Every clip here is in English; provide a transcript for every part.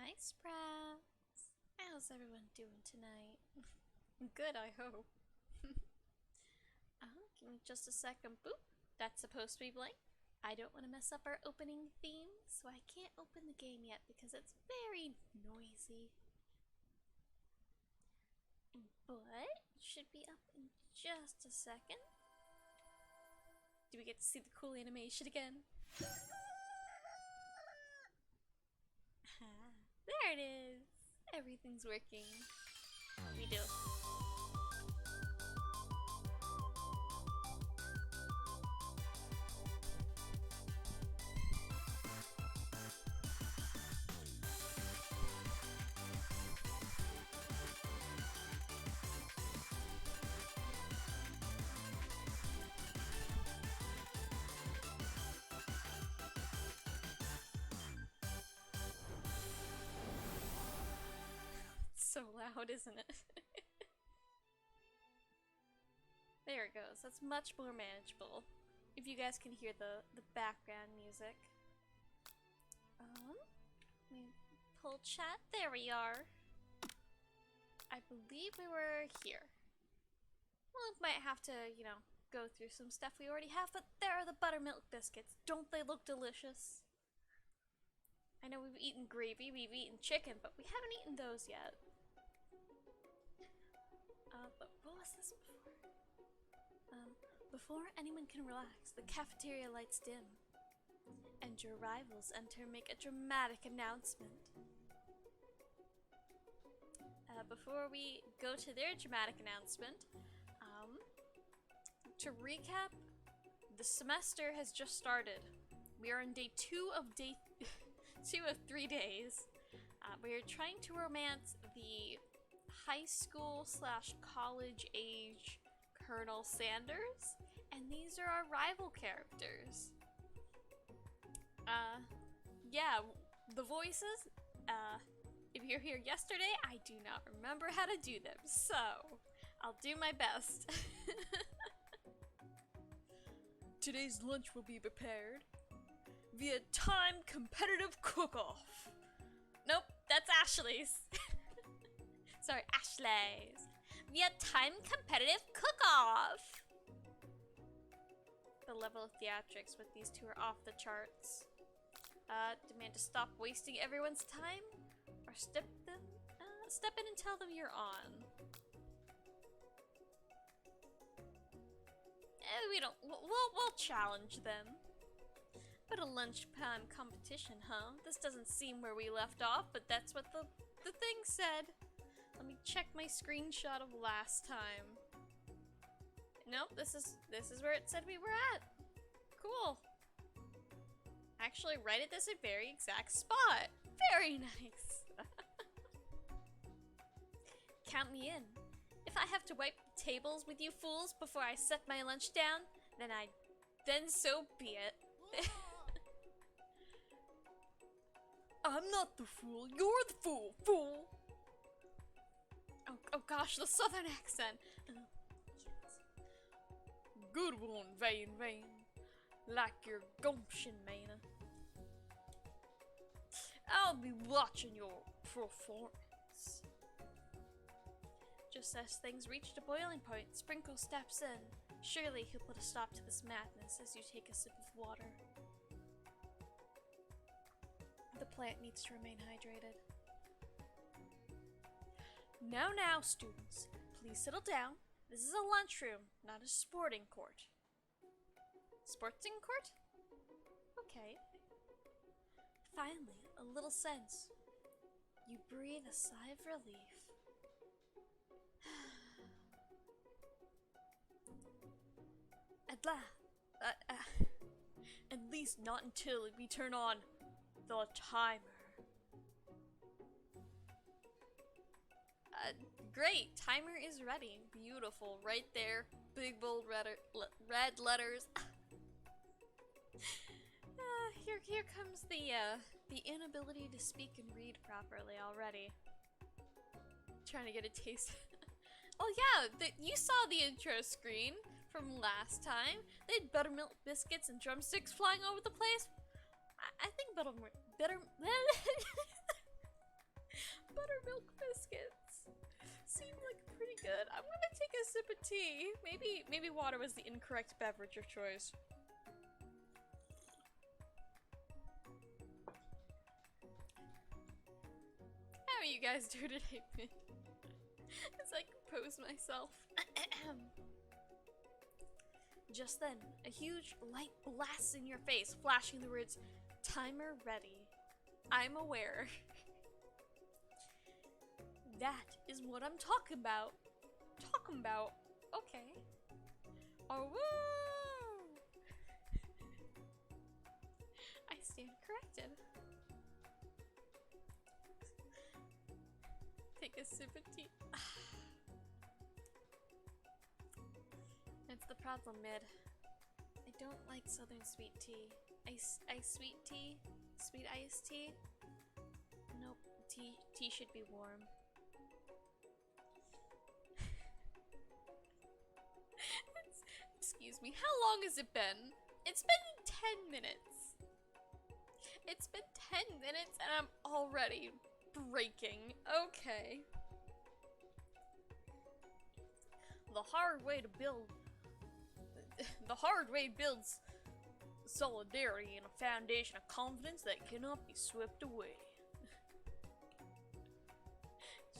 Hi, Sprouts. How's everyone doing tonight? Good, I hope. Give me just a second. Boop. That's supposed to be blank. I don't want to mess up our opening theme, so I can't open the game yet because it's very noisy. But it should be up in just a second. Do we get to see the cool animation again? There it is! Everything's working. We do. It's so loud, isn't it? There it goes. That's much more manageable. If you guys can hear the background music. Let me pull chat. There we are. I believe we were here. Well, might have to, you know, go through some stuff we already have, but there are the buttermilk biscuits. Don't they look delicious? I know we've eaten gravy, we've eaten chicken, but we haven't eaten those yet. But what was this before? Before anyone can relax, the cafeteria lights dim. And your rivals enter and make a dramatic announcement. Before we go to their dramatic announcement, to recap, the semester has just started. We are on day 2 of 3 days. We are trying to romance the high school / college age Colonel Sanders, and these are our rival characters. Yeah, the voices, if you're here yesterday, I do not remember how to do them, so I'll do my best. Today's lunch will be prepared via time competitive cook-off. Nope, that's Ashley's. Sorry, Ashley's. Via time competitive cook-off. The level of theatrics with these two are off the charts. Demand to stop wasting everyone's time, or step in and tell them you're on. We'll challenge them. But a lunchtime competition, huh? This doesn't seem where we left off, but that's what the thing said. Let me check my screenshot of last time. Nope, this is where it said we were at. Cool. Actually, right at this very exact spot. Very nice. Count me in. If I have to wipe the tables with you fools before I set my lunch down, then so be it. I'm not the fool, you're the fool! Oh gosh, the southern accent! Yes. Good one, Vane. Like your gumption, man. I'll be watching your performance. Just as things reached a boiling point, Sprinkle steps in. Surely he'll put a stop to this madness as you take a sip of water. The plant needs to remain hydrated. Now, students, please settle down. This is a lunchroom, not a sporting court. Sporting court? Okay. Finally, a little sense. You breathe a sigh of relief. At least not until we turn on the timer. Great, timer is ready. Beautiful, right there. Big bold red letters. Here comes the inability to speak and read properly already. Trying to get a taste. Oh yeah, you saw the intro screen from last time. They had buttermilk biscuits and drumsticks flying over the place. I think buttermilk biscuits seem like pretty good. I'm gonna take a sip of tea. Maybe water was the incorrect beverage of choice. How are you guys doing today, man? As I compose myself. Just then, a huge light blasts in your face, flashing the words, "Timer ready." I'm aware. That is what I'm talking about. Okay. Oh, woo! I stand corrected. Take a sip of tea. That's the problem, Mid. I don't like southern sweet tea. Ice sweet tea? Sweet iced tea? Nope. Tea should be warm. Excuse me, how long has it been? It's been 10 minutes. It's been 10 minutes and I'm already breaking. Okay. The hard way builds solidarity and a foundation of confidence that cannot be swept away.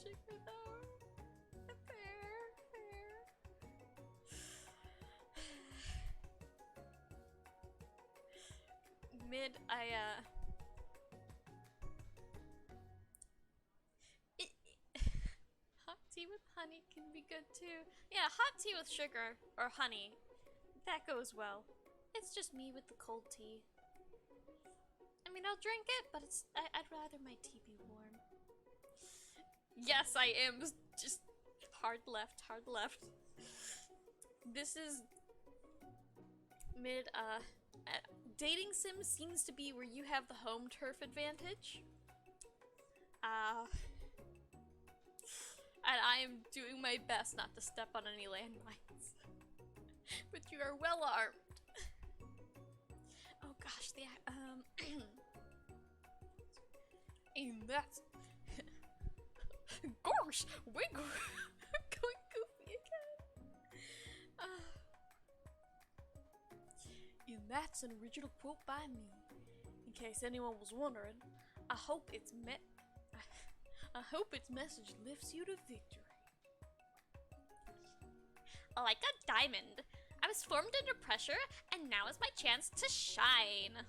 Shake me though. Fair. Mid, hot tea with honey can be good too. Yeah, hot tea with sugar or honey. That goes well. It's just me with the cold tea. I mean, I'll drink it, but I'd rather my tea be warm. Yes, I am. Just hard left. This is Mid, dating sim seems to be where you have the home turf advantage. And I am doing my best not to step on any landmines. But you are well armed. Oh gosh, and that's... Gosh, we're going goofy again. And that's an original quote by me. In case anyone was wondering, I hope its message lifts you to victory. Like a diamond, I was formed under pressure, and now is my chance to shine.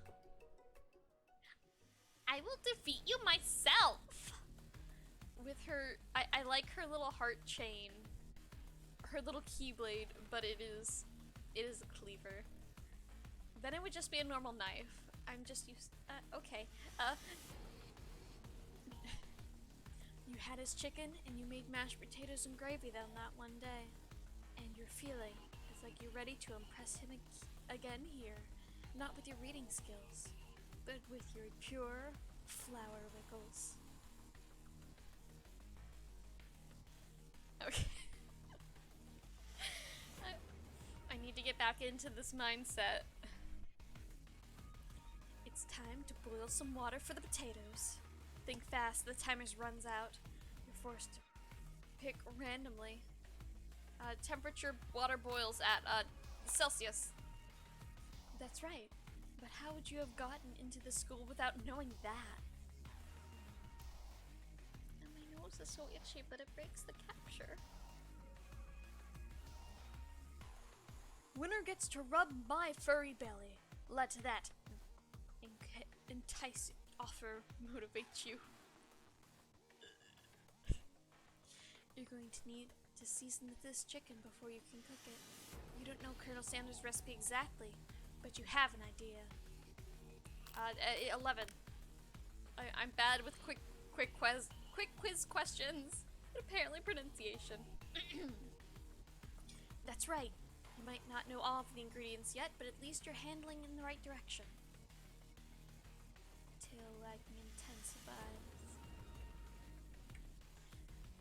I will defeat you myself. With her, I like her little heart chain, her little keyblade, but it is a cleaver. Then it would just be a normal knife. I'm just used. Okay. You had his chicken, and you made mashed potatoes and gravy then that one day. And your feeling is like you're ready to impress him again here. Not with your reading skills, but with your pure flower wiggles. Okay. I need to get back into this mindset. It's time to boil some water for the potatoes. Think fast, the timer runs out. You're forced to pick randomly. Temperature water boils at Celsius. That's right. But how would you have gotten into the school without knowing that? And my nose is so itchy, but it breaks the capture. Winner gets to rub my furry belly. Let that entice offer motivate you. You're going to need to season this chicken before you can cook it. You don't know Colonel Sanders' recipe exactly, but you have an idea. 11. I'm bad with quick quiz questions. And apparently pronunciation. That's right. You might not know all of the ingredients yet, but at least you're handling in the right direction. Tail wagging intensifies.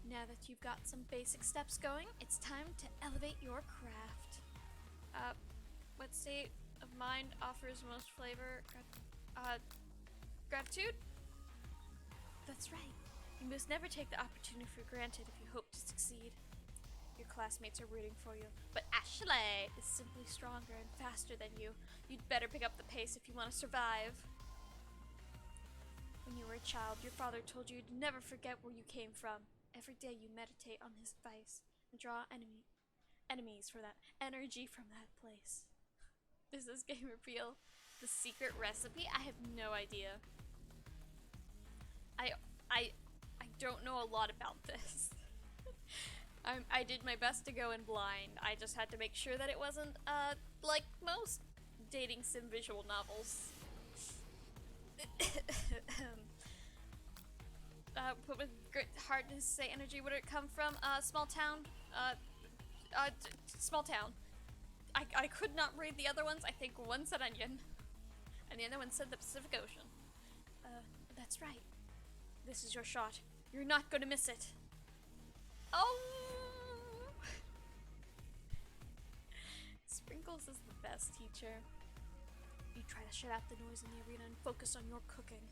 Now that you've got some basic steps going, it's time to elevate your craft. What state of mind offers most flavor? Gratitude? That's right. You must never take the opportunity for granted if you hope to succeed. Your classmates are rooting for you, but Ashley is simply stronger and faster than you. You'd better pick up the pace if you want to survive. When you were a child, your father told you to never forget where you came from. Every day you meditate on his advice and draw enemies for that energy from that place. Is this game reveal the secret recipe? I have no idea. I don't know a lot about this. I did my best to go in blind. I just had to make sure that it wasn't like most dating sim visual novels. But with great hardness, say energy. Where did it come from? Small town. Small town. I could not read the other ones. I think one said onion, and the other one said the Pacific Ocean. That's right. This is your shot. You're not gonna miss it. Oh! Sprinkles is the best teacher. You try to shut out the noise in the arena and focus on your cooking.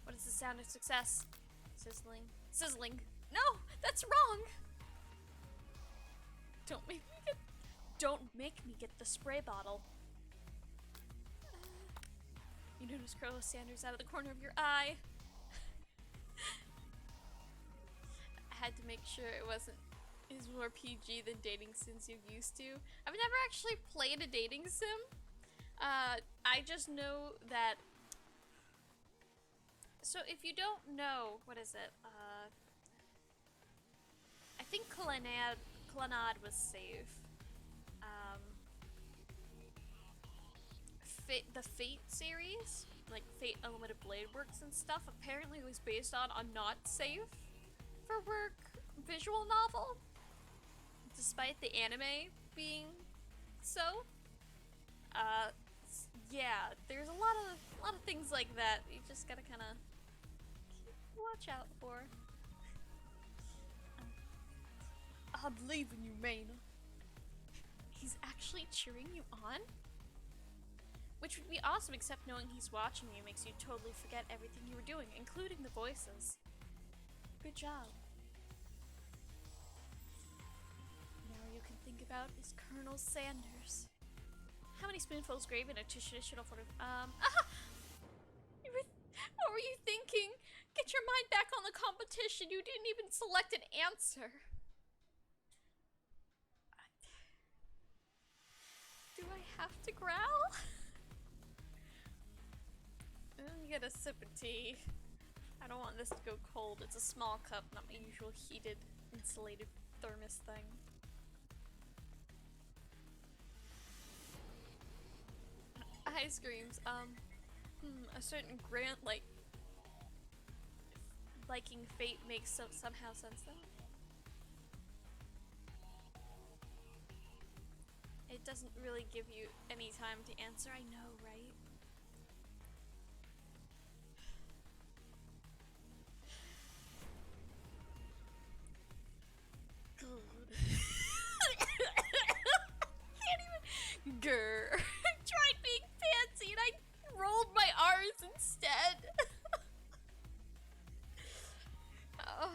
What is the sound of success? Sizzling. Sizzling. No! That's wrong! Don't make me get the spray bottle. You notice Colonel Sanders out of the corner of your eye. I had to make sure it is more PG than dating sims you're used to. I've never actually played a dating sim. I just know that. So if you don't know, what is it? I think Colonnade was safe. The Fate series, like Fate Unlimited Blade Works and stuff, apparently was based on a not safe for work visual novel, despite the anime being so. Yeah, there's a lot of things like that you just gotta kind of watch out for. I'm leaving you, Maina. He's actually cheering you on? Which would be awesome, except knowing he's watching you makes you totally forget everything you were doing, including the voices. Good job. Now all you can think about is Colonel Sanders. How many spoonfuls gravy in a traditional form of, what were you thinking? Get your mind back on the competition. You didn't even select an answer. Do I have to growl? Let me get a sip of tea. I don't want this to go cold. It's a small cup, not my usual heated, insulated thermos thing. Ice creams. A certain Grant liking Fate makes somehow sense though. It doesn't really give you any time to answer, I know, right? Good. Can't even. Grr. I tried being fancy and I rolled my R's instead. Oh.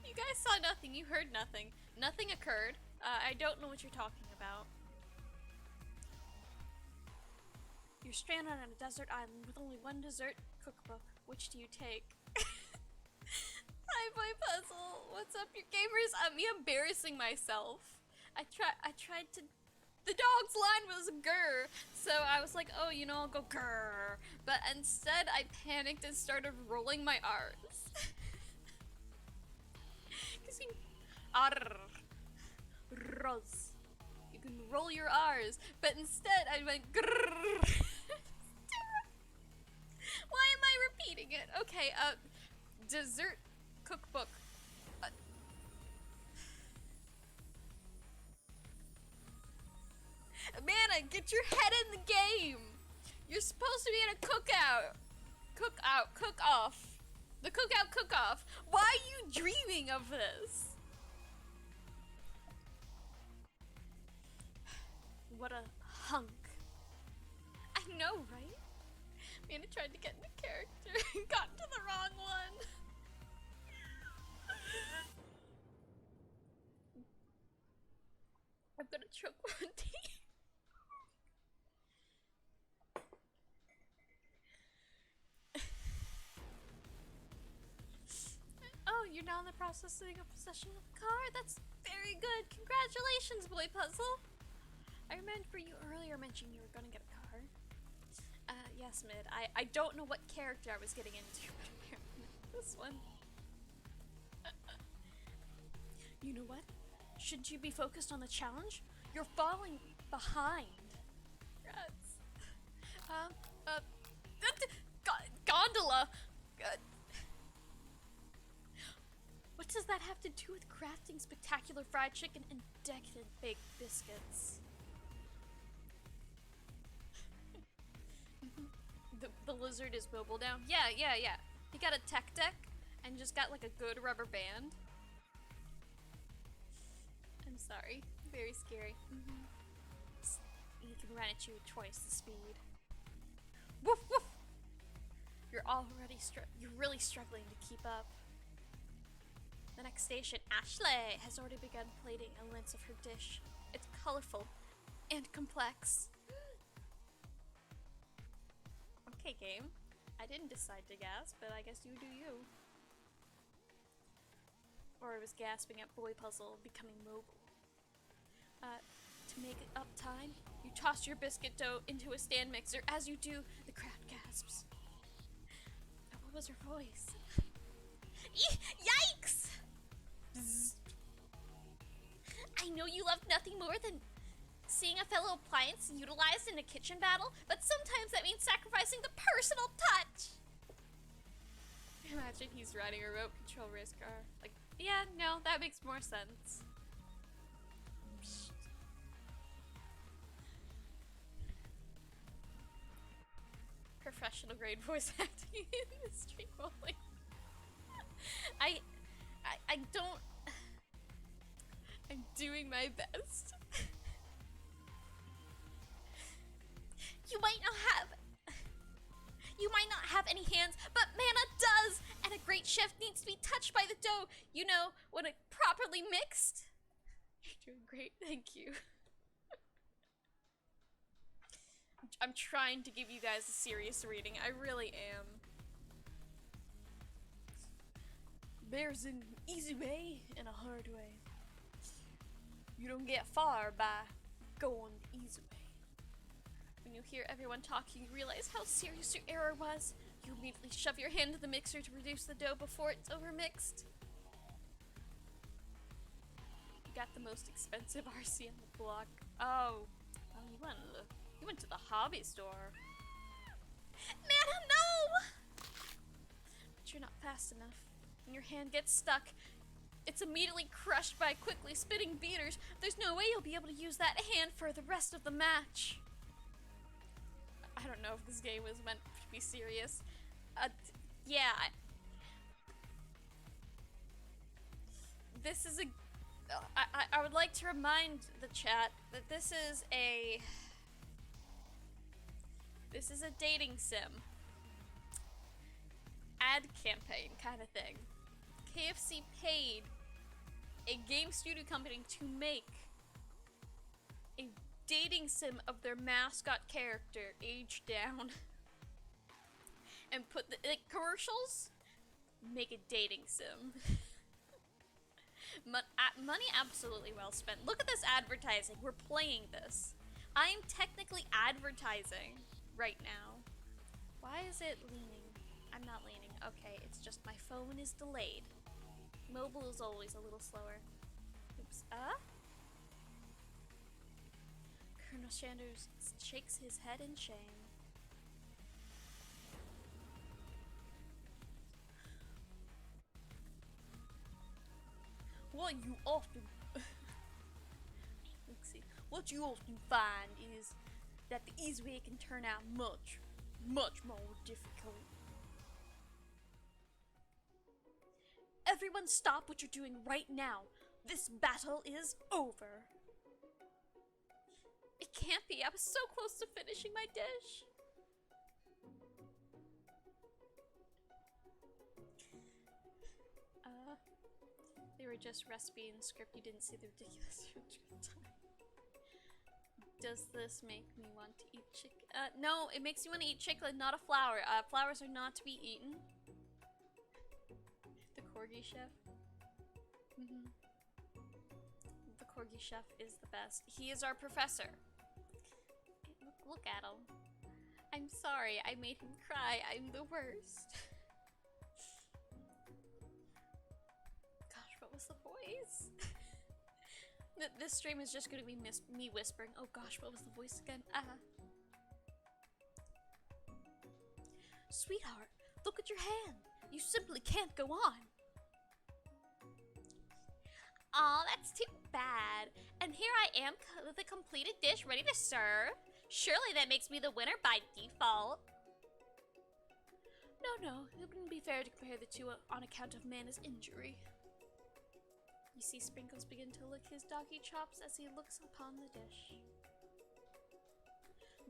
You guys saw nothing, you heard nothing. Nothing occurred. I don't know what you're talking about. You're stranded on a desert island with only one dessert cookbook. Which do you take? Hi, my puzzle. What's up, you gamers? Me embarrassing myself. I tried to. The dog's line was grr, so I was like, oh, you know, I'll go grr. But instead, I panicked and started rolling my R's. Cause you, R's. You can roll your R's, but instead I went grrr. Why am I repeating it? Okay, dessert cookbook. Mana, get your head in the game! You're supposed to be in a cookout. Cook-off. The cookout cook-off. Why are you dreaming of this? What a hunk. know, right? Man, I tried to get into character and got into the wrong one. I'm gonna choke one tea. Oh, you're now in the process of possession of a car? That's very good. Congratulations, Boy Puzzle. I remember you earlier mentioning you were gonna get a car. Yes, Mid. I don't know what character I was getting into, but apparently this one. You know what? Shouldn't you be focused on the challenge? You're falling behind. Rats. Gondola! What does that have to do with crafting spectacular fried chicken and decadent baked biscuits? The lizard is mobile now? Yeah. He got a tech deck and just got like a good rubber band. I'm sorry. Very scary. He can run at you at twice the speed. Woof woof! You're really struggling to keep up. The next station, Ashley, has already begun plating a lens of her dish. It's colorful and complex. Okay, game. I didn't decide to gasp, but I guess you do you. Or I was gasping at Boy Puzzle becoming mobile. To make up time, you toss your biscuit dough into a stand mixer. As you do, the crowd gasps. What was her voice? Yikes! Bzz. I know you love nothing more than seeing a fellow appliance utilized in a kitchen battle, but sometimes that means sacrificing the personal touch. Imagine he's riding a remote control race car. Like, yeah, no, that makes more sense. Psst. Professional grade voice acting industry rolling. I don't. I'm doing my best. You might not have any hands, but Mana does! And a great chef needs to be touched by the dough, you know, when it's properly mixed. You're doing great, thank you. I'm trying to give you guys a serious reading, I really am. There's an easy way and a hard way. You don't get far by going the easy way. When you hear everyone talking, you realize how serious your error was. You immediately shove your hand to the mixer to reduce the dough before it's overmixed. You got the most expensive RC on the block. Oh, you went to the hobby store. Nana, no! But you're not fast enough. When your hand gets stuck, it's immediately crushed by quickly spinning beaters. There's no way you'll be able to use that hand for the rest of the match. I don't know if this game was meant to be serious. Yeah. This is I would like to remind the chat that this is a dating sim. Ad campaign kind of thing. KFC paid a game studio company to make a dating sim of their mascot character aged down and put the commercials, make a dating sim. Money absolutely well spent. Look at this advertising. We're playing this. I'm technically advertising right now. Why is it leaning? I'm not leaning. Okay, it's just my phone is delayed. Mobile is always a little slower. Oops. Colonel Sanders shakes his head in shame. What you often what you often find is that the easy way can turn out much more difficult. Everyone stop what you're doing right now. This battle is over. It can't be. I was so close to finishing my dish. you were just recipe and script. You didn't see the ridiculous time. Does this make me want to eat chicken? No, it makes you want to eat chicken, not a flower. Flowers are not to be eaten. The corgi chef. The corgi chef is the best. He is our professor. Look at him. I'm sorry, I made him cry. I'm the worst. Gosh, what was the voice? This stream is just gonna be me whispering. Oh gosh, what was the voice again? Sweetheart, look at your hand. You simply can't go on. Aw, that's too bad. And here I am with a completed dish ready to serve. Surely that makes me the winner by default. No, it wouldn't be fair to compare the two on account of Mana's injury. You see Sprinkles begin to lick his doggy chops as he looks upon the dish.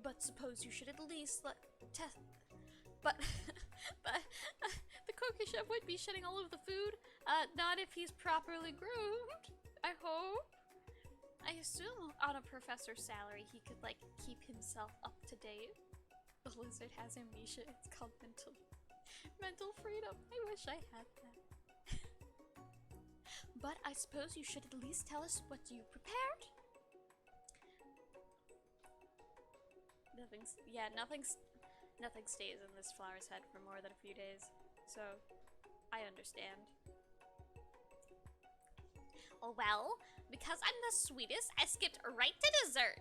But suppose you should at least test. But the cookie chef would be shedding all over the food. Not if he's properly groomed, I hope. I assume on a professor's salary he could, like, keep himself up to date. The lizard has amnesia. It's called mental freedom. I wish I had that. But I suppose you should at least tell us what you prepared. Nothing stays in this flower's head for more than a few days. So, I understand. Oh well, because I'm the sweetest, I skipped right to dessert.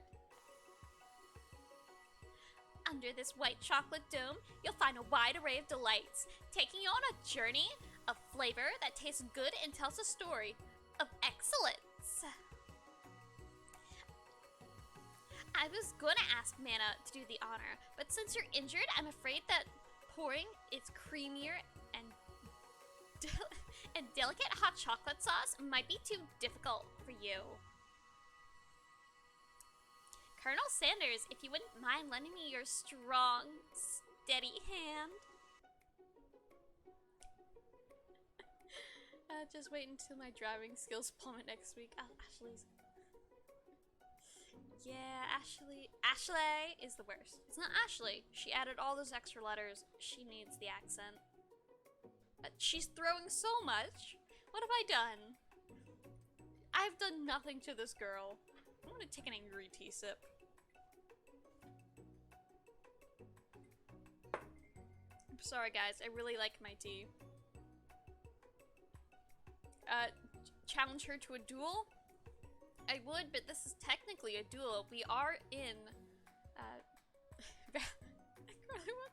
Under this white chocolate dome, you'll find a wide array of delights, taking you on a journey of flavor that tastes good and tells a story of excellence. I was gonna ask Mana to do the honor, but since you're injured, I'm afraid that pouring its creamier and delicate hot chocolate sauce might be too difficult for you. Colonel Sanders, if you wouldn't mind lending me your strong, steady hand. Just wait until my driving skills plummet next week. Ashley's. Yeah, Ashley is the worst. It's not Ashley. She added all those extra letters. She needs the accent. She's throwing so much. What have I done? I've done nothing to this girl. I'm gonna take an angry tea sip. I'm sorry guys, I really like my tea. Challenge her to a duel? I would, but this is technically a duel. We are in, I really want...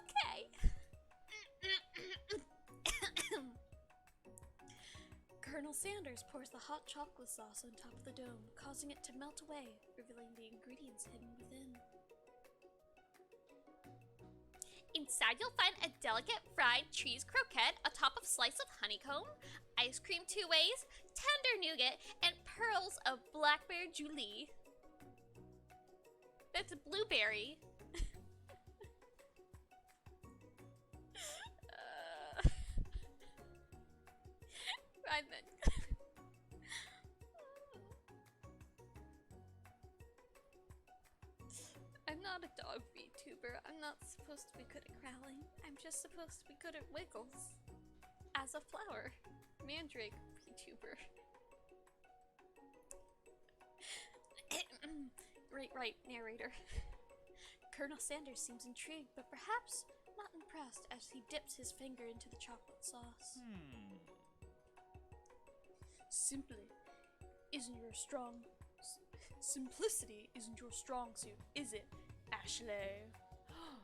Okay. Colonel Sanders pours the hot chocolate sauce on top of the dome, causing it to melt away, revealing the ingredients hidden within. Inside you'll find a delicate fried cheese croquette, a top of slice of honeycomb, ice cream two ways, tender nougat, and pearls of blackberry julie. That's a blueberry. I'm not a dog VTuber. I'm not supposed to be good at growling. I'm just supposed to be good at wiggles. As a flower. Mandrake VTuber. Right, narrator. Colonel Sanders seems intrigued, but perhaps not impressed as he dips his finger into the chocolate sauce. Simplicity isn't your strong suit, is it, Ashley? Oh,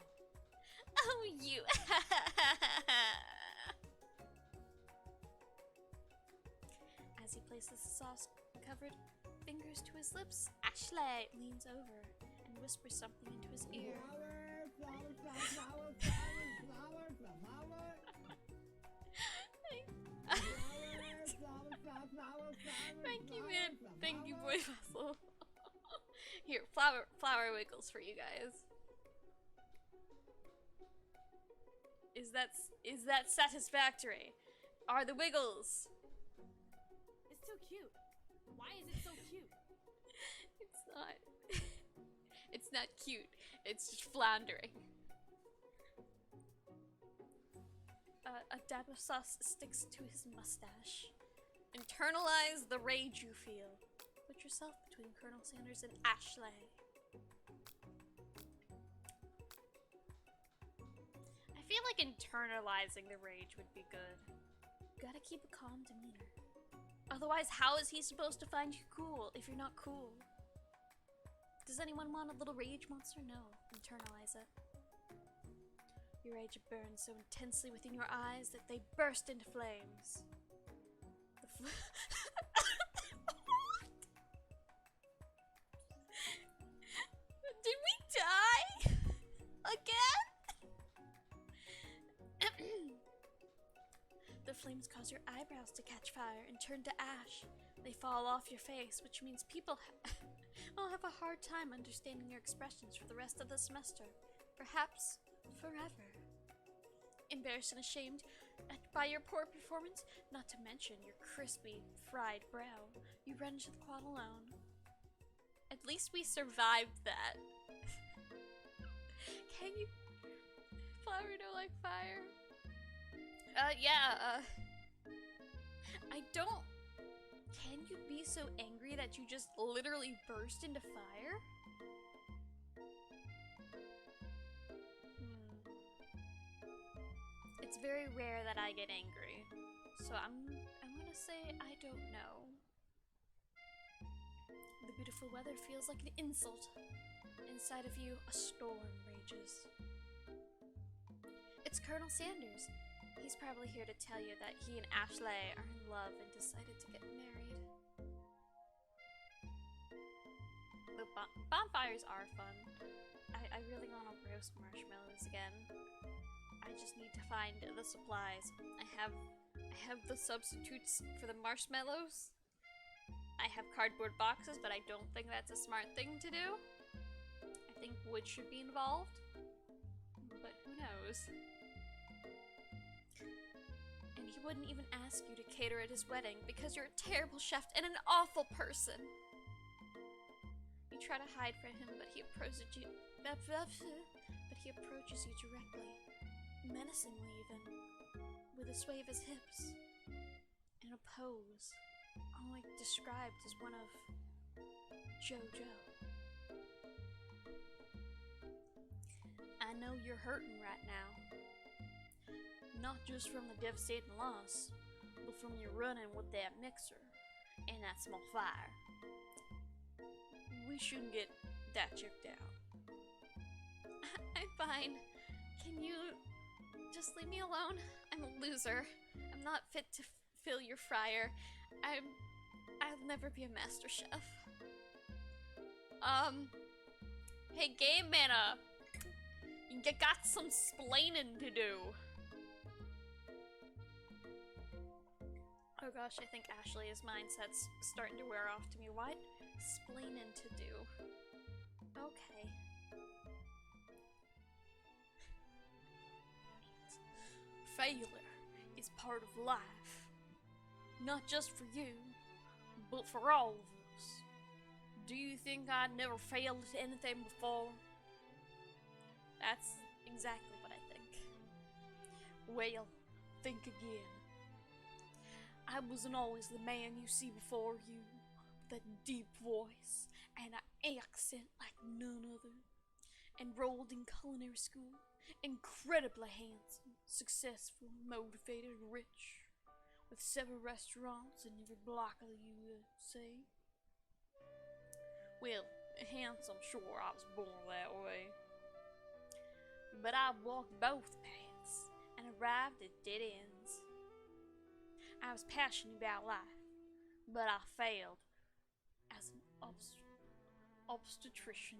you. As he places the sauce-covered fingers to his lips, Ashley leans over and whispers something into his ear. Thank you, man. Thank flower wiggles for you guys. Is that satisfactory? Are the wiggles? It's too cute. Why is it so cute? It's not. It's not cute. It's just floundering. A dab of sauce sticks to his mustache. Internalize the rage you feel. Put yourself between Colonel Sanders and Ashley. I feel like internalizing the rage would be good. Gotta keep a calm demeanor. Otherwise, how is he supposed to find you cool if you're not cool? Does anyone want a little rage monster? No. Internalize it. Your rage burns so intensely within your eyes that they burst into flames. Did we die? Again? The flames cause your eyebrows to catch fire and turn to ash. They fall off your face, which means people will have a hard time understanding your expressions for the rest of the semester. Perhaps forever. Embarrassed and ashamed by your poor performance, not to mention your crispy, fried brow, you run into the quad alone. At least we survived that. Can you... Flower don't like fire? I don't... Can you be so angry that you just literally burst into fire? It's very rare that I get angry, so I'm gonna say I don't know. The beautiful weather feels like an insult. Inside of you, a storm rages. It's Colonel Sanders. He's probably here to tell you that he and Ashley are in love and decided to get married. The bonfires are fun. I really want to roast marshmallows again. I just need to find the supplies. I have the substitutes for the marshmallows. I have cardboard boxes, but I don't think that's a smart thing to do. I think wood should be involved, but who knows? And he wouldn't even ask you to cater at his wedding because you're a terrible chef and an awful person. You try to hide from him, but he approaches you directly. Menacingly even, with a sway of his hips, in a pose, only described as one of JoJo. I know you're hurting right now, not just from the devastating loss, but from your running with that mixer and that small fire. We shouldn't get that checked out. I'm fine. Can you just leave me alone? I'm a loser. I'm not fit to fill your fryer. I'll never be a master chef. Hey, Game Mana. You got some splaining to do. Oh gosh, I think Ashley's mindset's starting to wear off to me. What? Splaining to do. Okay. Failure is part of life. Not just for you, but for all of us. Do you think I never failed at anything before? That's exactly what I think. Well, think again. I wasn't always the man you see before you, with that deep voice and an accent like none other. Enrolled in culinary school, incredibly handsome, successful, motivated, rich, with 7 restaurants in every block of the USA. Well, handsome, sure, I was born that way. But I walked both paths and arrived at dead ends. I was passionate about life, but I failed as an obstetrician.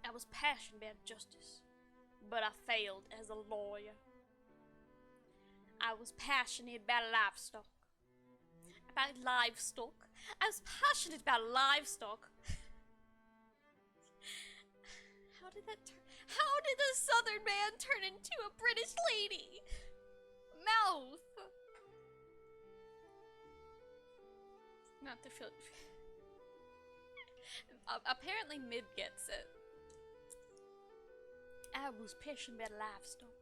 I was passionate about justice, but I failed as a lawyer. I was passionate about livestock. I was passionate about livestock, did that turn? How did the southern man turn into a British lady? Mouth. Not the feel. Apparently, Mid gets it. I was passionate about livestock,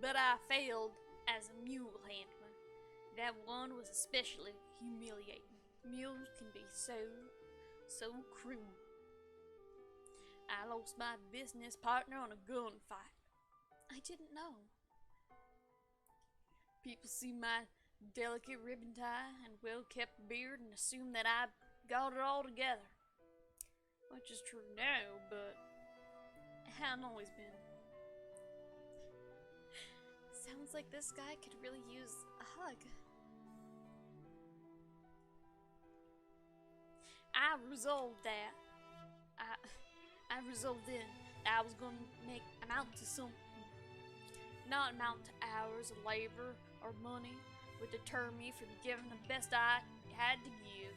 but I failed as a mule handler. That one was especially humiliating. Mules can be so cruel. I lost my business partner on a gunfight. I didn't know. People see my delicate ribbon tie and well-kept beard and assume that I got it all together. Which is true now, but it hadn't always been. Sounds like this guy could really use a hug. I resolved that. I resolved then that I was going to amount to something. Not amount to hours of labor or money would deter me from giving the best I had to give.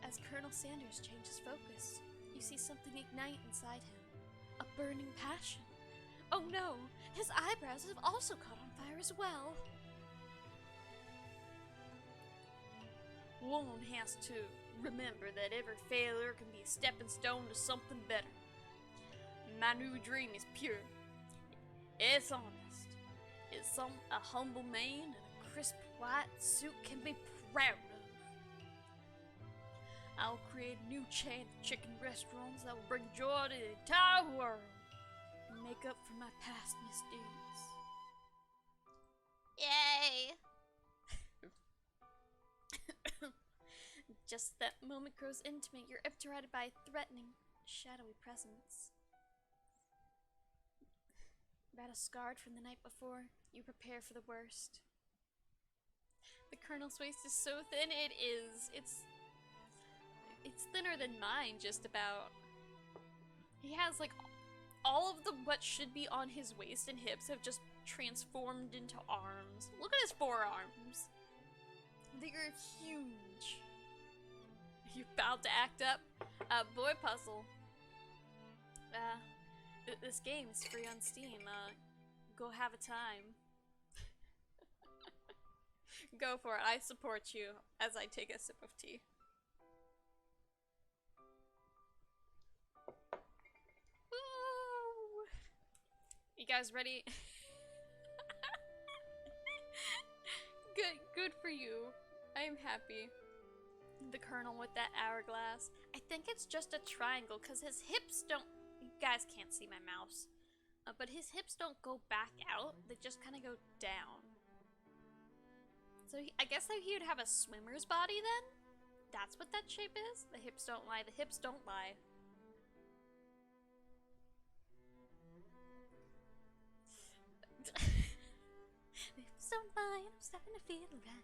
As Colonel Sanders changes focus, you see something ignite inside him. A burning passion. Oh no, his eyebrows have also caught on fire as well. One has to remember that every failure can be a stepping stone to something better. My new dream is pure. It's honest. It's a humble man in a crisp white suit can be proud of. I'll create new chain of chicken restaurants that will bring joy to the entire world and make up for my past misdeeds. Yay! Just that moment grows intimate, you're interrupted by a threatening, shadowy presence. Battle scarred from the night before, you prepare for the worst. The Colonel's waist is so thin, it's thinner than mine, just about. He has like all of what should be on his waist and hips have just transformed into arms. Look at his forearms. They are huge. You about to act up? Boy puzzle. This game is free on Steam. Go have a time. Go for it. I support you as I take a sip of tea. Woo! You guys ready? Good for you. I am happy. The Colonel with that hourglass. I think it's just a triangle because his hips don't. You guys can't see my mouse, but his hips don't go back out. They just kind of go down. So I guess that he would have a swimmer's body then? That's what that shape is? The hips don't lie. The hips don't lie. The hips don't lie. I'm starting to feel right.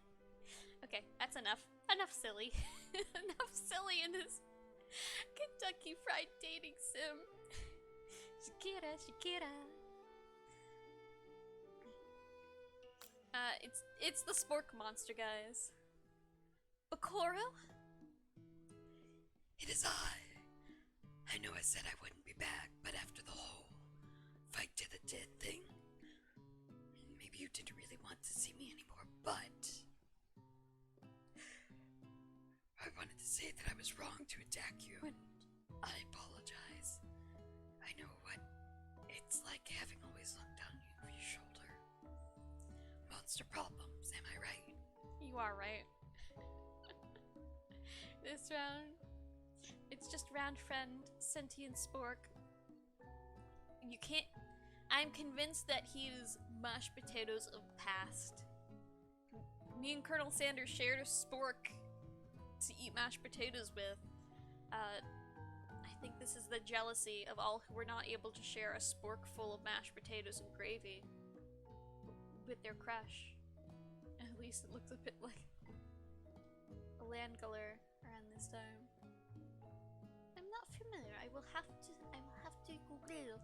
Okay, that's enough. Enough silly. Enough silly in this Kentucky Fried dating sim. Shakira, Shakira. It's the spork monster, guys. Bakoro? It is I know I said I wouldn't be back, but after the whole fight to the death thing, maybe you didn't really want to see me anymore, but I wanted to say that I was wrong to attack you. I apologize. I know what it's like having always looked down over your shoulder. Monster problems, am I right? You are right. This round, it's just round friend, sentient spork. You can't. I'm convinced that he's mashed potatoes of past. Me and Colonel Sanders shared a spork to eat mashed potatoes with. I think this is the jealousy of all who were not able to share a spork full of mashed potatoes and gravy with their crush. At least it looks a bit like a landguller around this time. I'm not familiar. I will have to Google.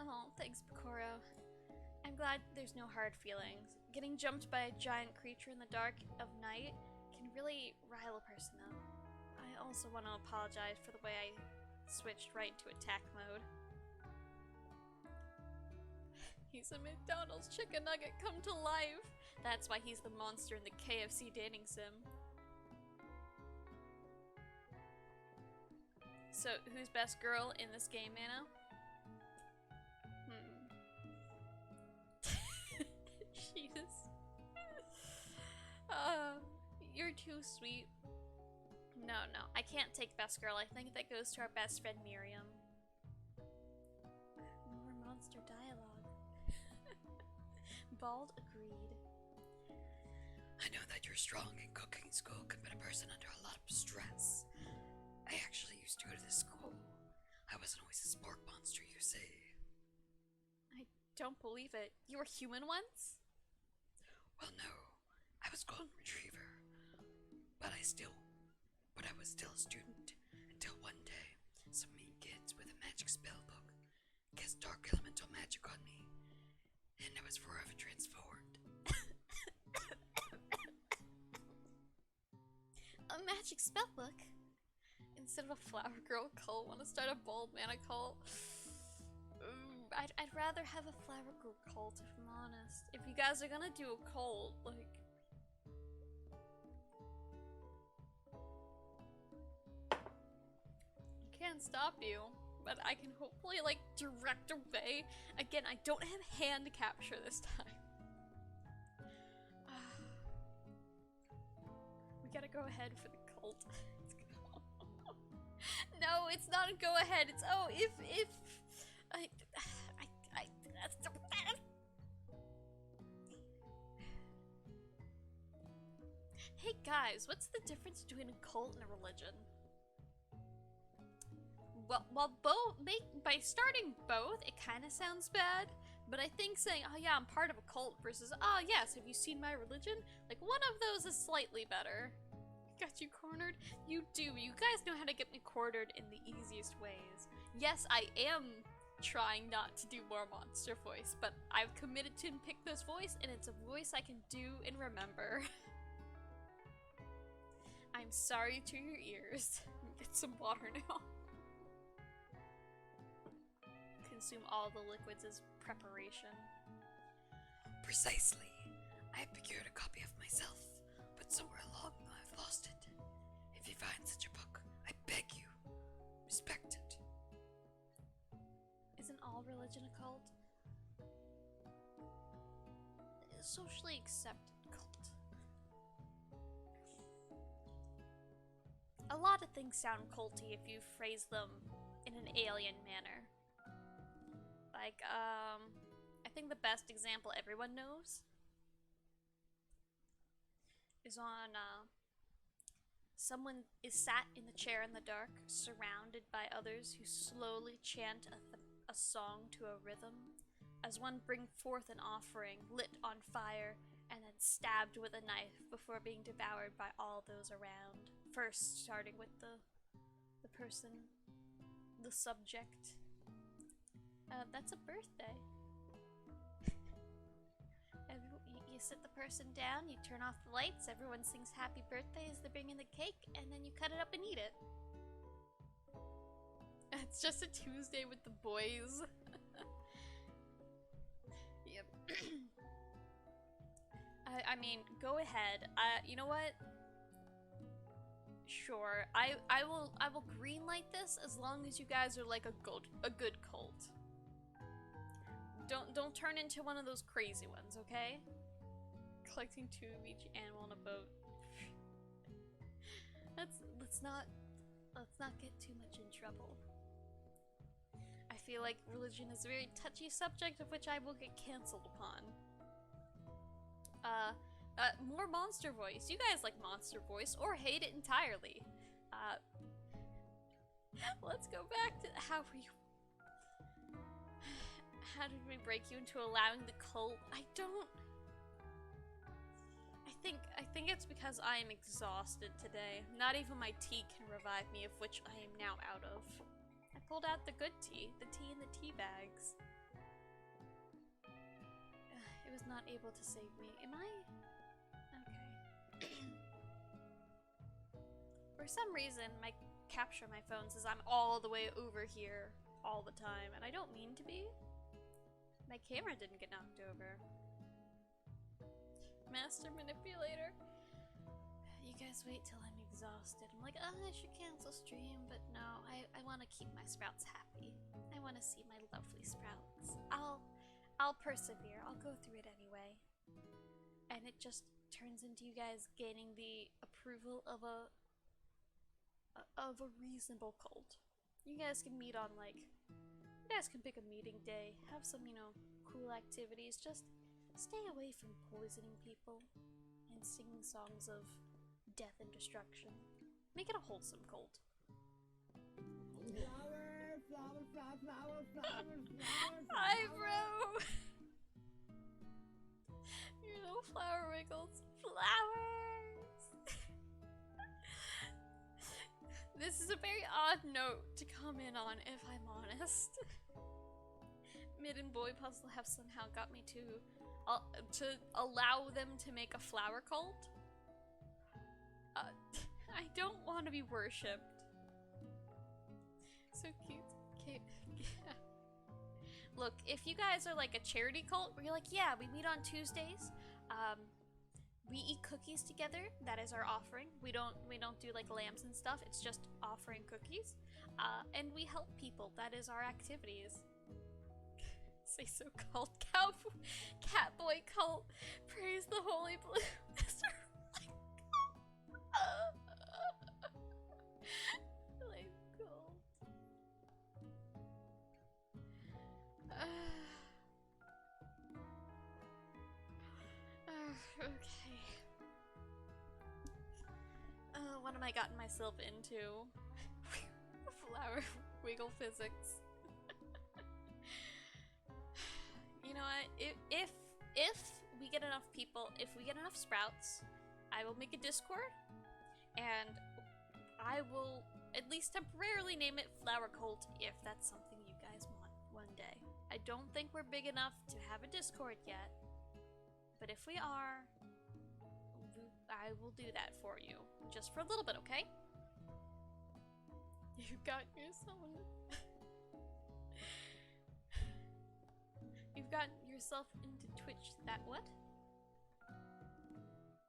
Oh, thanks, Bakoro. I'm glad there's no hard feelings. Getting jumped by a giant creature in the dark of night can can really rile a person up. I also want to apologize for the way I switched right into attack mode. He's a McDonald's chicken nugget come to life. That's why he's the monster in the KFC dating sim. So, who's best girl in this game, Anna? Jesus. You're too sweet. No, I can't take best girl. I think that goes to our best friend Miriam. More monster dialogue. Bald agreed. I know that you're strong in cooking school can put a person under a lot of stress. I actually used to go to this school. I wasn't always a sport monster, you see. I don't believe it. You were human once? Well, no. I was golden retriever. But I was still a student until one day some mean kids with a magic spell book cast dark elemental magic on me, and I was forever transformed. A magic spell book? Instead of a flower girl cult, want to start a bald mana cult? I'd rather have a flower girl cult, if I'm honest. If you guys are gonna do a cult, like... Can't stop you, but I can hopefully like direct away. Again, I don't have hand capture this time. We gotta go ahead for the cult. No, it's not a go ahead. It's oh if Hey guys, what's the difference between a cult and a religion? Well, by starting both, it kind of sounds bad, but I think saying, oh yeah, I'm part of a cult versus, oh yes, have you seen my religion? Like, one of those is slightly better. Got you cornered? You do. You guys know how to get me cornered in the easiest ways. Yes, I am trying not to do more monster voice, but I've committed to pick this voice, and it's a voice I can do and remember. I'm sorry to your ears. Get some water now. Consume all the liquids as preparation. Precisely. I have procured a copy of myself, but somewhere along I've lost it. If you find such a book, I beg you, respect it. Isn't all religion a cult? A socially accepted cult. A lot of things sound culty if you phrase them in an alien manner. Like, I think the best example everyone knows is on, someone is sat in the chair in the dark, surrounded by others who slowly chant a song to a rhythm, as one bring forth an offering lit on fire and then stabbed with a knife before being devoured by all those around. First, starting with the person, the subject. That's a birthday. You sit the person down, you turn off the lights, everyone sings happy birthday as they bring in the cake, and then you cut it up and eat it. It's just a Tuesday with the boys. Yep. I mean, go ahead. You know what? Sure. I will greenlight this as long as you guys are like a good cult. Don't turn into one of those crazy ones, okay? Collecting 2 of each animal on a boat. Let's not get too much in trouble. I feel like religion is a very touchy subject of which I will get cancelled upon. More monster voice. You guys like monster voice or hate it entirely. Let's go back to how did we break you into allowing the cult? I think it's because I am exhausted today. Not even my tea can revive me, of which I am now out of. I pulled out the good tea, the tea in the tea bags. It was not able to save me. Am I? Okay. For some reason, my capture my phone says I'm all the way over here all the time, and I don't mean to be. My camera didn't get knocked over. Master manipulator. You guys wait till I'm exhausted. I'm like, oh, I should cancel stream, but no, I want to keep my sprouts happy. I want to see my lovely sprouts. I'll persevere. I'll go through it anyway. And it just turns into you guys gaining the approval of a reasonable cult. You guys can meet on, like, you guys can pick a meeting day, have some, you know, cool activities. Just stay away from poisoning people and singing songs of death and destruction. Make it a wholesome cult. Flower, flower, flower, flower, flower, flower. Hi, bro! Your little flower wiggles. Flowers! This is a very odd note to come in on, if I'm honest. Mid and Boy Puzzle have somehow got me to allow them to make a flower cult. I don't want to be worshipped. So cute. Look, if you guys are like a charity cult where you're like, yeah, we meet on Tuesdays, we eat cookies together. That is our offering. We don't do like lambs and stuff. It's just offering cookies. And we help people. That is our activities. Say so cult. Catboy cult. Praise the holy blue. Like gold. Okay. What am I gotten myself into? Flower wiggle physics. You know what? If we get enough people, if we get enough sprouts, I will make a Discord, and I will at least temporarily name it Flower Cult if that's something you guys want one day. I don't think we're big enough to have a Discord yet, but if we are, I will do that for you, just for a little bit, okay? You got yourself You've gotten yourself into Twitch. That what?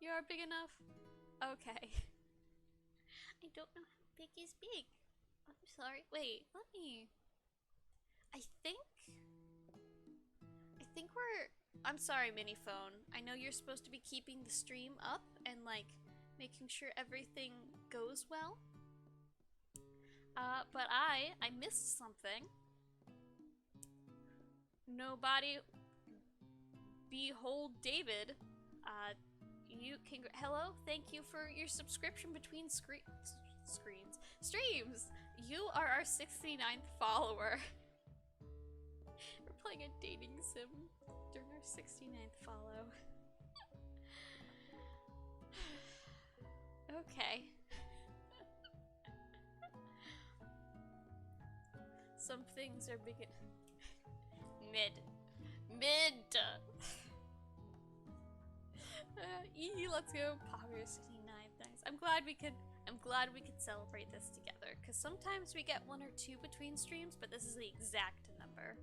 You are big enough? Okay. I don't know how big is big. I'm sorry. Wait, let me... I think we're... I'm sorry, Miniphone. I know you're supposed to be keeping the stream up and, like, making sure everything goes well. But I missed something. Nobody... Behold David. Hello? Thank you for your subscription between streams. You are our 69th follower. We're playing a dating sim during our 69th follow. Okay. Some things are big. Mid. Let's go. Power 69. Thanks. I'm glad we could celebrate this together, because sometimes we get one or two between streams, but this is the exact number.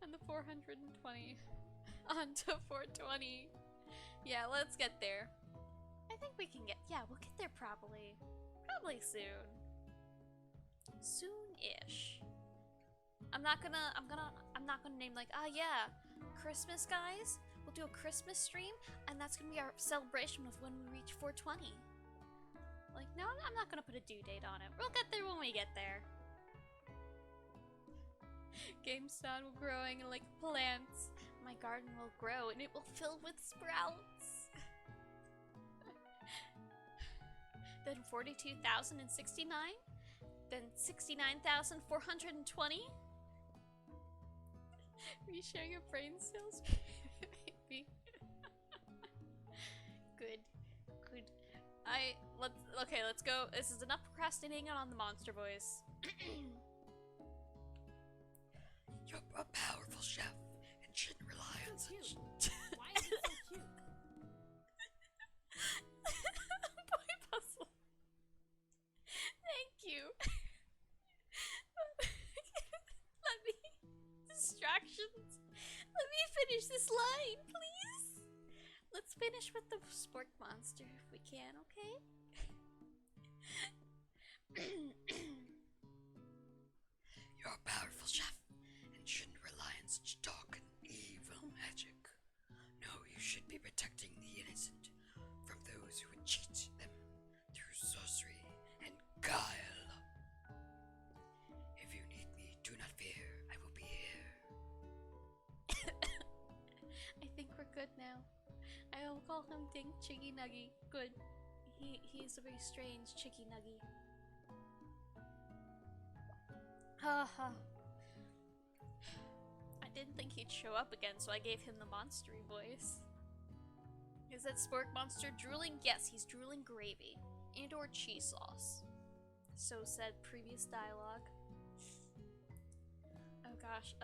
And the 420 on to 420. Yeah, let's get there. I think we can get, yeah, we'll get there probably soon. Soon-ish. I'm not gonna name like, yeah, Christmas guys, we'll do a Christmas stream, and that's gonna be our celebration of when we reach 420. Like, no, I'm not gonna put a due date on it. We'll get there when we get there. GameStop will growing like plants. My garden will grow and it will fill with sprouts. Then 42,069. Then 69,420. Reshare your brain cells, maybe. Good. Let's go. This is enough procrastinating on the monster voice. You're a powerful chef and shouldn't rely on So such. cute. Why is it so cute? finish this line, please? Let's finish with the spork monster if we can, okay? You're a powerful chef and shouldn't rely on such dark and evil magic. No, you should be protecting the innocent from those who would cheat them through sorcery and guile. If you need me, do not fear. I will be here. I think we're good now. I will call him Dink Chiggy Nuggy. Good. He's a very strange Chicky Nuggy. Haha. I didn't think he'd show up again, so I gave him the monstery voice. Is that spork monster drooling? Yes, he's drooling gravy. And or cheese sauce. So said previous dialogue. Oh gosh,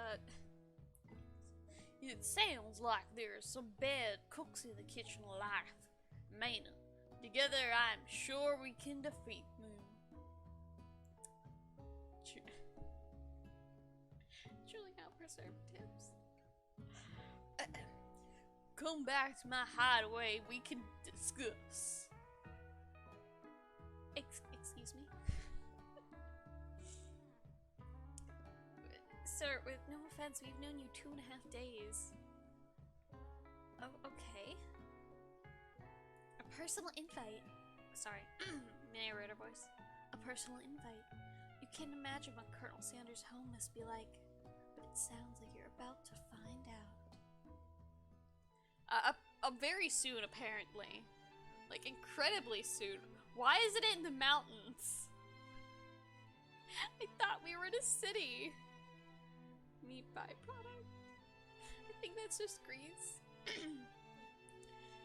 it sounds like there's some bad cooks in the kitchen alive. Man, together I'm sure we can defeat them. Drooling out preservatives. Come back to my hideaway, we can discuss. Excuse me? Sir, with no offense, we've known you 2.5 days. Oh, okay. A personal invite. Sorry, narrator voice. A personal invite. You can't imagine what Colonel Sanders' home must be like, but it sounds like you're about to find out. Very soon, apparently. Like, incredibly soon. Why is it in the mountains? I thought we were in a city. Meat byproduct. I think that's just grease.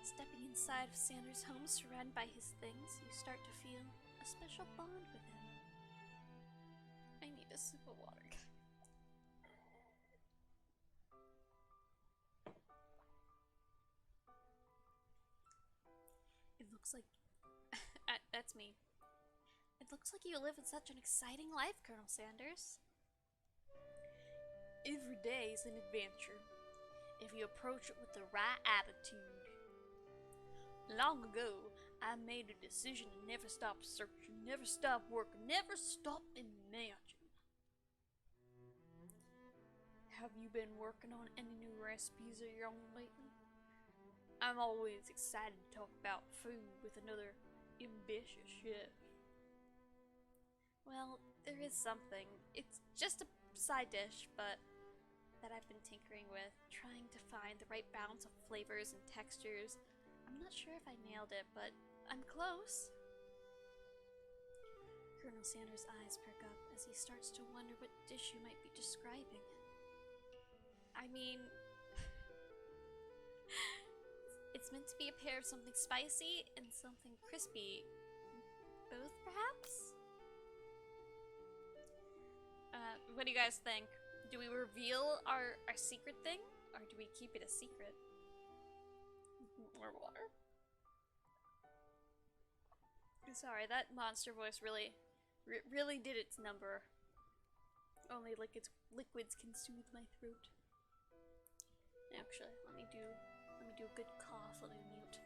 Stepping inside of Sanders' home, surrounded by his things, you start to feel a special bond with him. I need a sip of water. It looks like... that's me. It looks like you live in such an exciting life, Colonel Sanders. Every day is an adventure, if you approach it with the right attitude. Long ago, I made a decision to never stop searching, never stop working, never stop imagining. Have you been working on any new recipes of your own lately? I'm always excited to talk about food with another ambitious chef. Well, there is something. It's just a side dish, but that I've been tinkering with, trying to find the right balance of flavors and textures. I'm not sure if I nailed it, but I'm close. Colonel Sanders' eyes perk up as he starts to wonder what dish you might be describing. I mean, it's meant to be a pair of something spicy and something crispy. Both, perhaps? What do you guys think? Do we reveal our secret thing? Or do we keep it a secret? More water. Sorry, that monster voice really did its number. Only liquids can soothe my throat. Actually, let me do a good cough. Let me mute.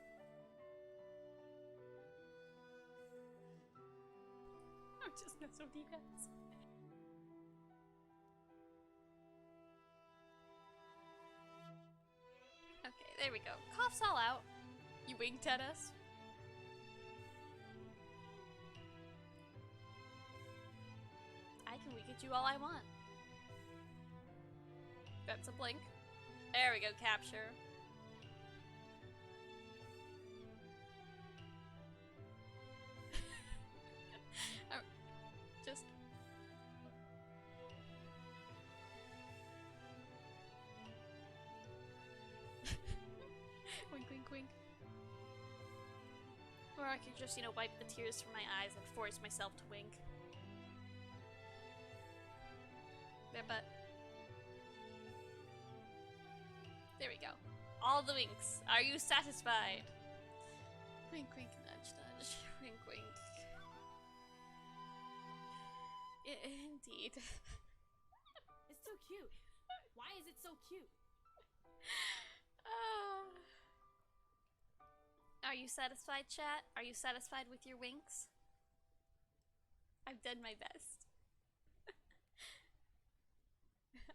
I'm just not so deep, guys. Okay, there we go. Cough's all out. You winked at us. I can wink at you all I want. That's a blink. There we go, capture. Just... wink, wink, wink. Or I could just, wipe the tears from my eyes and force myself to wink. There, but... there we go. All the winks. Are you satisfied? Wink, wink, nudge, nudge. Wink, wink. Indeed. It's so cute. Why is it so cute? Ah. Are you satisfied, chat? Are you satisfied with your winks? I've done my best.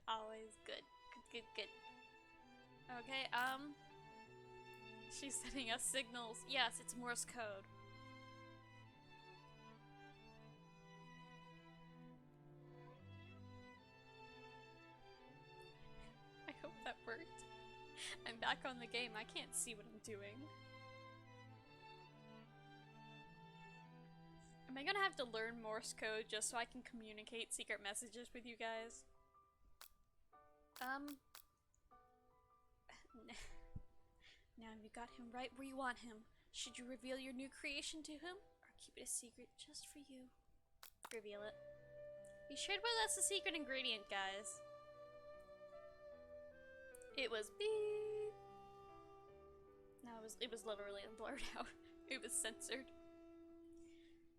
Always good. Good, good, good. Okay, she's sending us signals. Yes, it's Morse code. I hope that worked. I'm back on the game. I can't see what I'm doing. Am I gonna have to learn Morse code just so I can communicate secret messages with you guys? Now you got him right where you want him. Should you reveal your new creation to him, or keep it a secret just for you? Reveal it. Be sure to put that's the secret ingredient, guys. It was beep. No, it was literally blurred out. It was censored.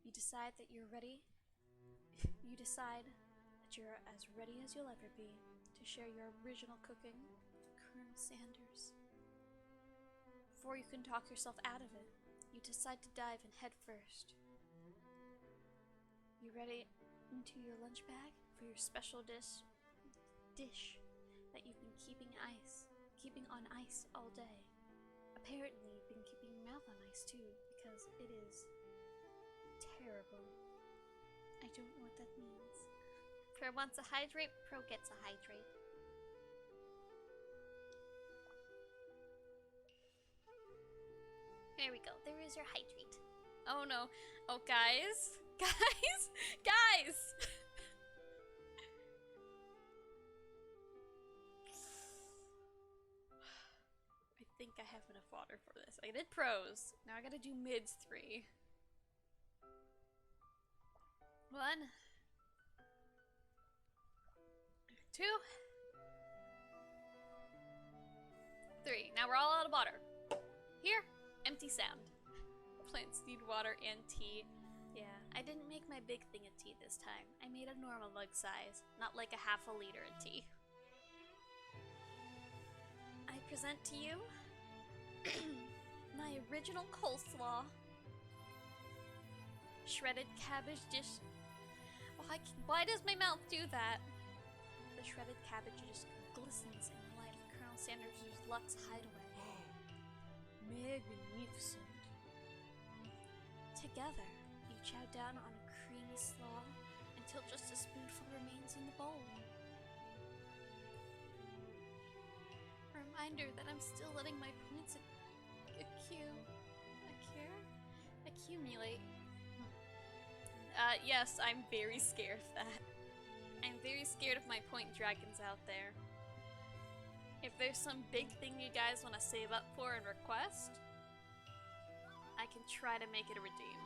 You decide that you're ready. You decide that you're as ready as you'll ever be to share your original cooking with Colonel Sanders. Before you can talk yourself out of it, you decide to dive in head first. You ready into your lunch bag for your special dish that you've been keeping on ice all day. Apparently, you've been keeping your mouth on ice too, because it is terrible. I don't know what that means. Pro wants a hydrate, Pro gets a hydrate. There we go. There is your hydrate. Oh no. Oh, guys. Guys! Guys! I think I have enough water for this. I did pros. Now I gotta do mids 3. 1. 2. 3. Now we're all out of water. Here. Empty sound. Plants need water and tea. Yeah, I didn't make my big thing of tea this time. I made a normal mug size, not like a half a liter of tea. I present to you my original coleslaw. Shredded cabbage dish. Why does my mouth do that? The shredded cabbage just glistens in the light of Colonel Sanders' Lux hideaway. Magnificent. Together, you chow down on a creamy slaw until just a spoonful remains in the bowl. A reminder that I'm still letting my points accumulate. Yes, I'm very scared of that. I'm very scared of my point dragons out there. If there's some big thing you guys want to save up for and request, I can try to make it a redeem.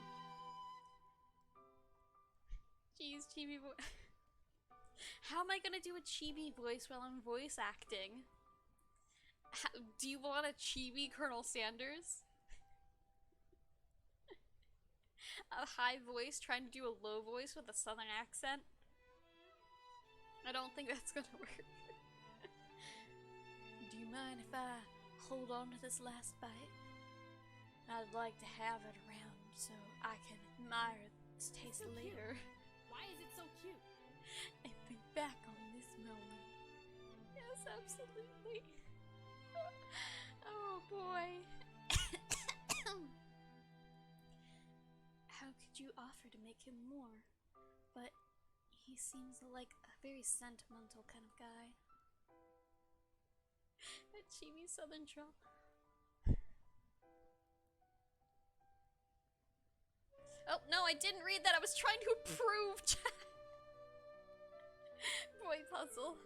Jeez, chibi voice. How am I gonna do a chibi voice while I'm voice acting? Do you want a chibi Colonel Sanders? A high voice trying to do a low voice with a southern accent? I don't think that's gonna work. Do you mind if I hold on to this last bite? I'd like to have it around so I can admire its taste so later. Why is it so cute? And think back on this moment. Yes, absolutely. Oh boy. How could you offer to make him more? But he seems like a very sentimental kind of guy. That chibi southern drop. Oh, no, I didn't read that. I was trying to approve. Boy puzzle.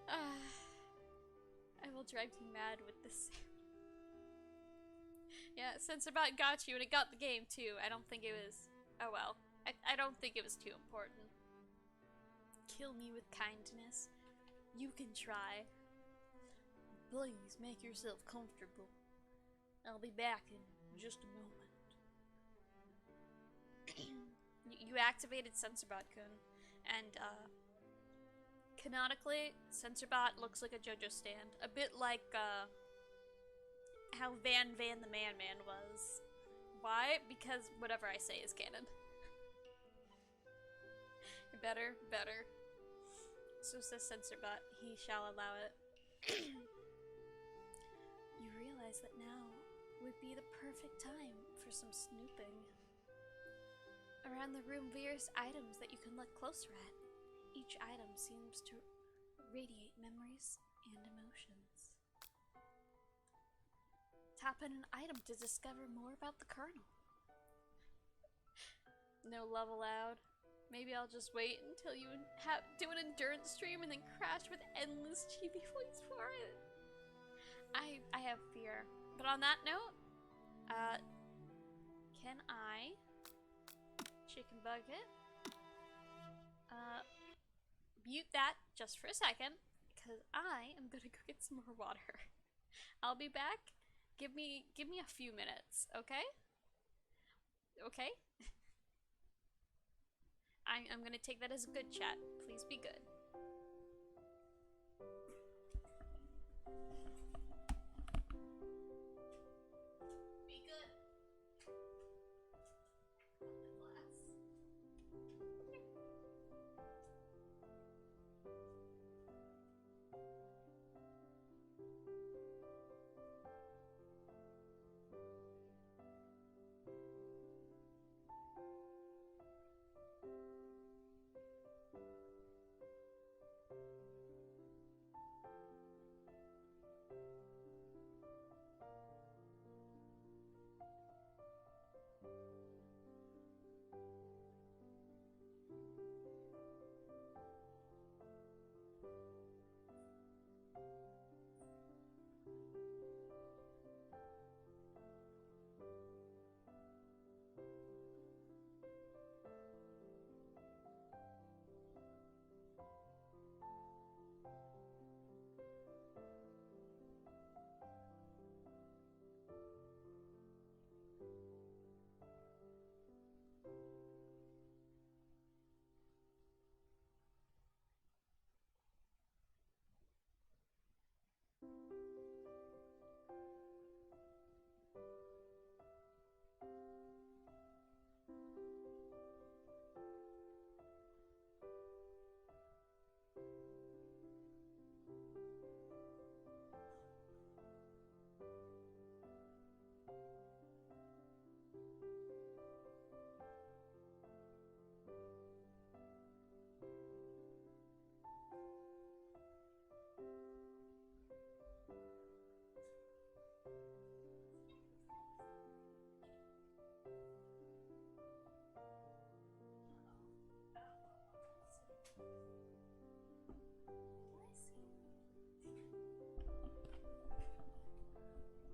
I will drive you mad with this. Yeah, Censorbot got you, and it got the game, too. I don't think it was... Oh, well. I don't think it was too important. Kill me with kindness. You can try. Please, make yourself comfortable. I'll be back in just a moment. You activated Censorbot-kun, and, canonically, Censorbot looks like a JoJo stand. A bit like, how Van the Man was. Why? Because whatever I say is canon. Better. So says censor bot, he shall allow it. You realize that now would be the perfect time for some snooping. Around the room, various items that you can look closer at. Each item seems to radiate memories and emotions. Tap in an item to discover more about the kernel. No love allowed. Maybe I'll just wait until you do an endurance stream and then crash with endless chibi points for it. I have fear. But on that note, can I chicken bucket mute that just for a second, because I am gonna go get some more water. I'll be back. Give me a few minutes, okay? Okay? I'm gonna take that as a good chat. Please be good. Be good.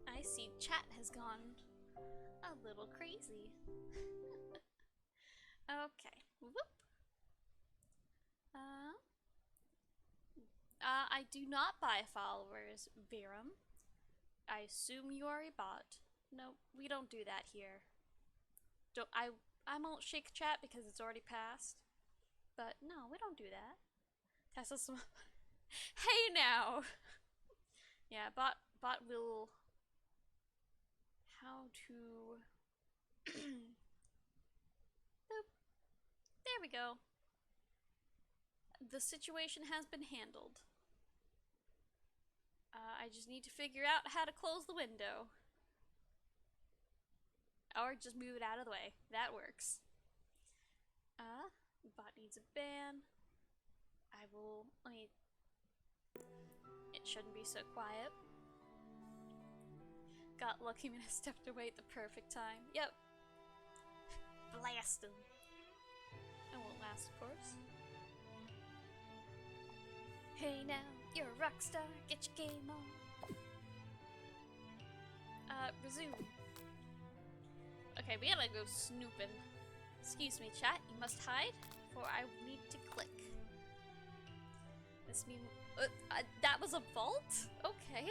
I see chat has gone a little crazy. Okay. Whoop. I do not buy followers, Viram. I assume you are a bot. No, we don't do that here. I won't shake chat because it's already passed. But no, we don't do that. Tesla Hey now! Yeah, bot will... How to... Boop. There we go. The situation has been handled. I just need to figure out how to close the window. Or just move it out of the way. That works. Bot needs a ban. Let me... It shouldn't be so quiet. Got lucky when I stepped away at the perfect time. Yep. Blast him. It won't last, of course. Hey now, you're a rock star. Get your game on. Resume. Okay, we gotta go snooping. Excuse me, chat. You must hide, for I need to click. This means that was a vault? Okay.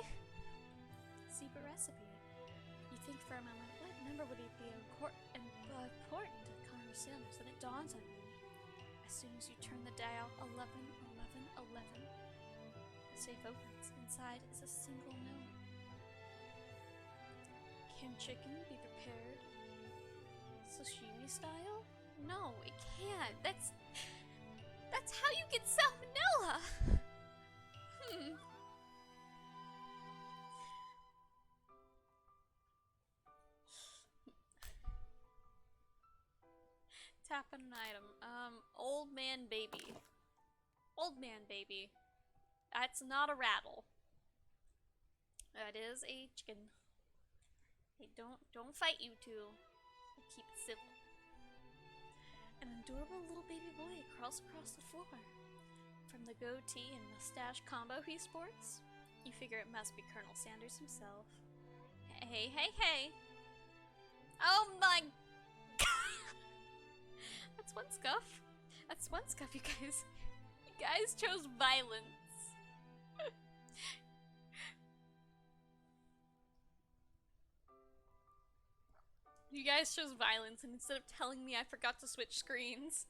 Secret recipe. You think for a moment, what number would it be important to connoisseurs? Then it dawns on you. As soon as you turn the dial 11, 11, 11, the safe opens. Inside is a single note. Him chicken, be prepared. Sashimi style? No, it can't. That's how you get salmonella. Tap on an item. Old man baby. Old man baby. That's not a rattle. That is a chicken. Hey, don't fight, you two. We'll keep it civil. An adorable little baby boy crawls across the floor. From the goatee and mustache combo he sports, you figure it must be Colonel Sanders himself. Hey, hey, hey! Oh my god! That's one scuff. That's one scuff, you guys. You guys chose violence. You guys chose violence, and instead of telling me I forgot to switch screens.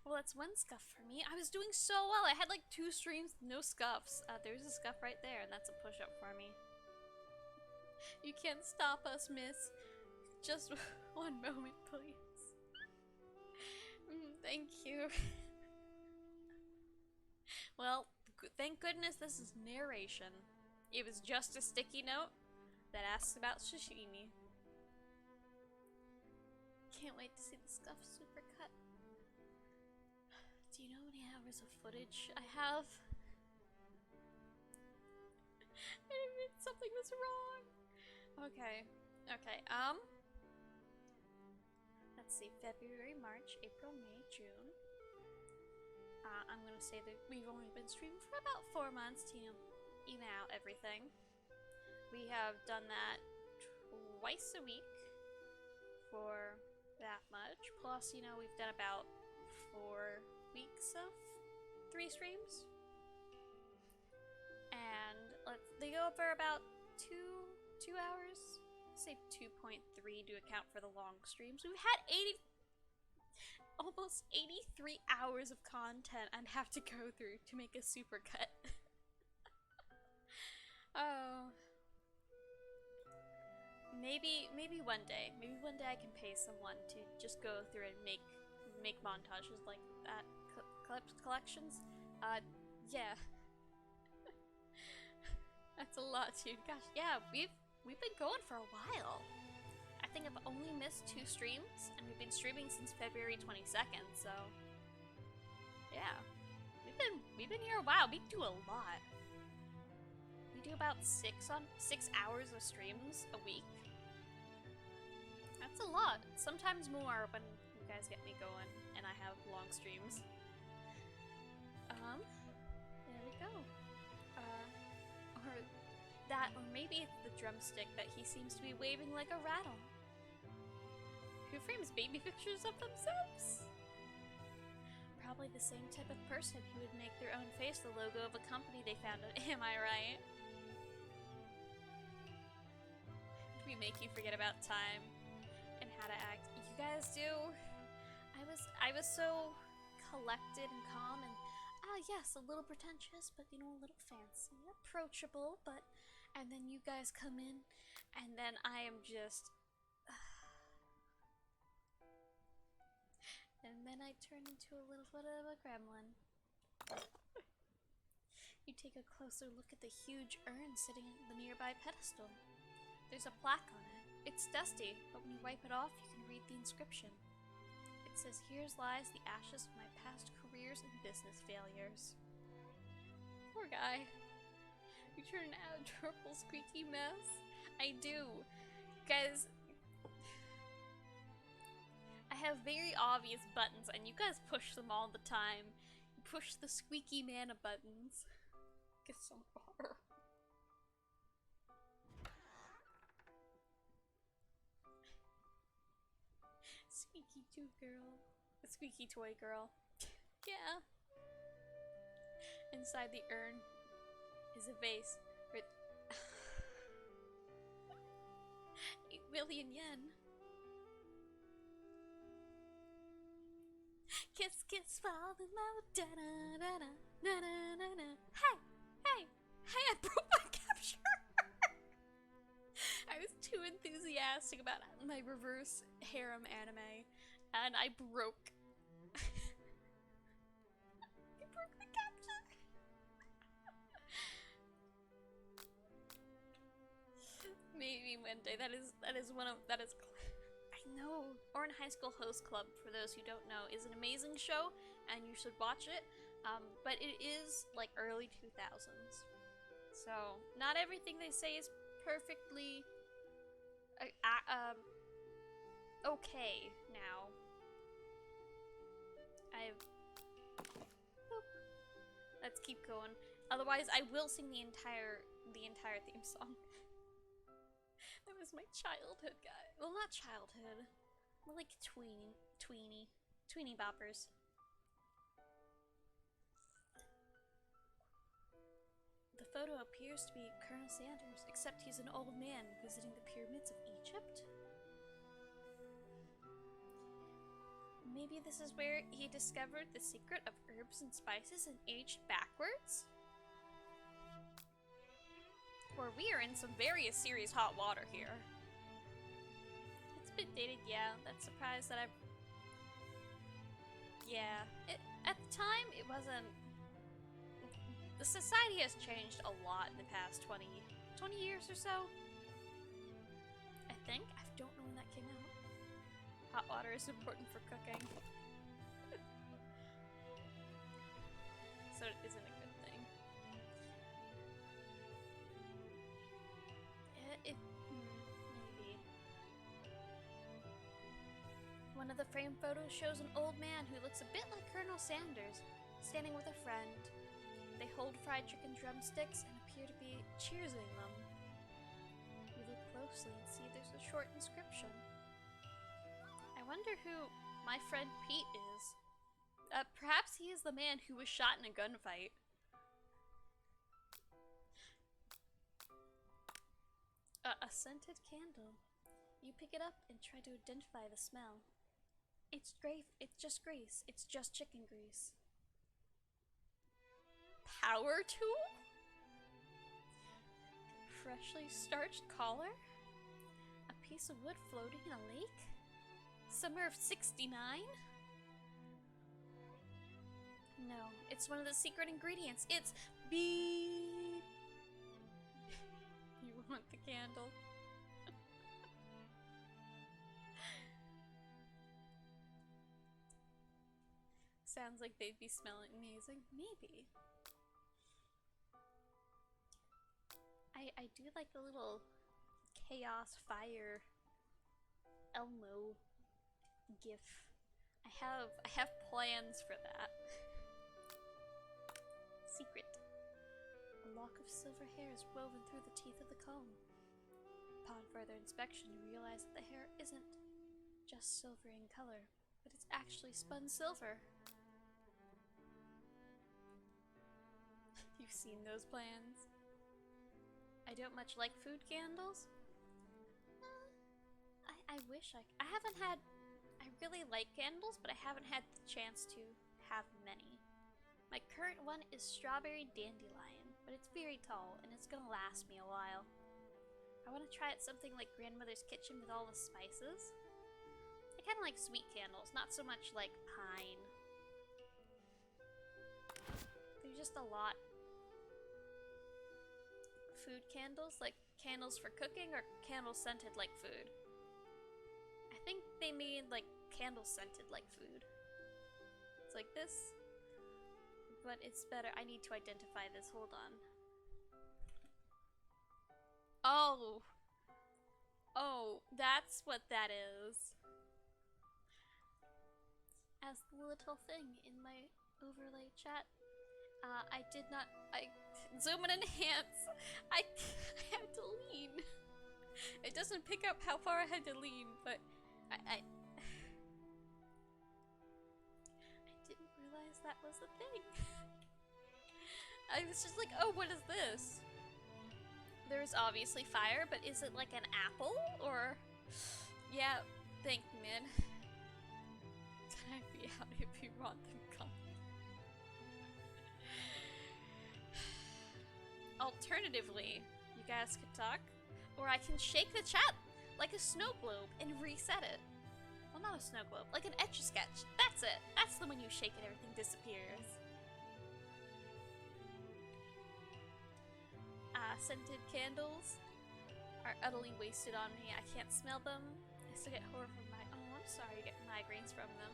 Well, that's one scuff for me. I was doing so well. I had like 2 streams, no scuffs. There's a scuff right there, and that's a push-up for me. You can't stop us, miss. Just one moment, please. Thank you. Well, thank goodness this is narration. It was just a sticky note that asks about sashimi. Can't wait to see the scuff supercut. Do you know how many hours of footage I have? I admit something was wrong. Okay. Let's see. February, March, April, May, June. I'm gonna say that we've only been streaming for about 4 months to even out everything. We have done that twice a week for that much. Plus, we've done about 4 weeks of 3 streams. And they go for about 2 hours. Say 2.3 to account for the long streams. We've had almost 83 hours of content I'd have to go through to make a supercut. Oh. Maybe one day. Maybe one day I can pay someone to just go through and make montages like that. Collections? Yeah. That's a lot, dude. Gosh, yeah, we've been going for a while. I think I've only missed 2 streams, and we've been streaming since February 22nd, so yeah. We've been here a while. We do a lot. We do about 6 hours of streams a week. That's a lot. Sometimes more when you guys get me going and I have long streams. There we go. Or maybe it's the drumstick that he seems to be waving like a rattle. Who frames baby pictures of themselves? Probably the same type of person who would make their own face the logo of a company they founded. Am I right? We make you forget about time and how to act. You guys do. I was so collected and calm and yes, a little pretentious, but a little fancy, approachable, but and then you guys come in and then I am just and then I turn into a little bit of a gremlin. You take a closer look at the huge urn sitting on the nearby pedestal. There's a plaque on it. It's dusty, but when you wipe it off, you can read the inscription. It says, "Here lies the ashes of my past careers and business failures." Poor guy. You turn out a adorable squeaky mess. I do. Guys, I have very obvious buttons, and you guys push them all the time. You push the squeaky mana buttons. Get some water. Squeaky squeaky toy girl. Yeah. Inside the urn is a vase with 8 million yen. Kiss, kiss, fall in love. Da da da da da da da. Hey, hey, hey! I broke my capture. enthusiastic about my reverse harem anime, and I broke. I broke the capture. Maybe one day. That is one of that is. I know. Orin High School Host Club, for those who don't know, is an amazing show, and you should watch it. But it is like early 2000s, so not everything they say is perfectly okay now. Let's keep going. Otherwise, I will sing the entire theme song. That was my childhood, guy. Well, not childhood. More like tweeny boppers. The photo appears to be Colonel Sanders, except he's an old man visiting the pyramids of Egypt. Maybe this is where he discovered the secret of herbs and spices and aged backwards? Or we are in some very serious hot water here. It's been dated, yeah. That's surprised that I've... Yeah. At the time, it wasn't... The society has changed a lot in the past 20 years or so. I think. I don't know when that came out. Hot water is important for cooking. So it isn't a good thing. Maybe. One of the framed photos shows an old man who looks a bit like Colonel Sanders, standing with a friend. They hold fried chicken drumsticks and appear to be cheersing them. We look closely and see there's a short inscription. I wonder who my friend Pete is. Perhaps he is the man who was shot in a gunfight. A scented candle. You pick it up and try to identify the smell. It's just grease. It's just chicken grease. Power tool? Freshly starched collar? A piece of wood floating in a lake? Summer of '69? No, it's one of the secret ingredients. It's beep. You want the candle? Sounds like they'd be smelling amazing. Maybe. I do like the little chaos fire Elmo gif. I have plans for that. Secret. A lock of silver hair is woven through the teeth of the comb. Upon further inspection, you realize that the hair isn't just silver in color, but it's actually spun silver. You've seen those plans? I don't much like food candles. I wish I haven't had... I really like candles, but I haven't had the chance to have many. My current one is strawberry dandelion, but it's very tall, and it's gonna last me a while. I want to try it something like Grandmother's Kitchen with all the spices. I kind of like sweet candles, not so much like pine. There's just a lot. Food candles, like candles for cooking, or candles scented like food? I think they mean like candles scented like food. It's like this, but it's better. I need to identify this. Hold on. Oh, that's what that is. As the little thing in my overlay chat. I did not. Zoom and enhance. I had to lean. It doesn't pick up how far I had to lean, but I didn't realize that was a thing. I was just like, oh, what is this? There's obviously fire, but is it like an apple or? Yeah, thank you, man. Time me out if you want them gone. Alternatively, you guys could talk, or I can shake the chat. like a snow globe and reset it. Well, not a snow globe, like an Etch-a-Sketch. That's it. That's the one you shake and everything disappears. Scented candles are utterly wasted on me. I can't smell them. I still get horror from my— oh, I'm sorry, I get migraines from them.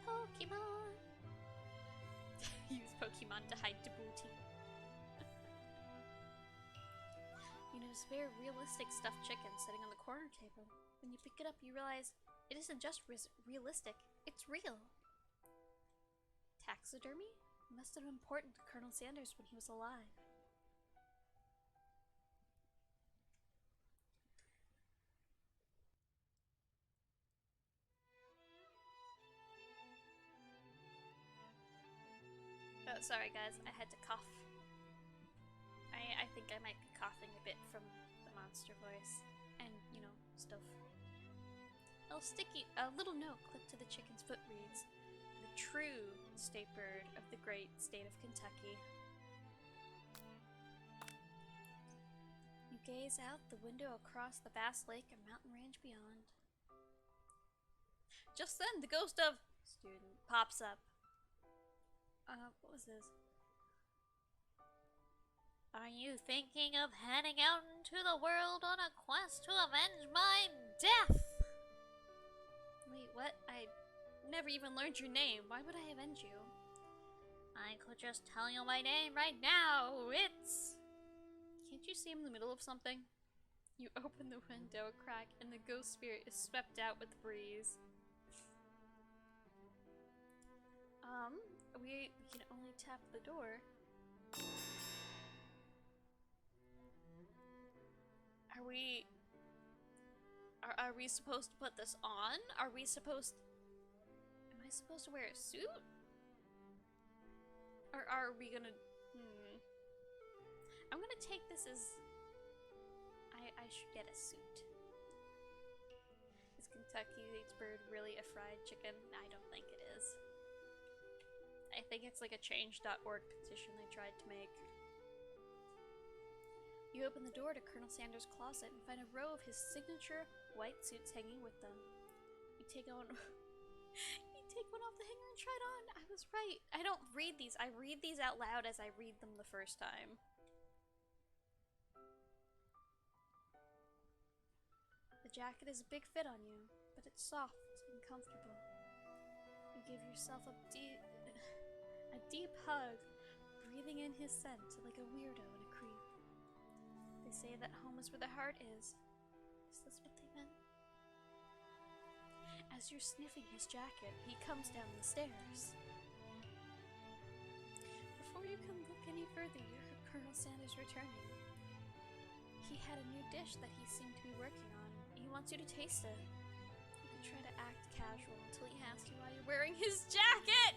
Pokemon! Use Pokemon to hide Djibouti. You notice very realistic stuffed chicken sitting on the corner table. When you pick it up, you realize it isn't just realistic, it's real. Taxidermy? It must have been important to Colonel Sanders when he was alive. Oh, sorry guys, I had to cough. I think I might be coughing a bit from the monster voice. And, you know, stuff. A little note clipped to the chicken's foot reads, "The true state bird of the great state of Kentucky." You gaze out the window across the vast lake and mountain range beyond. Just then, the ghost of student pops up. What was this? Are you thinking of heading out into the world on a quest to avenge my death? Wait, what? I never even learned your name. Why would I avenge you? I could just tell you my name right now. It's... Can't you see I'm in the middle of something? You open the window a crack and the ghost spirit is swept out with the breeze. We can only tap the door. Are we supposed to put this on? Am I supposed to wear a suit? Or are we gonna, I'm gonna take this as, I should get a suit. Is Kentucky Eats Bird really a fried chicken? I don't think it is. I think it's like a change.org petition they tried to make. You open the door to Colonel Sanders' closet and find a row of his signature white suits hanging with them. You take one off the hanger and try it on. I was right. I don't read these. I read these out loud as I read them the first time. The jacket is a big fit on you, but it's soft and comfortable. You give yourself a deep hug, breathing in his scent like a weirdo and a creep. They say that home is where the heart is. Is this what they meant? As you're sniffing his jacket, he comes down the stairs. Before you can look any further, you hear Colonel Sanders returning. He had a new dish that he seemed to be working on. He wants you to taste it. You can try to act casual until he asks you why you're wearing his jacket!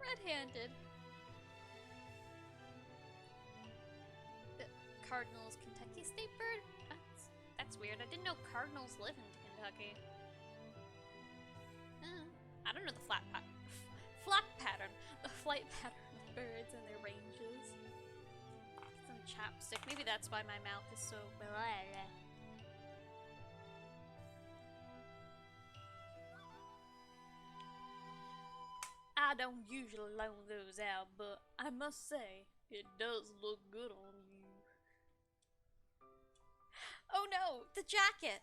Red-handed. The Cardinals Kentucky state bird? That's weird. I didn't know cardinals live in Kentucky. I don't know the flight pattern of birds and their ranges. Some chapstick. Maybe that's why my mouth is so blah. I don't usually loan those out, but I must say, it does look good on you. Oh no, the jacket!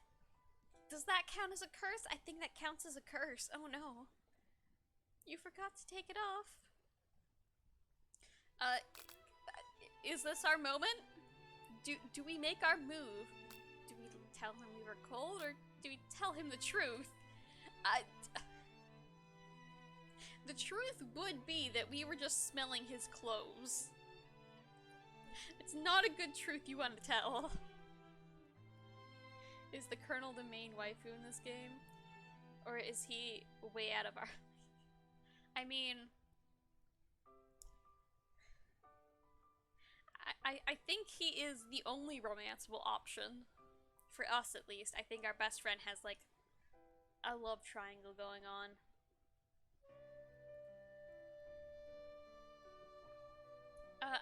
Does that count as a curse? I think that counts as a curse. Oh no. You forgot to take it off. Is this our moment? Do we make our move? Do we tell him we were cold, or do we tell him the truth? The truth would be that we were just smelling his clothes. It's not a good truth you want to tell. Is the Colonel the main waifu in this game? Or is he way out of our... I mean... I think he is the only romanceable option. For us, at least. I think our best friend has, like, a love triangle going on.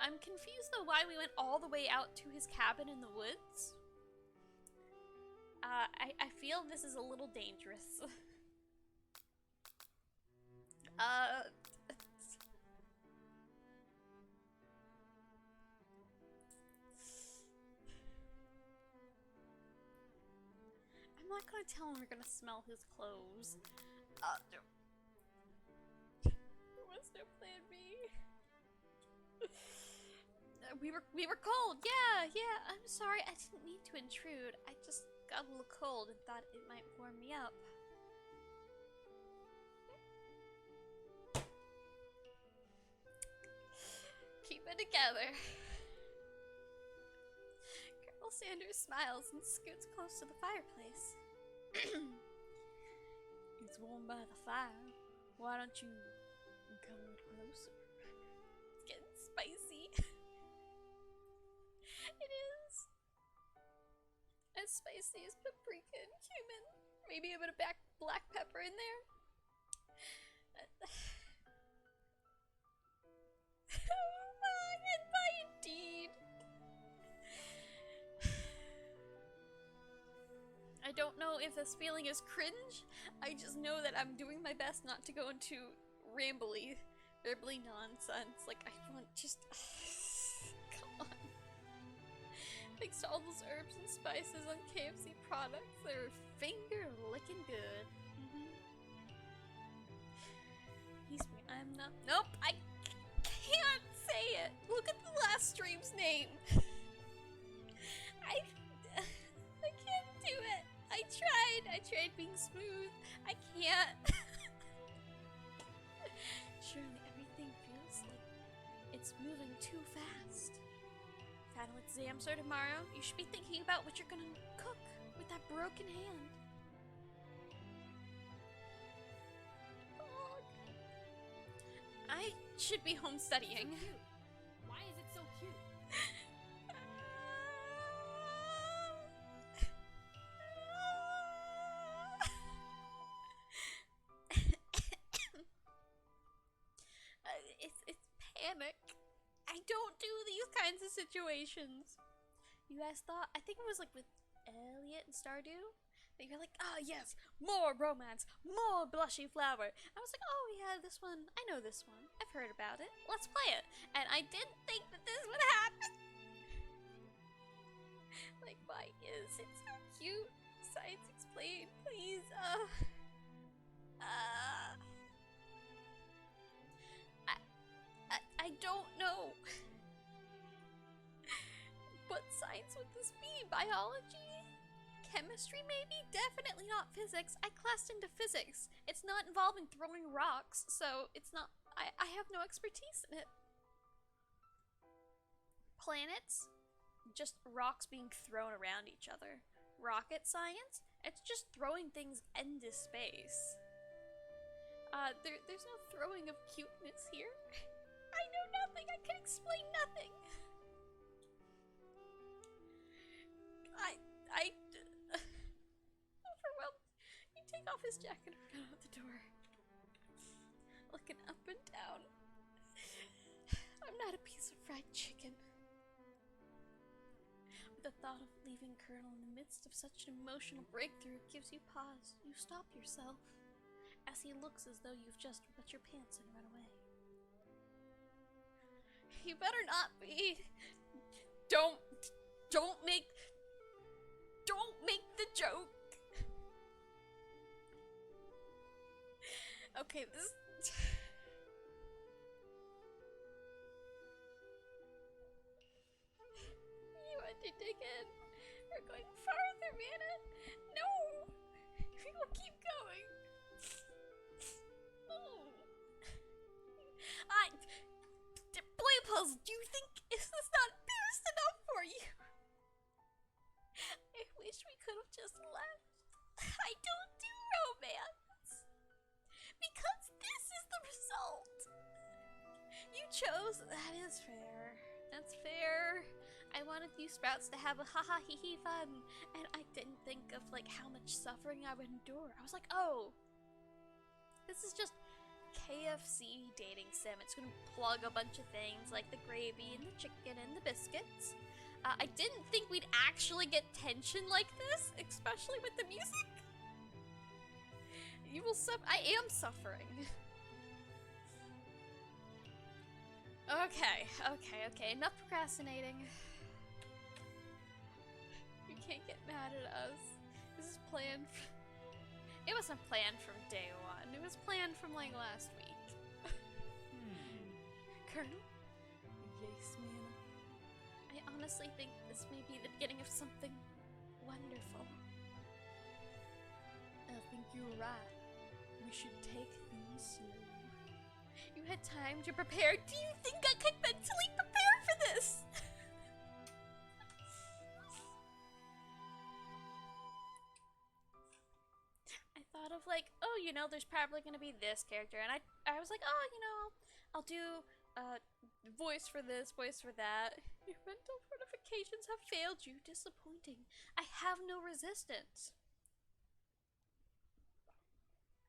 I'm confused though why we went all the way out to his cabin in the woods. I feel this is a little dangerous. I'm not gonna tell him we're gonna smell his clothes. There was no plan B. We were cold. Yeah. I'm sorry. I didn't mean to intrude. I just got a little cold and thought it might warm me up. Keep it together. Colonel Sanders smiles and scoots close to the fireplace. It's warm by the fire. Why don't you come a little closer? It's getting spicy. It is. As spicy as paprika and cumin. Maybe a bit of black pepper in there. Indeed. I don't know if this feeling is cringe. I just know that I'm doing my best not to go into rambly nonsense. Like, I want just... Come on. Thanks to all those herbs and spices on KFC products, they're finger-licking good. I'm not... Nope, I can't say it. Look at the last stream's name. I can't do it. I tried being smooth. I can't. Surely everything feels like it's moving too fast. Final exams are tomorrow. You should be thinking about what you're gonna cook with that broken hand. I should be home studying. So cute. Why is it so cute? It's panic. I don't do these kinds of situations. You guys thought, I think it was like with Elliot and Stardew, that you're like, oh yes, more romance, more blushy flower. I was like, oh yeah, this one, I know this one. I've heard about it. Let's play it. And I didn't think that this would happen. Like, why is it so cute? Science explain, please. I don't know. What science would this be? Biology? Chemistry maybe? Definitely not physics. I classed into physics. It's not involving throwing rocks, so it's not... I have no expertise in it. Planets? Just rocks being thrown around each other. Rocket science? It's just throwing things into space. There's no throwing of cuteness here. I know nothing. I can explain nothing. Overwhelmed. You take off his jacket and run out the door. Looking up and down. I'm not a piece of fried chicken. The thought of leaving Colonel in the midst of such an emotional breakthrough gives you pause. You stop yourself as he looks as though you've just wet your pants and run away. You better not be. Don't make the joke. Okay, this... You want to dig in? We're going farther, Mana. No! We will keep going. Oh. Boyples, do you think is this not embarrassed enough for you? I wish we could have just left. I don't do romance. Because this is the result. You chose. That is fair. That's fair. I wanted you sprouts to have a haha hee hee fun, and I didn't think of like how much suffering I would endure. I was like, oh, this is just KFC dating sim. It's gonna plug a bunch of things like the gravy and the chicken and the biscuits. I didn't think we'd actually get tension like this, especially with the music. You will I am suffering. Okay. Enough procrastinating. You can't get mad at us. This is planned. It wasn't planned from day one. It was planned from like last week. Colonel? Yes, ma'am. I honestly think this may be the beginning of something wonderful. I think you're right. We should take things slow. You had time to prepare. Do you think I could mentally prepare for this? I thought of like, oh, you know, there's probably gonna be this character, and I was like, oh, you know, I'll do voice for this, voice for that. Your mental fortifications have failed you. Disappointing. I have no resistance.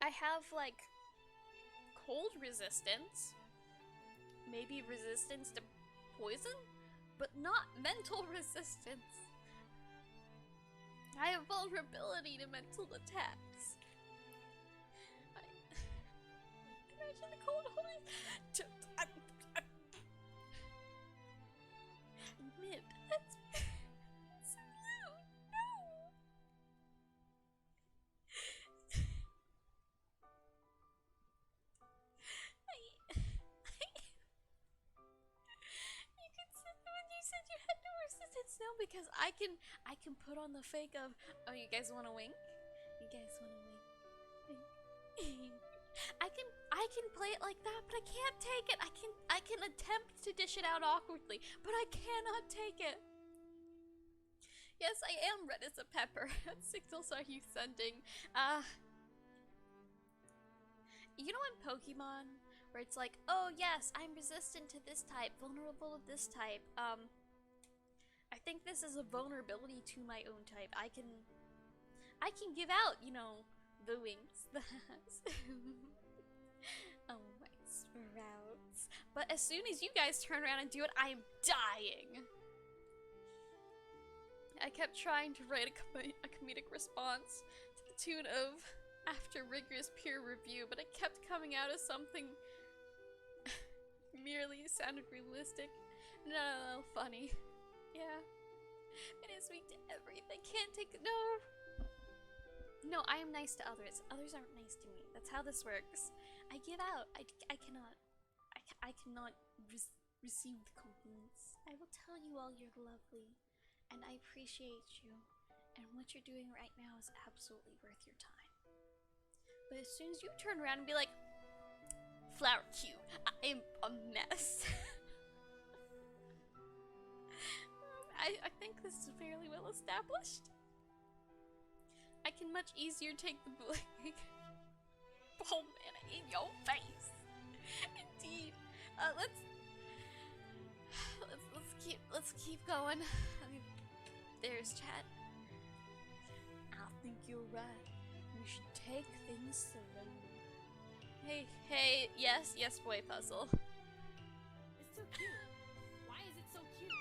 I have like cold resistance, maybe resistance to poison, but not mental resistance. I have vulnerability to mental attacks. Imagine the cold holding. Mid. That's so loud. No. You can sit when you said you had no resistance now because I can put on the fake of, oh, you guys want to wink? You guys want to wink? I can play it like that, but I can't take it. I can attempt to dish it out awkwardly, but I cannot take it. Yes, I am red as a pepper. What signals are you sending? You know in Pokemon where it's like, oh yes, I'm resistant to this type, vulnerable to this type. I think this is a vulnerability to my own type. I can give out, you know, the winks, the oh my sprouts. But as soon as you guys turn around and do it, I am dying. I kept trying to write a comedic response to the tune of after rigorous peer review, but it kept coming out as something merely sounded realistic. No, funny. Yeah. It is weak to everything. Can't take it. No, I am nice to others. Others aren't nice to me. That's how this works. I give out. I cannot receive the compliments. I will tell you all you're lovely, and I appreciate you, and what you're doing right now is absolutely worth your time. But as soon as you turn around and be like, Flower Q, I am a mess. I think this is fairly well established. I can much easier take the bullying. Oh man, in your face. Indeed. Let's keep going. I mean, there's chat. I think you're right. We should take things slow. Hey, yes, boy puzzle. It's so cute. Why is it so cute?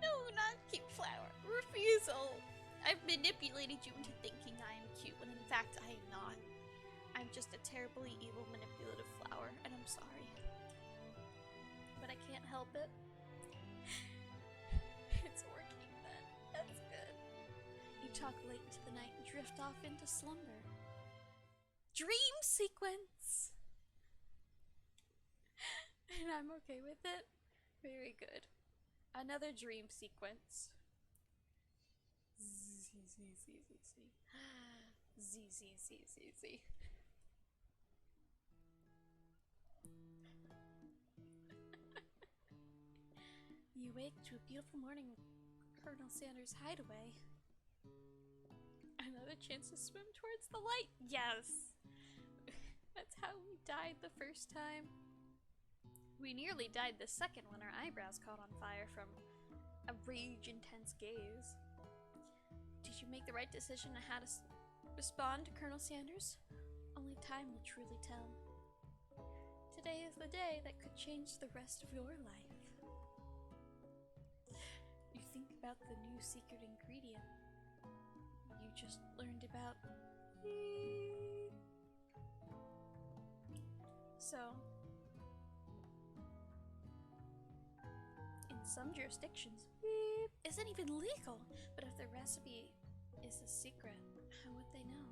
No, not cute flower. Refusal. I've manipulated you into thinking I am cute when in fact I am not. I'm just a terribly evil manipulative flower, and I'm sorry. But I can't help it. It's working then. That's good. You talk late into the night and drift off into slumber. Dream sequence! And I'm okay with it. Very good. Another dream sequence. Z. You wake to a beautiful morning with Colonel Sanders' hideaway. Another chance to swim towards the light. Yes! That's how we died the first time. We nearly died the second when our eyebrows caught on fire from a rage-intense gaze. Did you make the right decision on how to respond to Colonel Sanders? Only time will truly tell. Today is the day that could change the rest of your life. You think about the new secret ingredient you just learned about. So, in some jurisdictions, beep isn't even legal. But if the recipe is a secret, how would they know?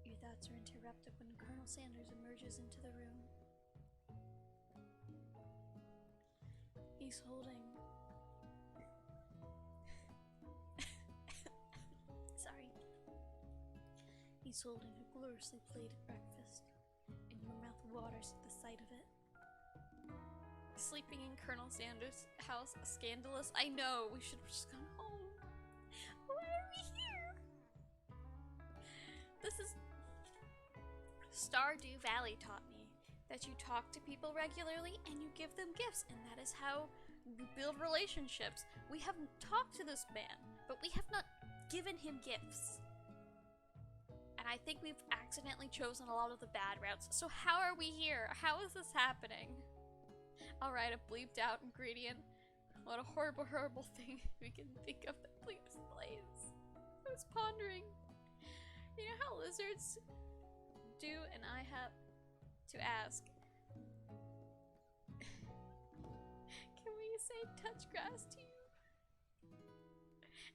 Your thoughts are interrupted when Colonel Sanders emerges into the room. He's holding... Sorry. He's holding a gloriously plated breakfast, and your mouth waters at the sight of it. Sleeping in Colonel Sanders' house, scandalous. I know, we should have just gone home. Why are we here? This is... Stardew Valley taught me that you talk to people regularly and you give them gifts, and that is how you build relationships. We haven't talked to this man, but we have not given him gifts. And I think we've accidentally chosen a lot of the bad routes. So how are we here? How is this happening? Alright, a bleeped out ingredient. What a horrible, horrible thing we can think of that bleeps plays. I was pondering. You know how lizards do, and I have to ask. Can we say touch grass to you?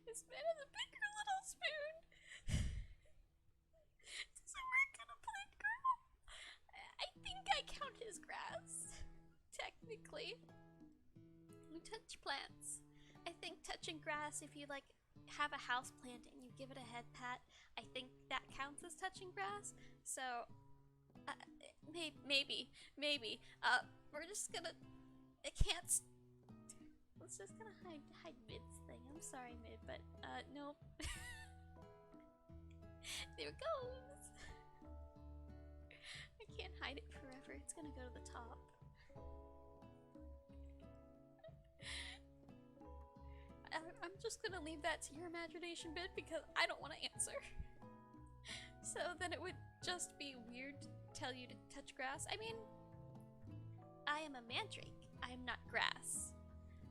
This man has a bigger little spoon. Does it work on a plant girl? I think I count his grass. Technically. We touch plants. I think touching grass, if you like have a house plant and you give it a head pat, I think that counts as touching grass. So, maybe. We're just gonna, let's just gonna hide Mid's thing. I'm sorry, Mid, but, nope. There it goes. I can't hide it forever. It's gonna go to the top. I'm just gonna leave that to your imagination, Bit, because I don't want to answer. So then it would just be weird to tell you to touch grass. I mean, I am a mandrake. I am not grass.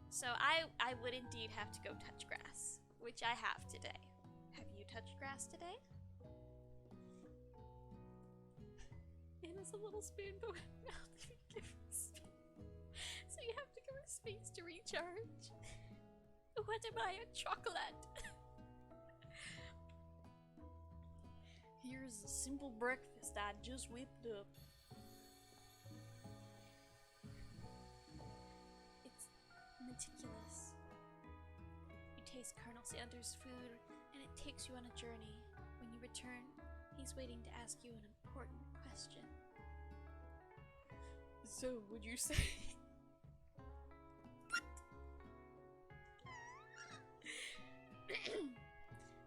So I would indeed have to go touch grass, which I have today. Have you touched grass today? Anna's a little spoon, but with mouth if you give her a spoon. So you have to give her space to recharge. What am I, a chocolate? Here's a simple breakfast I just whipped up. It's meticulous. You taste Colonel Sanders' food, and it takes you on a journey. When you return, he's waiting to ask you an important question. So, would you say...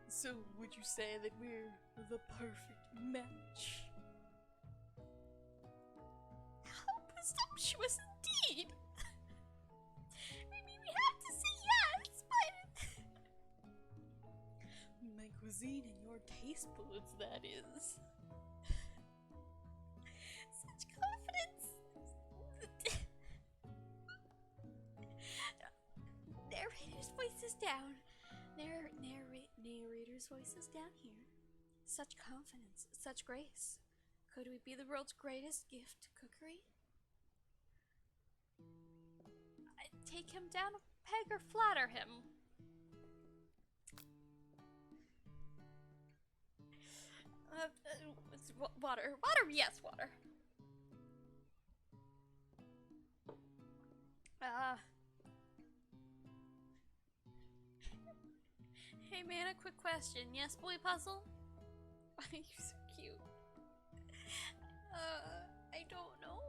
So, would you say that we're the perfect match? How presumptuous indeed! Maybe we have to say yes, but... My cuisine and your taste buds, that is. Such confidence! Narrator's voices down. Narrator's voices down here. Such confidence, such grace. Could we be the world's greatest gift cookery? I'd take him down a peg or flatter him. Water. Water, yes, water. Hey man, a quick question. Yes, boy puzzle? Why are you so cute? I don't know.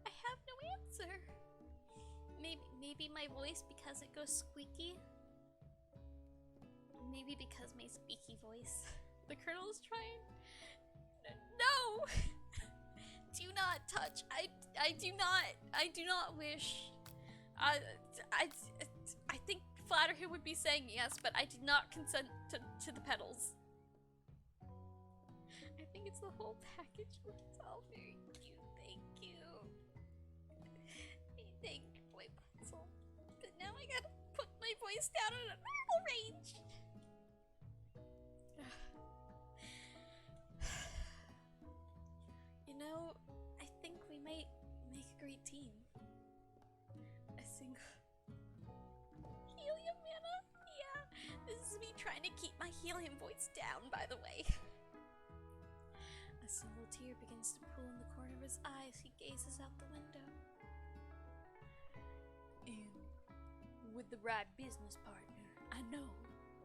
I have no answer. Maybe my voice because it goes squeaky? Maybe because my squeaky voice. The Colonel is trying. No! Do not touch. I do not wish. I think flatter him would be saying yes, but I did not consent to the petals. I It's the whole package. It's all very cute. Thank you. Thank you, boy pencil. But now I gotta put my voice down at a normal range. You know, I think we might make a great team. A single helium mana? Yeah, this is me trying to keep my helium voice down, by the way. A single tear begins to pool in the corner of his eye as he gazes out the window. And with the right business partner, I know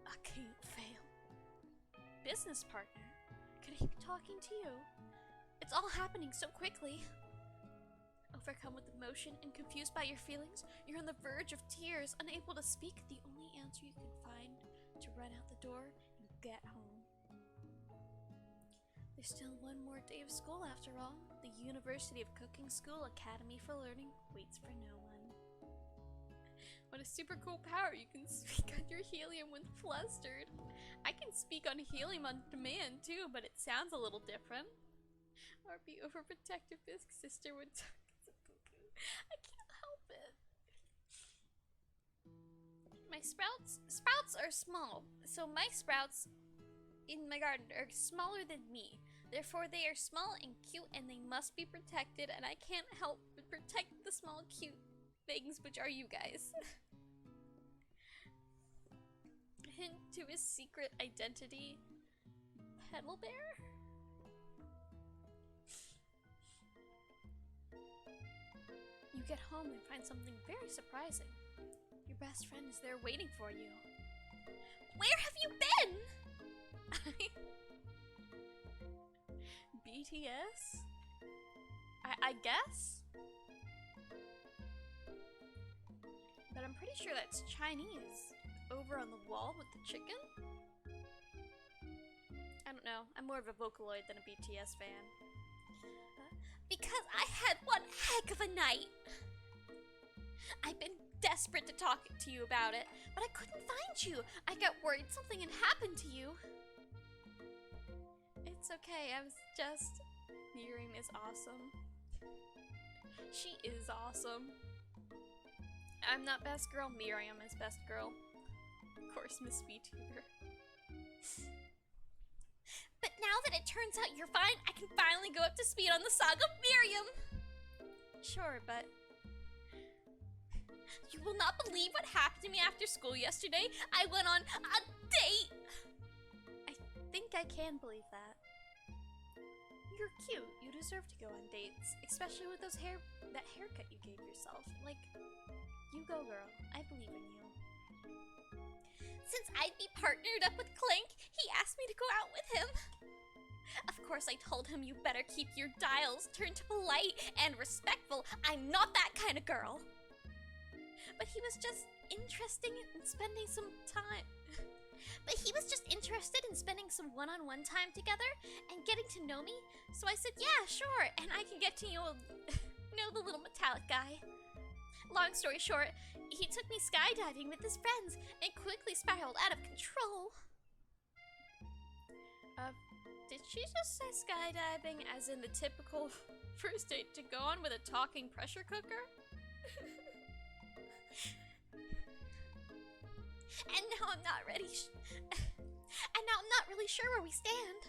I can't fail. Business partner? Could he be talking to you? It's all happening so quickly. Overcome with emotion and confused by your feelings, you're on the verge of tears, unable to speak. The only answer you can find to run out the door and get home. There's still one more day of school after all. The University of Cooking School Academy for Learning waits for no one. What a super cool power! You can speak on your helium when flustered. I can speak on helium on demand too, but it sounds a little different. Or be overprotective big sister would talk as a cuckoo. I can't help it. My sprouts are small, so my sprouts in my garden are smaller than me. Therefore, they are small and cute, and they must be protected. And I can't help but protect the small, cute things, which are you guys. Hint to his secret identity: Petal Bear. You get home and find something very surprising. Your best friend is there waiting for you. Where have you been? BTS? I guess? But I'm pretty sure that's Chinese. Over on the wall with the chicken? I don't know. I'm more of a Vocaloid than a BTS fan. Because I had one heck of a night. I've been desperate to talk to you about it, but I couldn't find you. I got worried something had happened to you. It's okay, I was just... Miriam is awesome. She is awesome. I'm not best girl, Miriam is best girl. Of course, Miss VTuber. But now that it turns out you're fine, I can finally go up to speed on the saga of Miriam! Sure, but... You will not believe what happened to me after school yesterday. I went on a date! I think I can believe that. You're cute. You deserve to go on dates. Especially with that haircut you gave yourself. Like, you go, girl. I believe in you. Since I'd be partnered up with Clank, he asked me to go out with him. Of course, I told him you better keep your dials turned to polite and respectful. I'm not that kind of girl. But he was just interested in spending some time. One-on-one time together and getting to know me. So I said, yeah, sure, and I can get to know the little metallic guy. Long story short, he took me skydiving with his friends and quickly spiraled out of control. Did she just say skydiving as in the typical first date to go on with a talking pressure cooker? And now I'm not ready. And now I'm not really sure where we stand.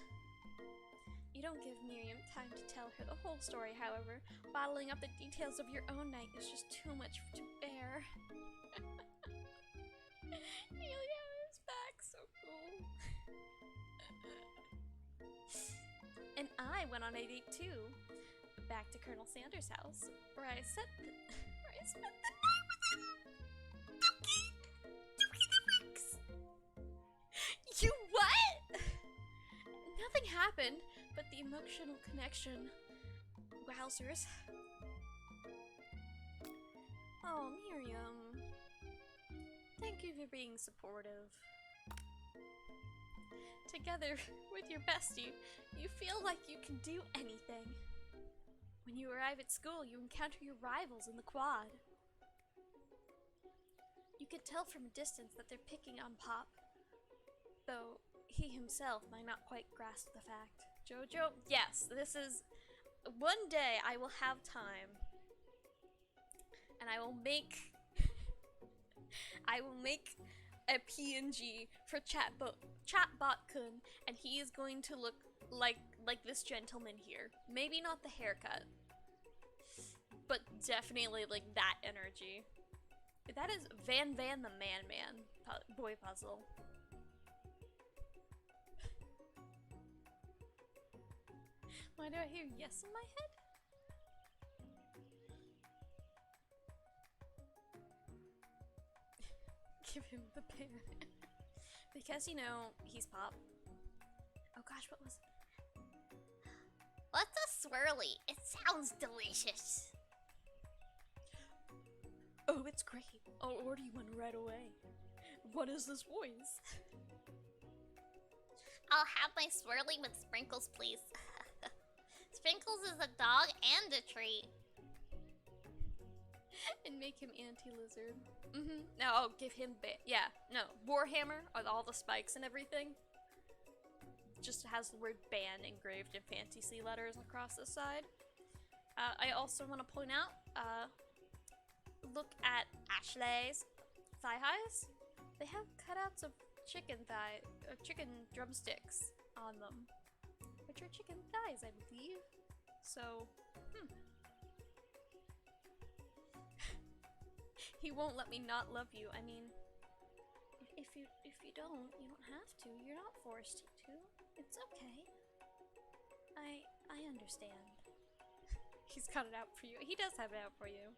You don't give Miriam time to tell her the whole story, however. Bottling up the details of your own night is just too much to bear. Helium is back, so cool. And I went on a date too. Back to Colonel Sanders' house, where I spent the night with him. Dookie the Rex. You what? Nothing happened, but the emotional connection. Wowzers. Oh, Miriam. Thank you for being supportive. Together with your bestie, you feel like you can do anything. When you arrive at school, you encounter your rivals in the quad. You can tell from a distance that they're picking on Pop, though he himself might not quite grasp the fact Jojo? Yes, this is... One day I will have time. And I will make... I will make a PNG for Chatbot-kun, and he is going to look like this gentleman here. Maybe not the haircut, but definitely like that energy. That is Van the Man boy puzzle. Why do I hear yes in my head? Give him the pen. Because, you know, he's pop. Oh gosh, what was it? What's a swirly? It sounds delicious. Oh, it's great. I'll order you one right away. What is this voice? I'll have my swirly with sprinkles, please. Sprinkles is a dog and a treat. And make him anti-lizard. No, I'll give him yeah, no. Warhammer with all the spikes and everything. Just has the word ban engraved in fantasy letters across the side. I also want to point out, look at Ashley's thigh highs. They have cutouts of chicken drumsticks on them, which are chicken thighs, I believe. So, He won't let me not love you. I mean, if you don't, you don't have to. You're not forced to. It's okay. I understand. He's got it out for you. He does have it out for you.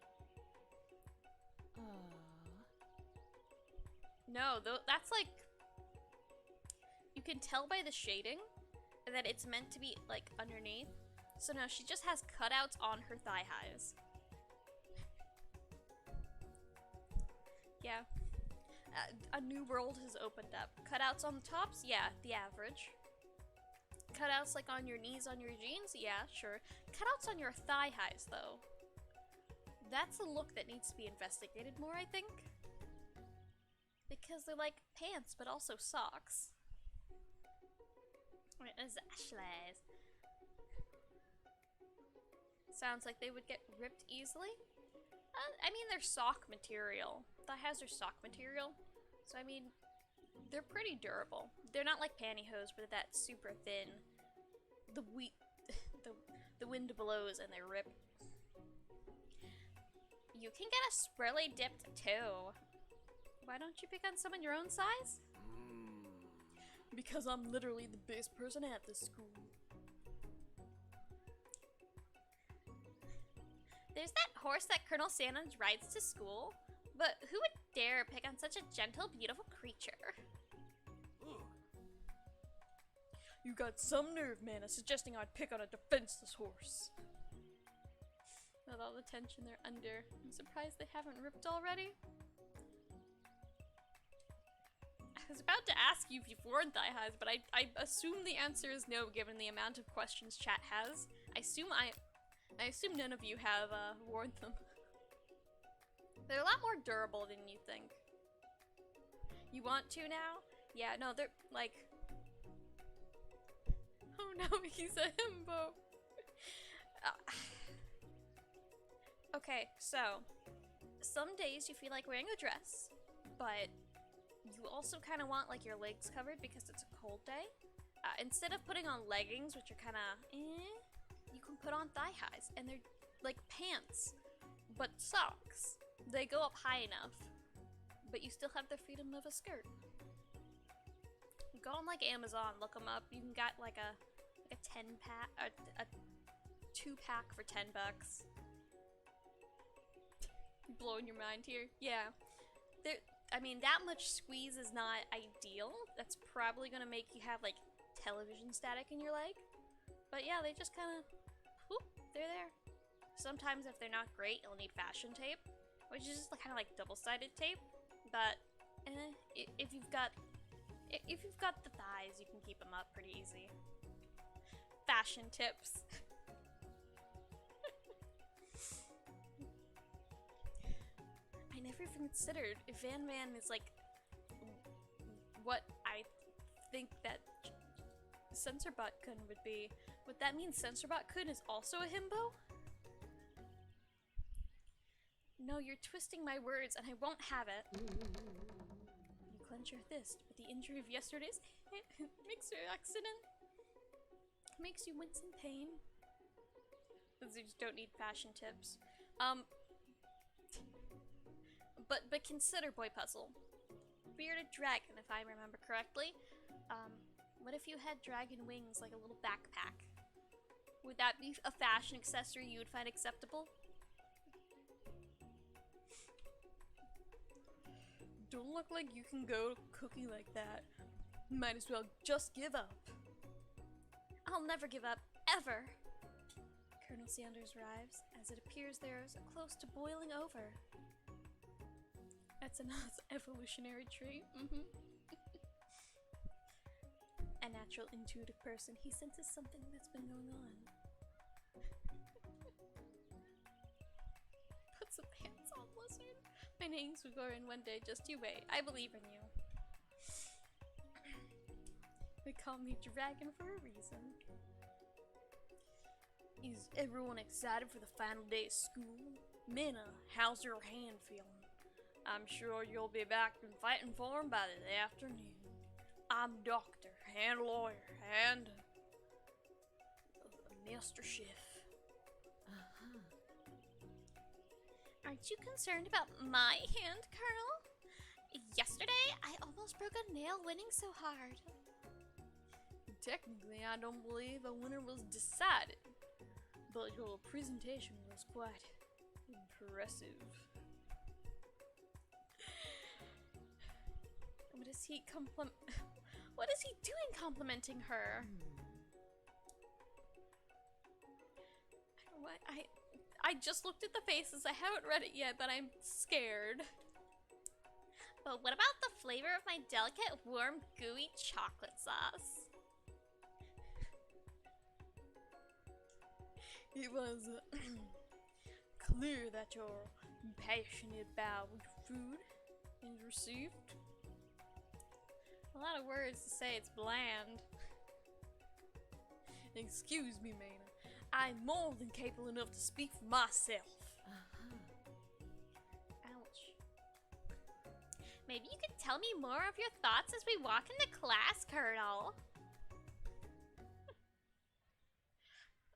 No, that's like... You can tell by the shading that it's meant to be, like, underneath. So no, she just has cutouts on her thigh highs. Yeah. A new world has opened up. Cutouts on the tops? Yeah, the average. Cutouts like on your knees on your jeans? Yeah, sure. Cutouts on your thigh highs, though. That's a look that needs to be investigated more, I think. Because they're like pants, but also socks. Wait, is Ashley's? Sounds like they would get ripped easily. I mean, they're sock material. Thigh highs are sock material. So, I mean, they're pretty durable. They're not like pantyhose, but they're that super thin. The wind blows and they rip. You can get a swirly dipped too. Why don't you pick on someone your own size? Because I'm literally the biggest person at this school. There's that horse that Colonel Sanders rides to school, but who would dare pick on such a gentle, beautiful creature? You got some nerve, man, suggesting I'd pick on a defenseless horse. With all the tension they're under, I'm surprised they haven't ripped already. I was about to ask you if you've worn thigh highs, but I assume the answer is no, given the amount of questions chat has. I assume none of you have worn them. They're a lot more durable than you think. You want to now? Yeah, no, they're like... Oh no, he's a himbo. Okay, so some days you feel like wearing a dress, but you also kind of want like your legs covered because it's a cold day. Instead of putting on leggings, which are kind of you can put on thigh highs, and they're like pants, but socks. They go up high enough, but you still have the freedom of a skirt. Go on like Amazon, look them up. You can get like a 10-pack, a 2-pack for $10. Blowing your mind here. Yeah, I mean, that much squeeze is not ideal. That's probably gonna make you have like television static in your leg. But yeah, they just kind of, whoop, they're there. Sometimes if they're not great, you'll need fashion tape, which is just kind of like double-sided tape. But if you've got the thighs, you can keep them up pretty easy. Fashion tips. I never even considered if Van is like what I think that Censorbot-kun would be. Would that mean Censorbot-kun is also a himbo? No, you're twisting my words and I won't have it. You clench your fist, but the injury of yesterday's mixer accident makes you wince in pain. Because you just don't need fashion tips. But consider Boy Puzzle. Bearded dragon, if I remember correctly. What if you had dragon wings like a little backpack? Would that be a fashion accessory you would find acceptable? Don't look like you can go cooking like that. Might as well just give up. I'll never give up, ever. Colonel Sanders arrives, as it appears they're close to boiling over. That's a nice evolutionary trait. A natural intuitive person, he senses something that's been going on. Put some pants on, Blizzard. My names will go in one day, just you wait. I believe in you. They call me Dragon for a reason. Is everyone excited for the final day of school? Minna, how's your hand feeling? I'm sure you'll be back and fighting for him by the afternoon. I'm doctor and lawyer and Mr. Chef. Aren't you concerned about my hand, Colonel? Yesterday, I almost broke a nail winning so hard. Technically, I don't believe a winner was decided, but your presentation was quite impressive. What is he doing complimenting her? I just looked at the faces. I haven't read it yet, but I'm scared. But what about the flavor of my delicate, warm, gooey chocolate sauce? It was clear that you're passionate about food is received. A lot of words to say it's bland. Excuse me, Mana. I'm more than capable enough to speak for myself. Ouch. Maybe you could tell me more of your thoughts as we walk into class, Colonel.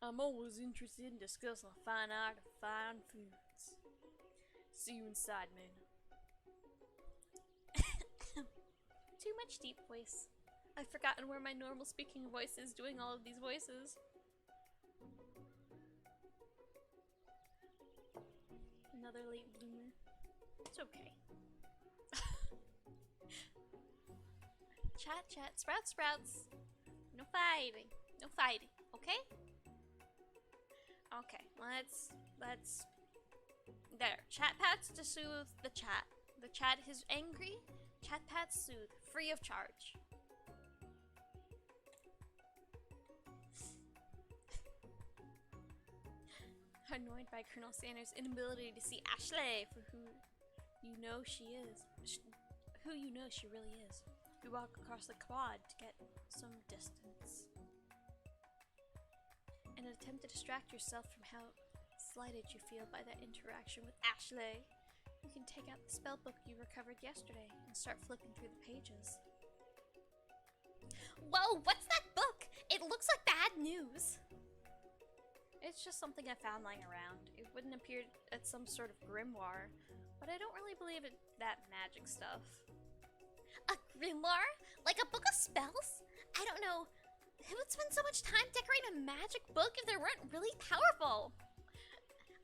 I'm always interested in discussing the fine art of fine foods. See you inside, Mana. Too much deep voice. I've forgotten where my normal speaking voice is doing all of these voices. Another late bloomer. It's okay. Chat, chat, sprouts, sprouts. No fighting. No fighting, okay? Okay, let's... There, chat pats to soothe the chat. The chat is angry. Chat pats soothe, free of charge. Annoyed by Colonel Sanders' inability to see Ashley for who you know she is. Who you know she really is. We walk across the quad to get some distance. In an attempt to distract yourself from how slighted you feel by that interaction with Ashley, you can take out the spellbook you recovered yesterday and start flipping through the pages. Whoa, what's that book? It looks like bad news. It's just something I found lying around. It wouldn't appear at some sort of grimoire, but I don't really believe it that magic stuff. A grimoire? Like a book of spells? I don't know. Who would spend so much time decorating a magic book if they weren't really powerful?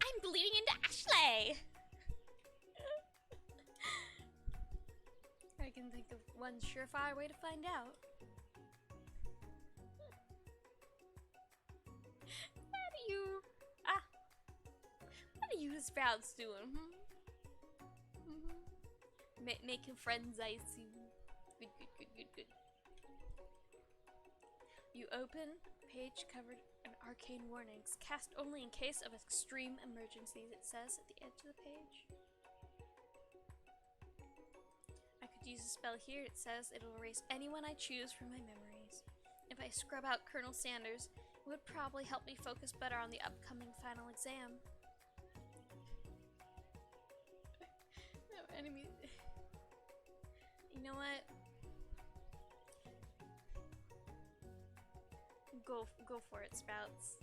I'm bleeding into Ashley! I can think of one surefire way to find out. What are you sprouts doing, making friends, I assume. Good. You open a page covered in arcane warnings. Cast only in case of extreme emergencies, it says at the edge of the page. I could use a spell here. It says it'll erase anyone I choose from my memories. If I scrub out Colonel Sanders, it would probably help me focus better on the upcoming final exam. No enemy. You know what? Go for it, Sprouts.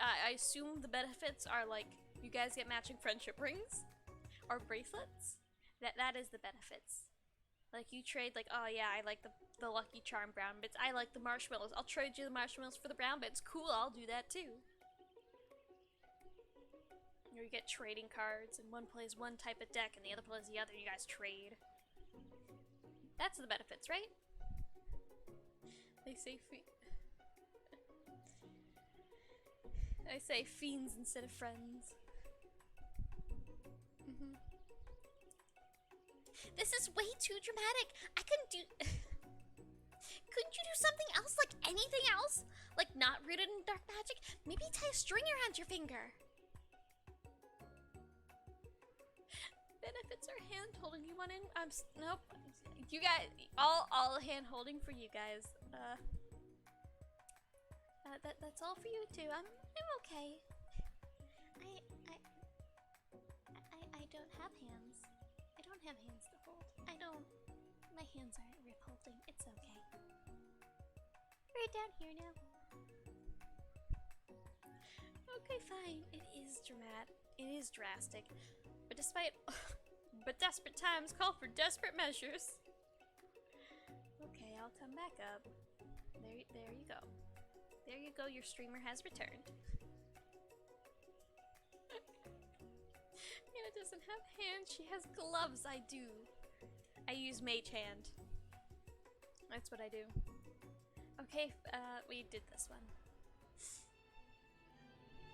I assume the benefits are like you guys get matching friendship rings or bracelets. That is the benefits. Like you trade like, oh yeah, I like the Lucky Charm brown bits. I like the marshmallows. I'll trade you the marshmallows for the brown bits. Cool, I'll do that too. Or you get trading cards and one plays one type of deck and the other plays the other and you guys trade. That's the benefits, right? They say I say fiends instead of friends. This is way too dramatic. I couldn't do... Couldn't you do something else? Like anything else? Like not rooted in dark magic? Maybe tie a string around your finger. Benefits are hand holding. You want in? Nope. You guys, all hand holding for you guys. That's all for you too. I'm okay. I don't have hands. I don't have hands to hold. My hands aren't revolting. It's okay. Right down here now. Okay, fine. It is dramatic. It is drastic. But but desperate times call for desperate measures. Okay, I'll come back up. There you go. There you go, your streamer has returned. Anna doesn't have hands, she has gloves. I do. I use mage hand. That's what I do. Okay, we did this one.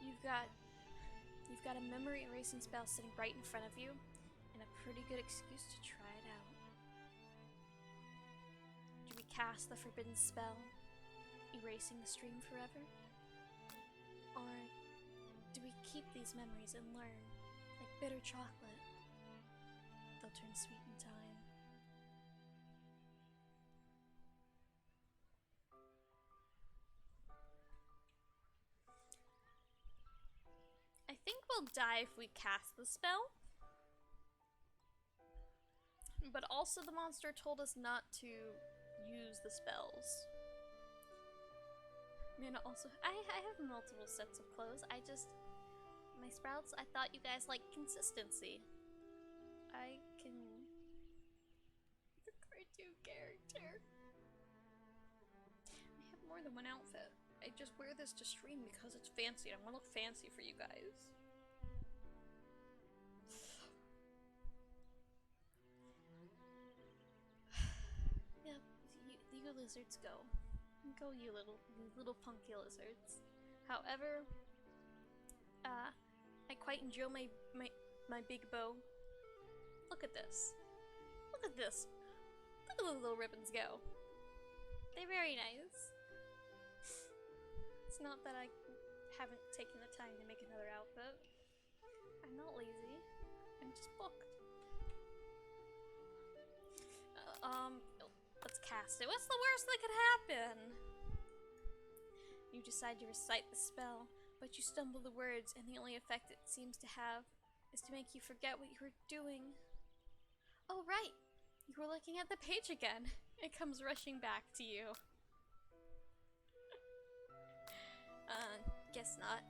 You've got a memory erasing spell sitting right in front of you, and a pretty good excuse to try it out. Do we cast the forbidden spell, erasing the stream forever? Or do we keep these memories and learn, like bitter chocolate? They'll turn sweet in time. I think we'll die if we cast the spell. But also the monster told us not to use the spells. And also, I have multiple sets of clothes. My Sprouts, I thought you guys like consistency. I can... The cartoon character. I have more than one outfit. I just wear this to stream because it's fancy and I want to look fancy for you guys. Yeah, you lizards go. Go, you little punky lizards. However, I quite enjoy my big bow. Look at this. Look at this. Look at the little ribbons go. They're very nice. It's not that I haven't taken the time to make another outfit. I'm not lazy. I'm just booked. Let's cast it. What's the worst that could happen? You decide to recite the spell, but you stumble the words, and the only effect it seems to have is to make you forget what you were doing. Oh, right. You were looking at the page again. It comes rushing back to you. Guess not.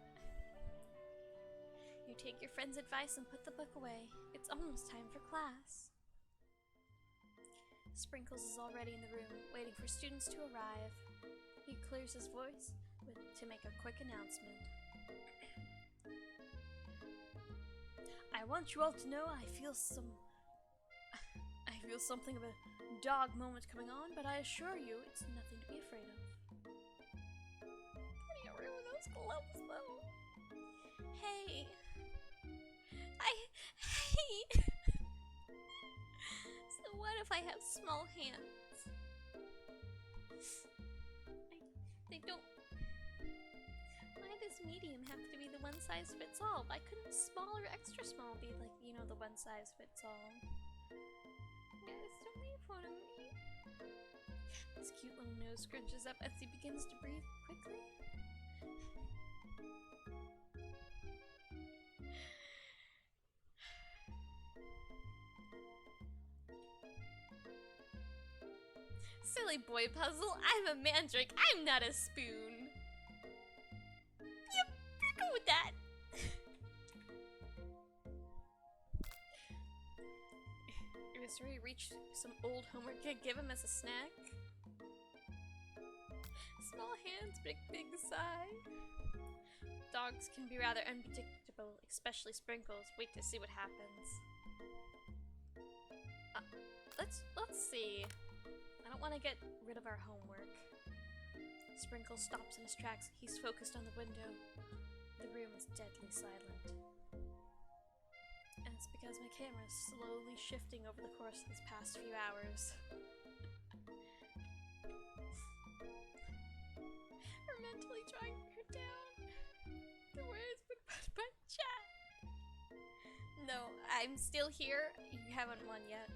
You take your friend's advice and put the book away. It's almost time for class. Sprinkles is already in the room, waiting for students to arrive. He clears his voice to make a quick announcement. I want you all to know I feel something of a dog moment coming on, but I assure you it's nothing to be afraid of. I can't ruin those gloves though. Hey. Hey! So what if I have small hands? They don't... Why does medium have to be the one size fits all? Why couldn't small or extra small be like, you know, the one size fits all? Yes, don't make fun of me. His cute little nose scrunches up as he begins to breathe quickly. Silly boy puzzle, I'm a mandrake, I'm not a spoon. Yep, go with that. It was ready to reach some old homework kid, give him as a snack. Small hands, big sigh. Dogs can be rather unpredictable, especially Sprinkles. Wait to see what happens. Let's see. I don't want to get rid of our homework. Sprinkles stops in his tracks. He's focused on the window. The room is deadly silent. And it's because my camera is slowly shifting over the course of these past few hours. We're mentally trying to put down the words but chat. No, I'm still here. You haven't won yet.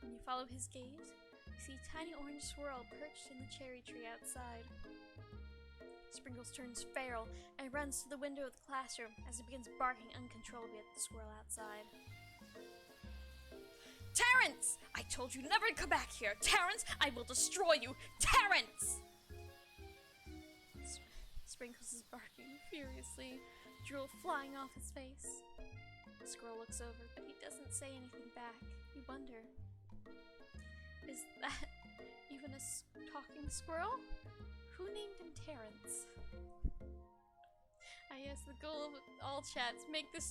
When you follow his gaze, you see a tiny orange squirrel perched in the cherry tree outside. Sprinkles turns feral and runs to the window of the classroom as he begins barking uncontrollably at the squirrel outside. Terrence! I told you never to come back here! Terrence, I will destroy you! Terrence! Sprinkles is barking furiously, drool flying off his face. The squirrel looks over, but he doesn't say anything back. You wonder, is that even a talking squirrel? Who named him Terrence? I guess the goal of all chats, make your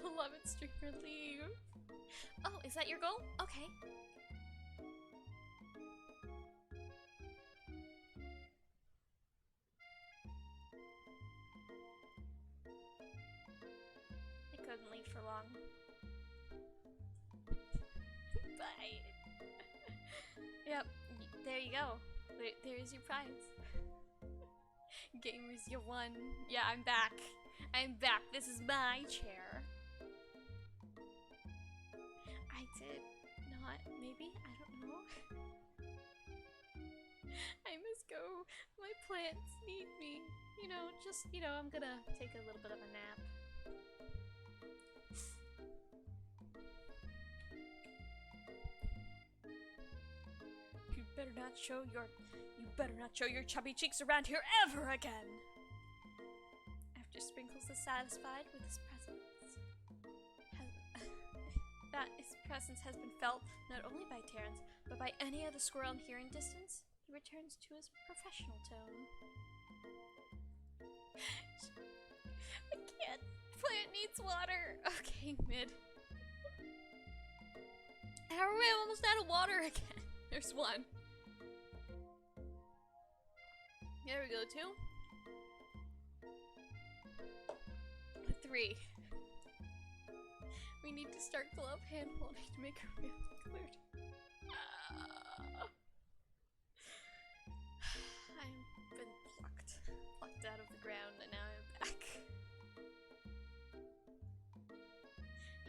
beloved streamer leave. Oh, is that your goal? Okay. I couldn't leave for long. Bye. Yep, there you go. There's your prize. Gamers, you won. Yeah, I'm back. I'm back. This is my chair. I did not, maybe? I don't know. I must go. My plants need me. I'm gonna take a little bit of a nap. You better not show your chubby cheeks around here ever again! After Sprinkles is satisfied with his presence, his presence has been felt not only by Terrence, but by any other squirrel in hearing distance, he returns to his professional tone. I can't. Plant needs water. Okay, mid. How are we almost out of water again? There's one. There we go, 2. 3. We need to start glove hand holding to make her feel included. I've been plucked out of the ground, and now I'm back.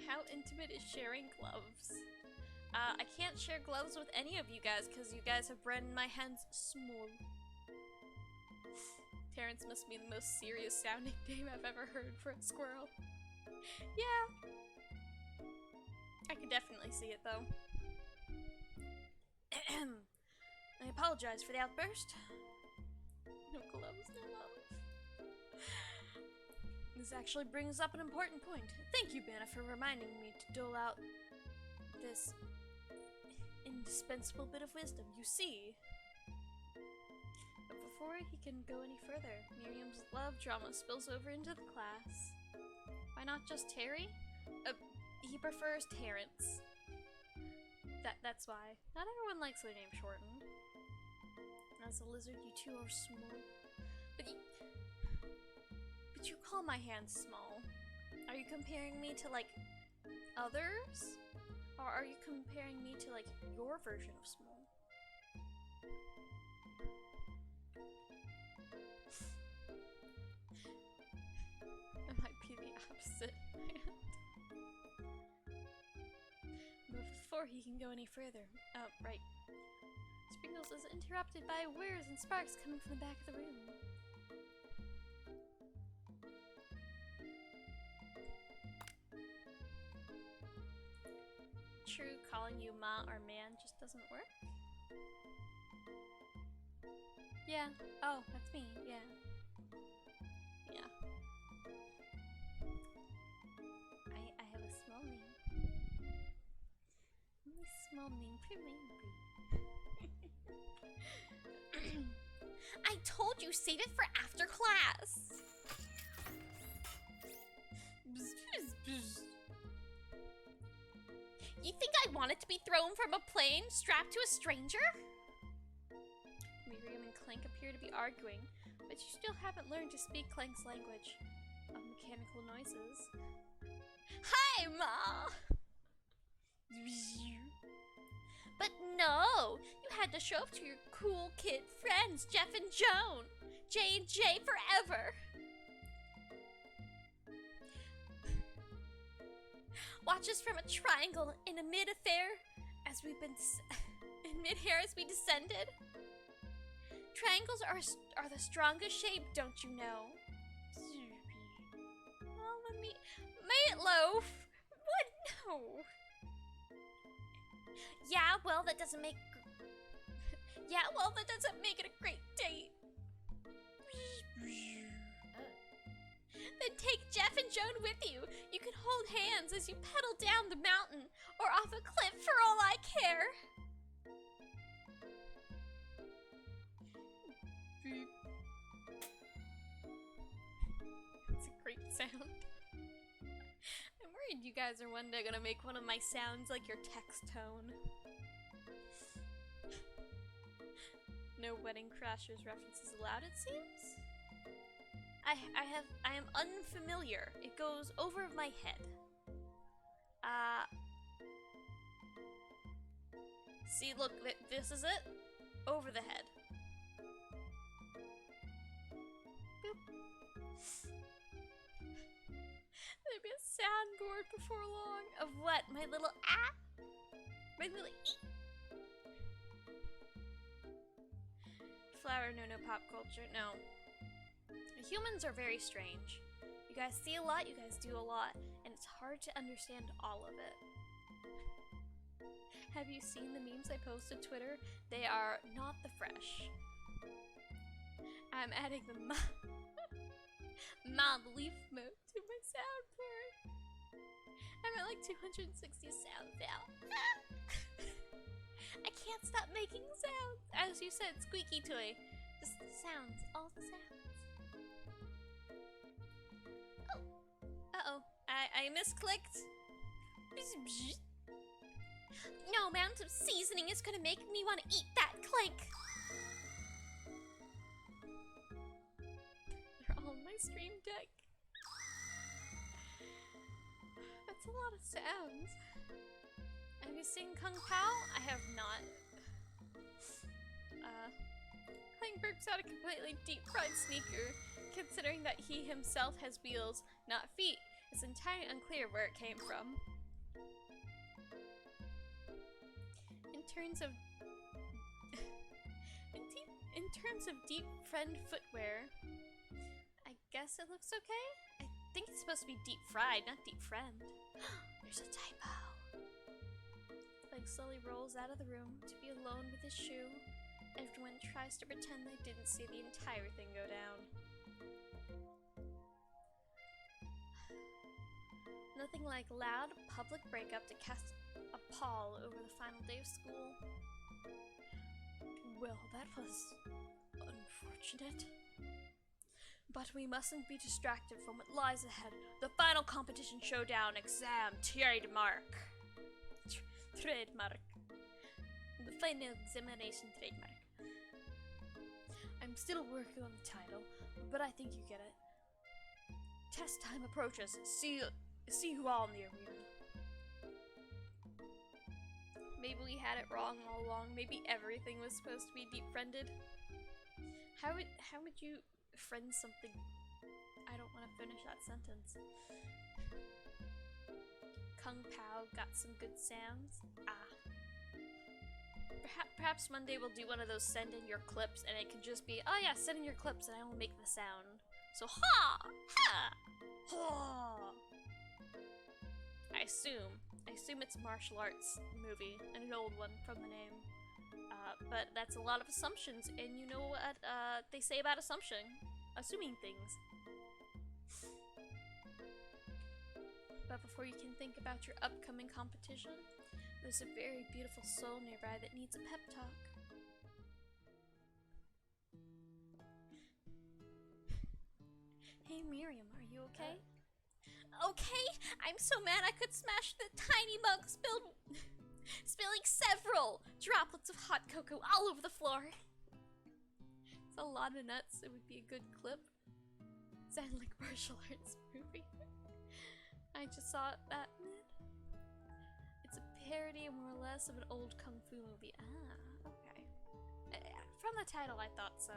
How intimate is sharing gloves? I can't share gloves with any of you guys because you guys have rendered my hands small. Terrence must be the most serious sounding name I've ever heard for a squirrel. Yeah. I can definitely see it though. I apologize for the outburst. No gloves, no love. This actually brings up an important point. Thank you, Banna, for reminding me to dole out this indispensable bit of wisdom. You see, but before he can go any further, Miriam's love drama spills over into the class. Why not just Terry? He prefers Terrence. That's why. Not everyone likes their name shortened. As a lizard, you two are small. But you call my hands small. Are you comparing me to, like, others? Or are you comparing me to, like, your version of small? It might be the opposite. before he can go any further. Oh, right. Sprinkles is interrupted by whirs and sparks coming from the back of the room. True, calling you ma or man just doesn't work? Yeah. Oh, that's me. Yeah. Yeah. I have a small name. Only small name for me. I told you, save it for after class. You think I wanted to be thrown from a plane strapped to a stranger? Miriam and Clank appear to be arguing, but you still haven't learned to speak Clank's language of mechanical noises. Hi, Ma! But no! You had to show up to your cool kid friends, Jeff and Joan! J&J forever! Watch us from a triangle in a mid-affair as we've been in mid-hair as we descended. Triangles are the strongest shape, don't you know? Mama me, Meatloaf! What? No! Yeah, well, that doesn't make it a great date. Then take Jeff and Joan with you. You can hold hands as you pedal down the mountain or off a cliff for all I care. It's a great sound. I'm worried you guys are one day gonna make one of my sounds like your text tone. No Wedding Crashers references allowed, it seems? I am unfamiliar. It goes over my head. See, look, this is it. Over the head. Boop. There'll be a soundboard before long. Of what? My little ah? My little ee? Flower, no pop culture, no. Humans are very strange. You guys see a lot, you guys do a lot, and it's hard to understand all of it. Have you seen the memes I post to Twitter? They are not the fresh. I'm adding the mom leaf mode to my soundboard. I'm at like 260 sounds out. I can't stop making sounds. As you said, squeaky toy. Just sounds, all the sounds. Uh-oh, I misclicked. No amount of seasoning is gonna make me want to eat that Clank. They're all on my stream deck. That's a lot of sounds. Have you seen Kung Pao? I have not. Clank burps out a completely deep-fried sneaker. Considering that he himself has wheels, not feet, it's entirely unclear where it came from. In terms of deep friend footwear, I guess it looks okay. I think it's supposed to be deep fried, not deep friend. There's a typo. Clank slowly rolls out of the room to be alone with his shoe. Everyone tries to pretend they didn't see the entire thing go down. Nothing like loud public breakup to cast a pall over the final day of school. Well, that was unfortunate. But we mustn't be distracted from what lies ahead. The final competition showdown exam trademark. Trademark. The final examination trademark. I'm still working on the title, but I think you get it. Test time approaches. See you all in the arena. Maybe we had it wrong all along. Maybe everything was supposed to be deep-friended. How would you friend something? I don't want to finish that sentence. Kung Pao got some good sounds. Perhaps one day we'll do one of those send in your clips and it can just be, oh yeah, send in your clips and I will make the sound. So ha! Ha! Ha! I assume it's a martial arts movie, and an old one from the name. But that's a lot of assumptions, and you know what they say about assuming things. But before you can think about your upcoming competition, there's a very beautiful soul nearby that needs a pep talk. Hey Miriam, are you okay? Okay, I'm so mad I could smash the tiny mug, spilling several droplets of hot cocoa all over the floor. It's a lot of nuts. It would be a good clip. Sound like martial arts movie. I just saw that. It's a parody, more or less, of an old kung fu movie. Ah, okay. From the title, I thought so.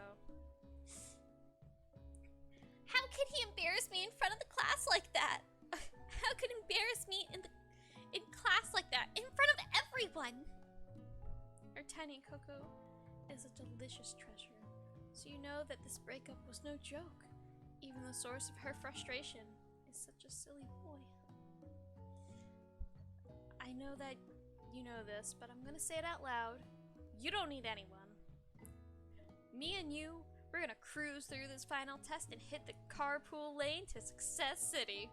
How could he embarrass me in front of the class like that? How could he embarrass me in class like that, in front of everyone? Our tiny Coco is a delicious treasure, so you know that this breakup was no joke. Even the source of her frustration is such a silly boy. I know that you know this, but I'm gonna say it out loud. You don't need anyone. Me and you, we're gonna cruise through this final test and hit the carpool lane to Success City.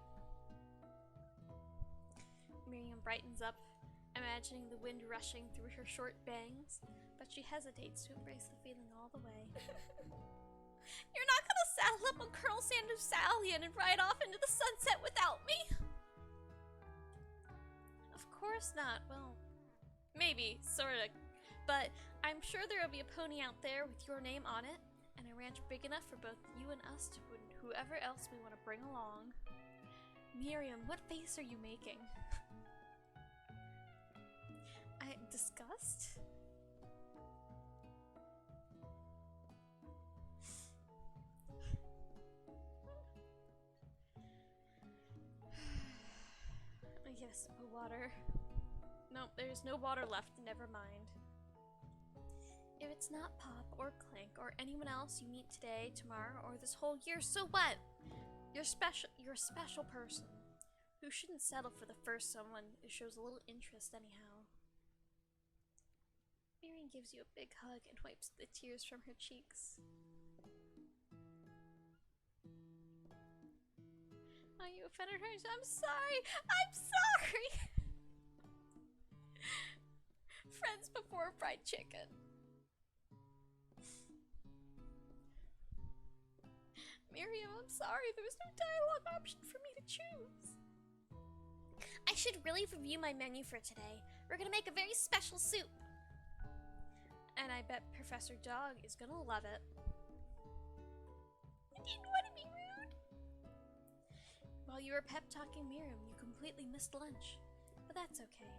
Miriam brightens up, imagining the wind rushing through her short bangs, but she hesitates to embrace the feeling all the way. You're not gonna saddle up on Colonel Sanders' stallion and ride off into the sunset without me? Of course not. Well, maybe, sorta. But I'm sure there'll be a pony out there with your name on it, and a ranch big enough for both you and us to and whoever else we want to bring along. Miriam, what face are you making? Disgust? Yes, water. Nope, there's no water left, never mind. If it's not Pop or Clank or anyone else you meet today, tomorrow, or this whole year, so what? You're a special person who shouldn't settle for the first someone who shows a little interest anyhow. Miriam gives you a big hug and wipes the tears from her cheeks. Oh, you offended her? I'm sorry! I'm sorry! Friends before fried chicken. Miriam, I'm sorry. There was no dialogue option for me to choose. I should really review my menu for today. We're gonna make a very special soup. And I bet Professor Dog is gonna love it. I didn't want to be rude. While you were pep-talking Miriam, you completely missed lunch. But that's okay,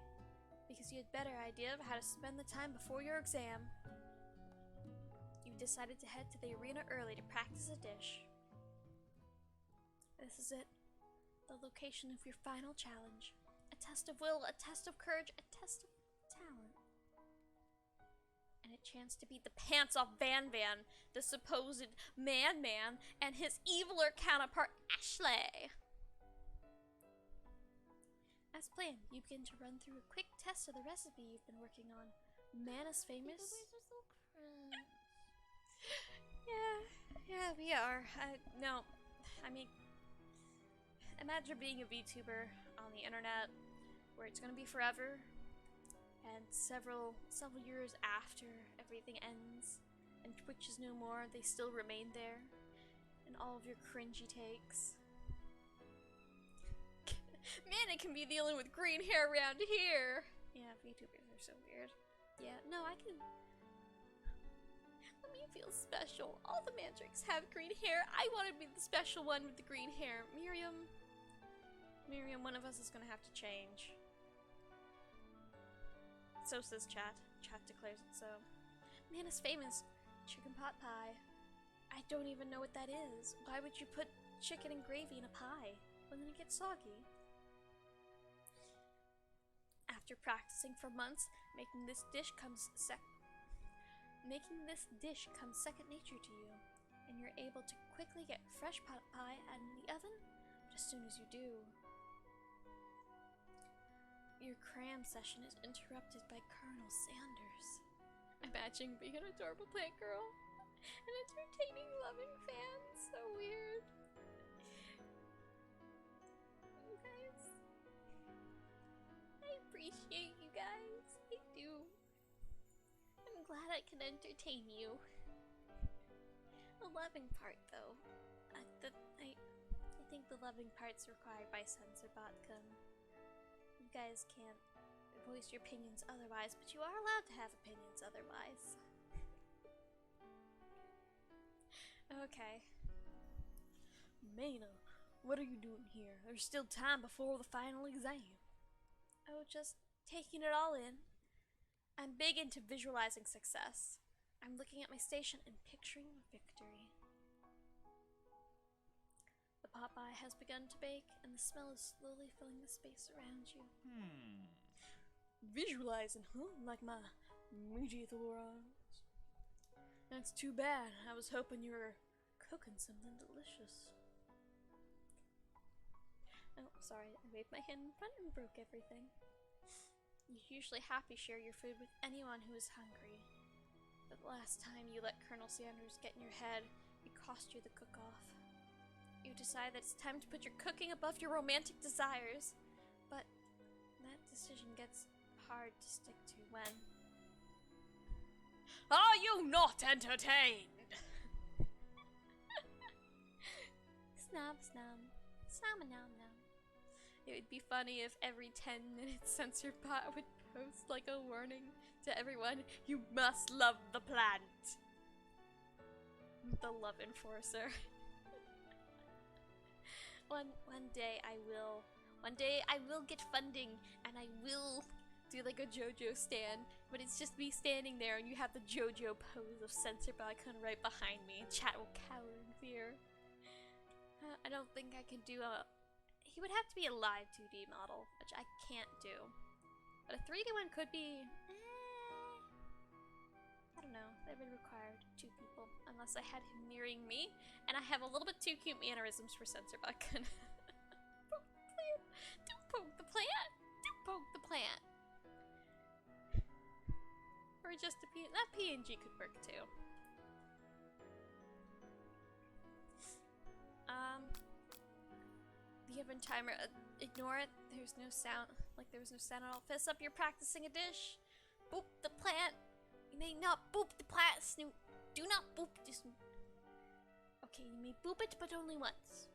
because you had a better idea of how to spend the time before your exam. You decided to head to the arena early to practice a dish. This is it. The location of your final challenge. A test of will, a test of courage, a test of talent. And a chance to beat the pants off Van Van, the supposed man-man, and his eviler counterpart, Ashley. As planned, you begin to run through a quick test of the recipe you've been working on. Man is famous. The boys are so cringe. Yeah, we are. No, I mean, imagine being a VTuber on the internet, where it's gonna be forever, and several years after everything ends, and Twitch is no more, they still remain there, and all of your cringy takes. Man, it can be the only one with green hair around here! Yeah, VTubers are so weird. Yeah, no, I can... Let me feel special. All the Mandrakes have green hair. I want to be the special one with the green hair. Miriam, one of us is gonna have to change. So says chat. Chat declares it so. Man is famous. Chicken pot pie. I don't even know what that is. Why would you put chicken and gravy in a pie? Wouldn't it get soggy? After practicing for months, making this dish comes second nature to you, and you're able to quickly get fresh pot pie out in the oven. But as soon as you do, your cram session is interrupted by Colonel Sanders. Imagine being an adorable plant girl and entertaining loving fans. So weird. You guys, I appreciate you guys. I do. I'm glad I can entertain you. The loving part, though. I think the loving part's required by Censorbotcon. You guys can't voice your opinions otherwise, but you are allowed to have opinions otherwise. Okay. Maina, what are you doing here? There's still time before the final exam. Oh, just taking it all in. I'm big into visualizing success. I'm looking at my station and picturing victory. The pot pie has begun to bake, and the smell is slowly filling the space around you. Visualizing, huh? Like my meaty eyes. That's too bad. I was hoping you were cooking something delicious. Oh, sorry. I waved my hand in front and broke everything. You usually happily share your food with anyone who is hungry. But the last time you let Colonel Sanders get in your head, it cost you the cook-off. You decide that it's time to put your cooking above your romantic desires. But that decision gets hard to stick to when... Are you not entertained? Snob, snob. Snob-a-nom-nom. It would be funny if every 10 minutes Censorbot would post like a warning to everyone, you must love the plant. The love enforcer. One day I will get funding and I will do like a JoJo stand, but it's just me standing there and you have the JoJo pose of Censorbot right behind me and chat will cower in fear. I don't think I can do a... He would have to be a live 2D model, which I can't do. But a 3D one could be... I don't know. That would require 2 people, unless I had him mirroring me, and I have a little bit too cute mannerisms for Censorbot. Poke the plant! Don't poke the plant! Don't poke the plant! Or just a PNG. That PNG could work too. The oven timer, ignore it. There's no sound, like there was no sound at all. Fess up, you're practicing a dish. Boop the plant. You may not boop the plant, Snoop. Do not boop this. Okay, you may boop it, but only once.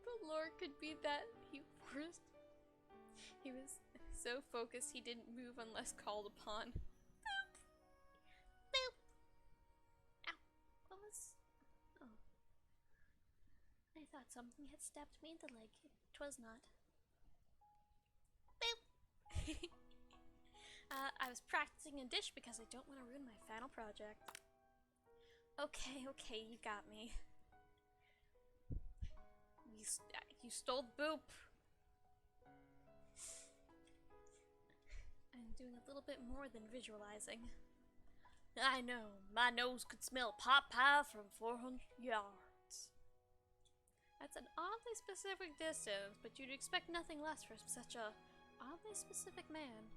The Lord could be that he forced. He was so focused he didn't move unless called upon. I thought something had stabbed me in the leg. 'Twas not. Boop! I was practicing a dish because I don't want to ruin my final project. Okay, you got me. You stole the boop. I'm doing a little bit more than visualizing. I know, my nose could smell pot pie from 400 yards. That's an oddly specific distance, but you'd expect nothing less from such a oddly specific man.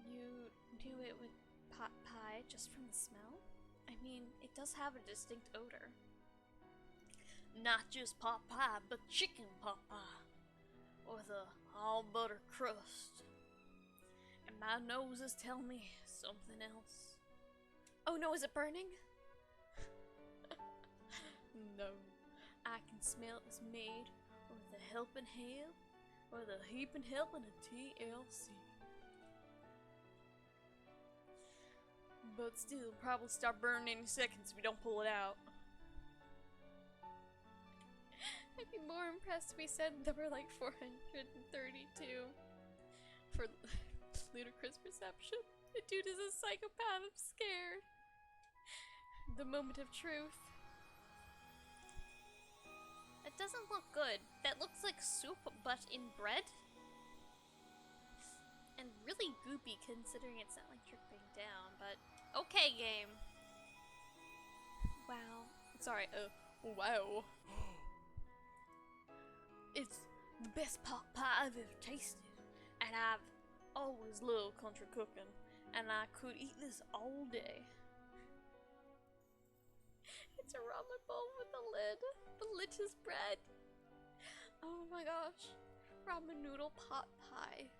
You knew it would pot pie just from the smell? I mean, it does have a distinct odor. Not just pot pie, but chicken pot pie. With a all butter crust. And my nose is telling me something else. Oh no, is it burning? No, I can smell it was made with a helping hand, or the heaping helping of TLC. But still, probably start burning any seconds if we don't pull it out. I'd be more impressed if we said number like 432 for ludicrous perception. The dude is a psychopath, I'm scared. The moment of truth. A doesn't look good. That looks like soup, but in bread. And really goopy considering it's not like dripping down, but okay, game. Wow. Sorry, wow. It's the best pot pie I've ever tasted. And I've always loved country cooking. And I could eat this all day. It's a ramen bowl with a lid. The lid is bread. Oh my gosh. Ramen noodle pot pie.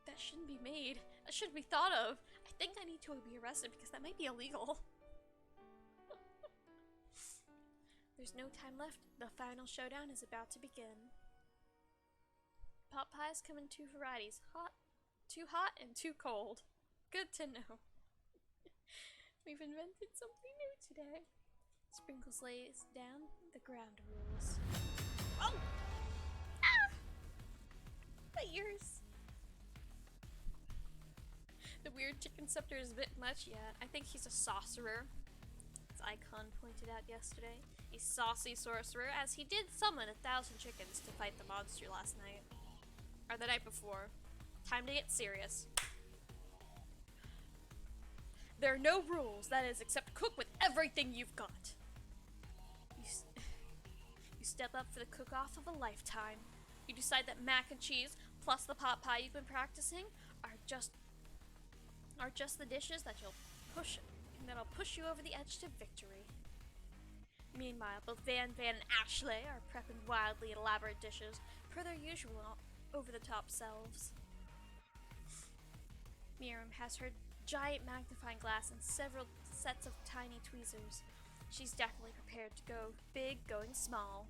That shouldn't be made. That shouldn't be thought of. I think I need to be arrested because that might be illegal. There's no time left. The final showdown is about to begin. Pot pies come in 2 varieties. Too hot, and too cold. Good to know. We've invented something new today. Sprinkles lays down the ground rules. Oh! Ah! My ears. The weird chicken scepter is a bit much yet. I think he's a sorcerer. As Icon pointed out yesterday. A saucy sorcerer, as he did summon 1,000 chickens to fight the monster last night. Or the night before. Time to get serious. There are no rules, that is, except cook with everything you've got. You step up for the cook-off of a lifetime. You decide that mac and cheese plus the pot pie you've been practicing are just the dishes that'll push you over the edge to victory. Meanwhile, both Van and Ashley are prepping wildly elaborate dishes per their usual over-the-top selves. Miriam has her giant magnifying glass and several sets of tiny tweezers. She's definitely prepared to go big, going small.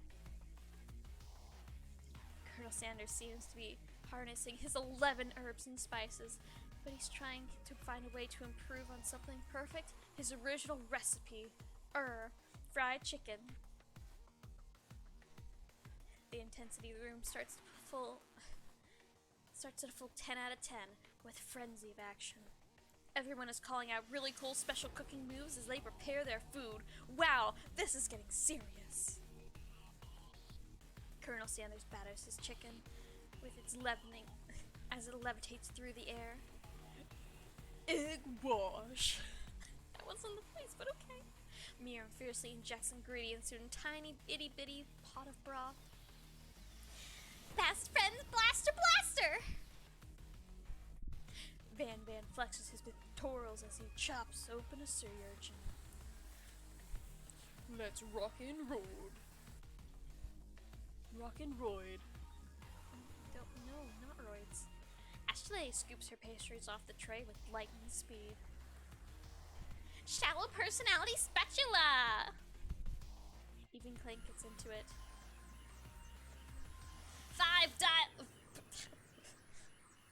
Colonel Sanders seems to be harnessing his 11 herbs and spices, but he's trying to find a way to improve on something perfect, his original recipe, fried chicken. The intensity of the room starts at a full 10 out of 10, with frenzy of action. Everyone is calling out really cool special cooking moves as they prepare their food. Wow, this is getting serious. Colonel Sanders batters his chicken with its leavening as it levitates through the air. Egg wash. That wasn't the place, but okay. Miriam fiercely injects ingredients into a tiny itty bitty pot of broth. Best friends blaster blaster! Van flexes his pectorals as he chops open a sea urchin. Let's rock and roll. Rock and roid. No, not roids. Ashley scoops her pastries off the tray with lightning speed. Shallow personality spatula! Even Clank gets into it.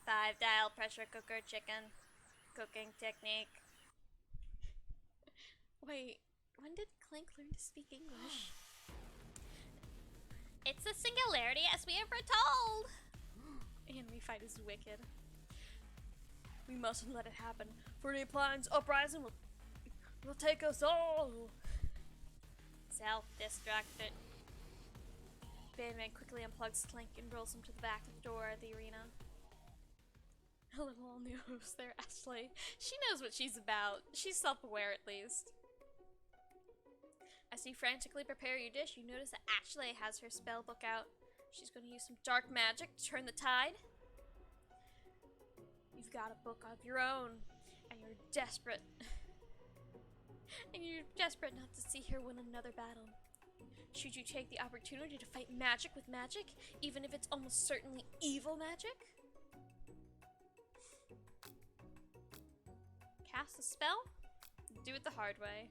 5-dial pressure cooker chicken cooking technique. Wait, when did Clank learn to speak English? It's a singularity as we have foretold! And we fight is wicked. We mustn't let it happen, for the appliance uprising will take us all. Self-destructed. Van quickly unplugs Clank and rolls him to the back of the door of the arena. A little on the nose there, Ashley. She knows what she's about. She's self-aware at least. As you frantically prepare your dish, you notice that Ashley has her spell book out. She's going to use some dark magic to turn the tide. You've got a book of your own, and you're desperate. Not to see her win another battle. Should you take the opportunity to fight magic with magic, even if it's almost certainly evil magic? Cast a spell? Do it the hard way.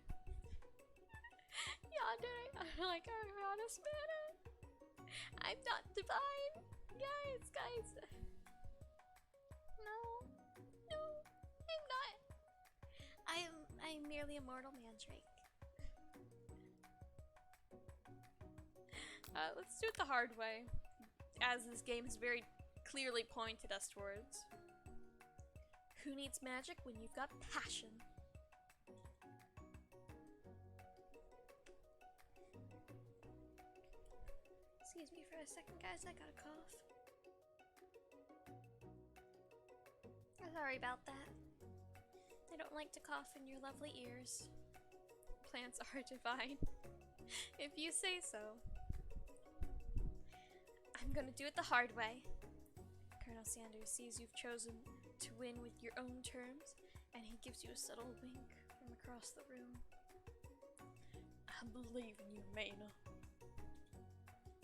Yandere, I'm like a honest man. I'm not divine. Guys. No, I'm not. I'm merely a mortal mandrake. Let's do it the hard way, as this game has very clearly pointed us towards. Who needs magic when you've got passion? Excuse me for a second, guys. I got a cough. Sorry about that. I don't like to cough in your lovely ears. Plants are divine. If you say so. I'm gonna do it the hard way. Colonel Sanders sees you've chosen to win with your own terms, and he gives you a subtle wink from across the room. I believe in you, Maina.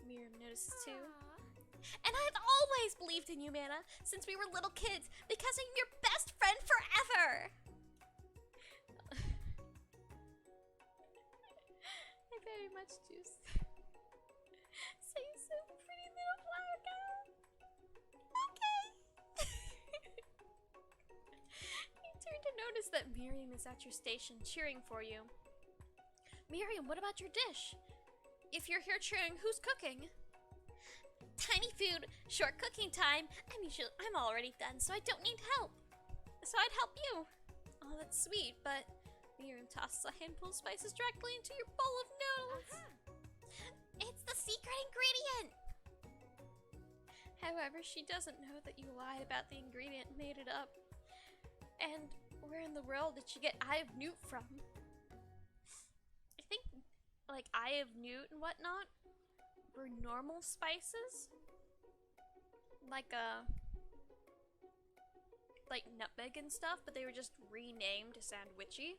Miriam notices too. And I've always believed in you, Mana, since we were little kids, because I'm your best friend forever! I very much do say so, pretty little flower girl. Okay. You turn to notice that Miriam is at your station cheering for you. Miriam, what about your dish? If you're here cheering, who's cooking? Tiny food, short cooking time. I'm already done, so I don't need help. So I'd help you. Oh, that's sweet, but Miriam tosses a handful of spices directly into your bowl of noodles. It's the secret ingredient. However, she doesn't know that you lied about the ingredient and made it up. And where in the world did she get Eye of Newt from? I think, like, Eye of Newt and whatnot were normal spices, like nutmeg and stuff, but they were just renamed to sound witchy.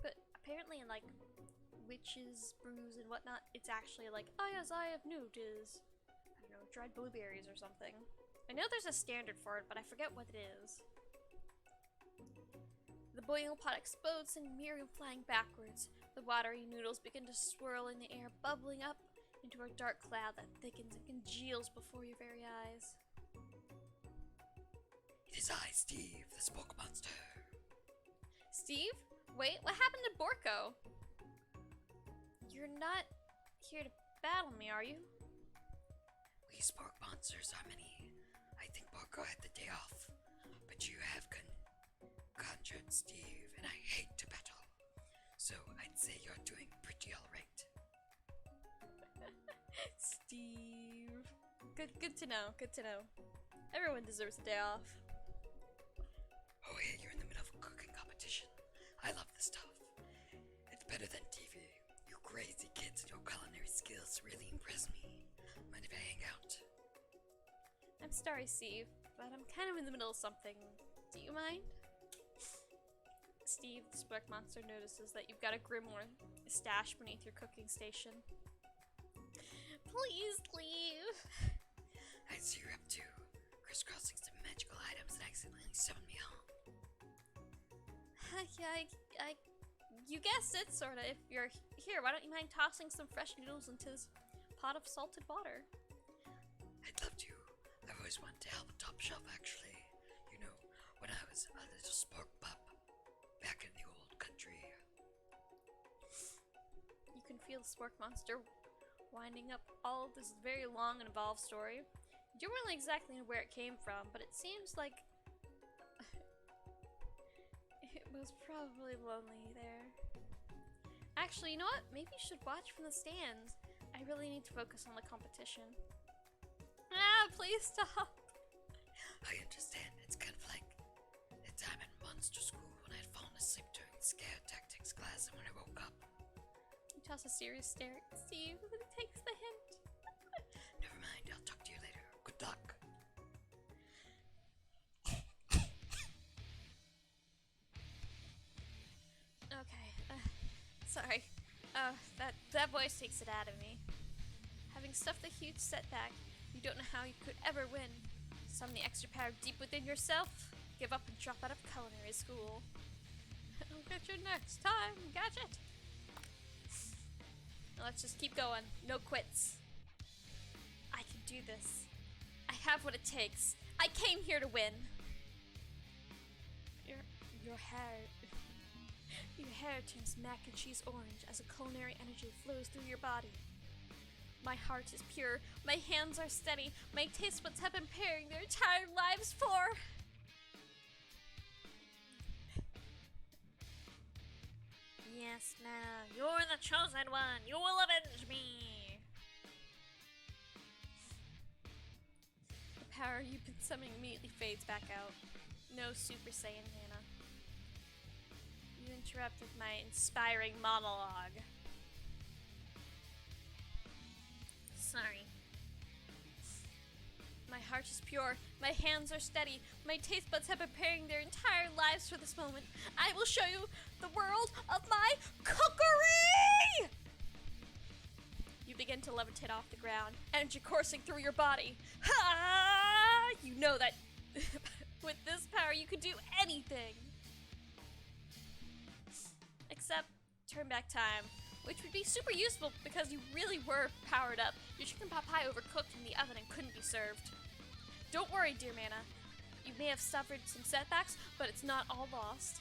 But apparently in like witches brews and whatnot, it's actually like, oh yes, Eye of Newt is, I don't know, dried blueberries or something. I know there's a standard for it, but I forget what it is. The boiling pot explodes and Miriam flying backwards. The watery noodles begin to swirl in the air, bubbling up into a dark cloud that thickens and congeals before your very eyes. It is I, Steve, the spook monster. Steve? Wait, what happened to Borko? You're not here to battle me, are you? We spook monsters are many. I think Borko had the day off, but you have conjured Steve, and I hate to battle. So I'd say you're doing pretty alright. Steve. Good to know, good to know. Everyone deserves a day off. Oh hey, you're in the middle of a cooking competition. I love this stuff. It's better than TV. You crazy kids and your culinary skills really impress me. Mind if I hang out? I'm sorry, Steve, but I'm kind of in the middle of something. Do you mind? Steve, the spook monster, notices that you've got a grimoire stashed beneath your cooking station. Please leave. I see you're up to crisscrossing some magical items and accidentally summon me home. Yeah, you guessed it, sorta. If you're here, why don't you mind tossing some fresh noodles into this pot of salted water? I'd love to. I've always wanted to help Top Shelf, actually. You know, when I was a little spork pup back in the old country. You can feel the spork monster winding up all of this very long and involved story. You don't really exactly know where it came from, but it seems like it was probably lonely there. Actually, you know what? Maybe you should watch from the stands. I really need to focus on the competition. Ah, please stop. I understand. It's kind of like the time in monster school when I had fallen asleep during scare tactics class, and when I woke up. You toss a serious stare at Steve, but he takes the hint. Never mind, I'll talk to you later. Good luck. Okay, sorry. That voice takes it out of me. Having stuffed a huge setback, you don't know how you could ever win. Summon the extra power deep within yourself, give up and drop out of culinary school. I'll get you next time, Gadget. Now let's just keep going. No quits. I can do this. I have what it takes. I came here to win. Your hair... Your hair turns mac and cheese orange as a culinary energy flows through your body. My heart is pure, my hands are steady, my taste buds have been preparing their entire lives for... Yes, Mana, you're the chosen one. You will avenge me. power you've been summoning immediately fades back out. No Super Saiyan mana. You interrupted my inspiring monologue. Sorry. My heart is pure, my hands are steady, my taste buds have been preparing their entire lives for this moment. I will show you the world of my cookery! You begin to levitate off the ground, energy coursing through your body. Ha! You know that with this power you could do anything. Except turn back time, which would be super useful because you really were powered up. Your chicken pot pie overcooked in the oven and couldn't be served. Don't worry, dear Mana. You may have suffered some setbacks, but it's not all lost.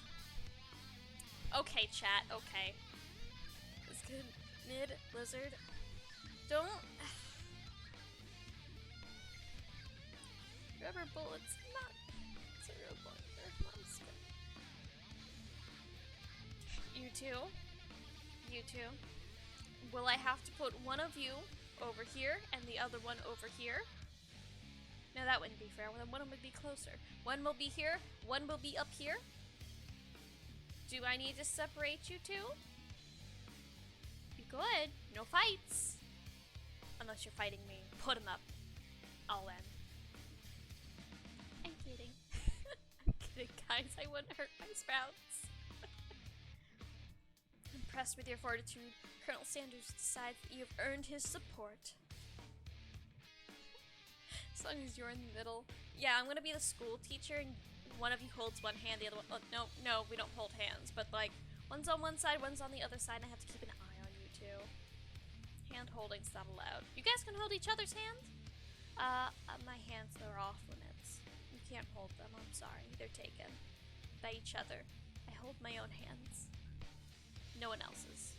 Okay, chat, okay. It's good. Mid, lizard. Don't... Rubber bullets, not... It's a real bullet. Monster. You two. You two. Will I have to put one of you over here and the other one over here? No, that wouldn't be fair. One would be closer. One will be here, one will be up here. Do I need to separate you two? You could. No fights. Unless you're fighting me. Put him up. I'll win. I'm kidding. I'm kidding, guys. I wouldn't hurt my sprouts. Impressed with your fortitude, Colonel Sanders decides that you have earned his support. As long as you're in the middle. Yeah, I'm gonna be the school teacher and one of you holds one hand, the other one... Oh, no, we don't hold hands. But like, one's on one side, one's on the other side, and I have to keep an eye on you two. Hand holding's not allowed. You guys can hold each other's hands? My hands are off limits. You can't hold them, I'm sorry. They're taken. By each other. I hold my own hands. No one else's.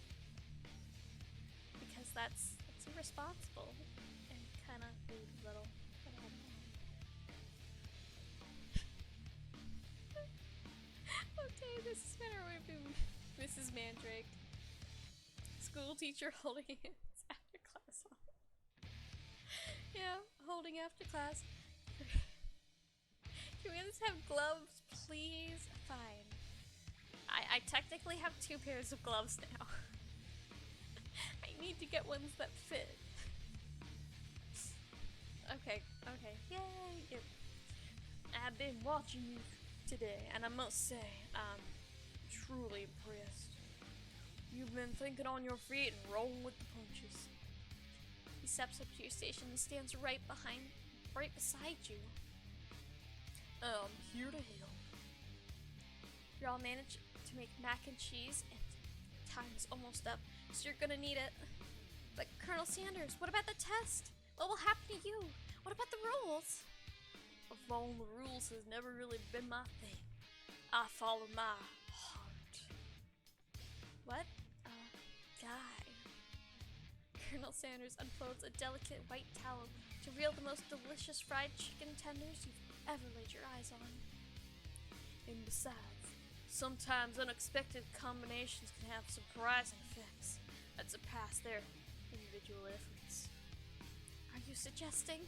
Because that's irresponsible. And kinda rude a little. Okay, Mrs. Mandrake. School teacher holding hands after class. Yeah, holding after class. Can we just have gloves, please? Fine. I technically have 2 pairs of gloves now. I need to get ones that fit. Okay. Yay! I've been watching you today, and I must say, I'm truly impressed. You've been thinking on your feet and rolling with the punches. He steps up to your station and stands right beside you. I'm here to help. You all managed to make mac and cheese, and time is almost up, so you're gonna need it. But Colonel Sanders, what about the test? What will happen to you? What about the rules? Following the rules has never really been my thing. I follow my heart. What? Guy. Colonel Sanders unfolds a delicate white towel to reveal the most delicious fried chicken tenders you've ever laid your eyes on. And besides, sometimes unexpected combinations can have surprising effects that surpass their individual efforts. Are you suggesting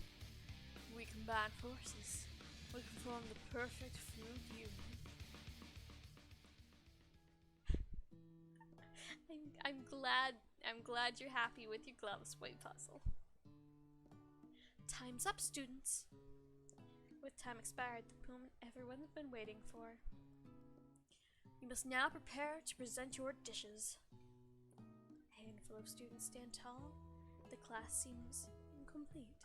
we combine forces? We can form the perfect food union. I'm glad you're happy with your gloves, White Puzzle. Time's up, students. With time expired, the moment everyone's been waiting for. You must now prepare to present your dishes. A handful of students stand tall. The class seems incomplete.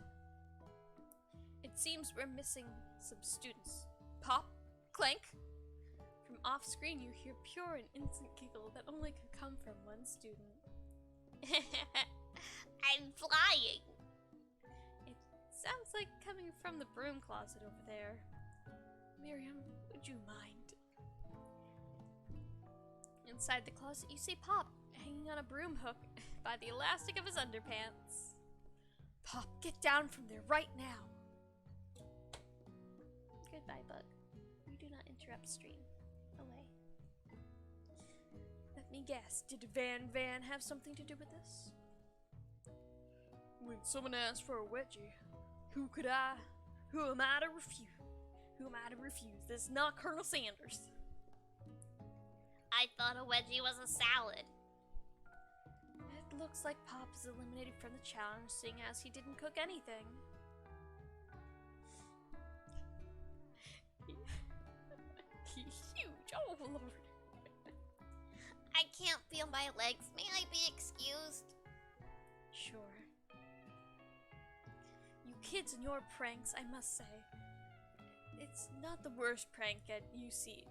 It seems we're missing some students. Pop, clank. From off screen, you hear pure and instant giggle that only could come from one student. I'm flying. It sounds like coming from the broom closet over there. Miriam, would you mind? Inside the closet, you see Pop hanging on a broom hook by the elastic of his underpants. Pop, get down from there right now. Goodbye, Bug. You do not interrupt stream. Away. Let me guess, did Van have something to do with this? When someone asked for a wedgie, who could I Who am I to refuse? Who am I to refuse? This is not Colonel Sanders. I thought a wedgie was a salad. It looks like Pop is eliminated from the challenge, seeing as he didn't cook anything. Huge. Oh, Lord. I can't feel my legs. May I be excused? Sure. You kids and your pranks, I must say. It's not the worst prank at UCSAL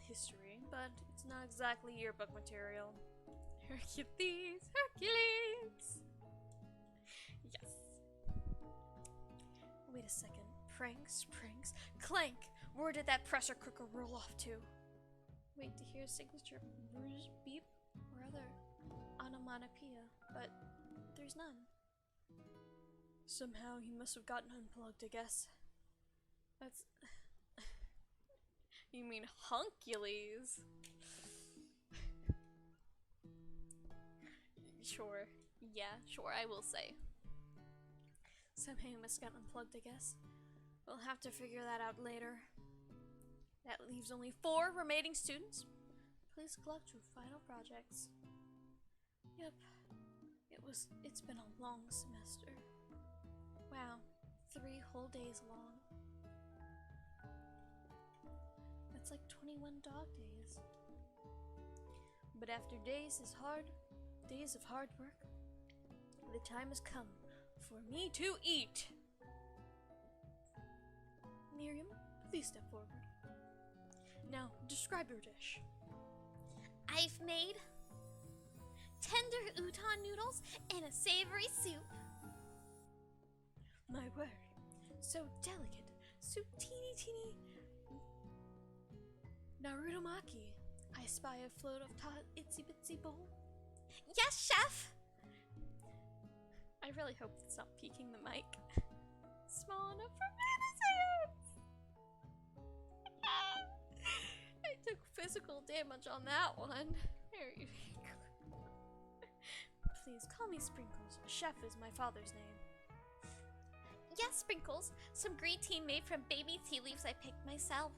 history, but it's not exactly yearbook material. Hercules! Hercules! Yes. Wait a second. Pranks? Clank! Where did that pressure cooker roll off to? Wait to hear signature bruise, beep, or other onomatopoeia, but there's none. Somehow he must have gotten unplugged, I guess. That's... You mean Huncules? Sure. Yeah, sure, I will say. Somehow he must have gotten unplugged, I guess. We'll have to figure that out later. That leaves only 4 remaining students. Please collect your final projects. Yep. It's been a long semester. Wow, 3 whole days long. That's like 21 dog days. But after days of hard work, the time has come for me to eat. Miriam, please step forward. Now, describe your dish. I've made tender udon noodles and a savory soup. My word, so delicate, so teeny. Naruto Maki, I spy a float of itsy bitsy bowl. Yes, chef! I really hope it's not peeking the mic. Small enough for fantasies! I took physical damage on that one. Please call me Sprinkles. Chef is my father's name. Yes, Sprinkles. Some green tea made from baby tea leaves I picked myself.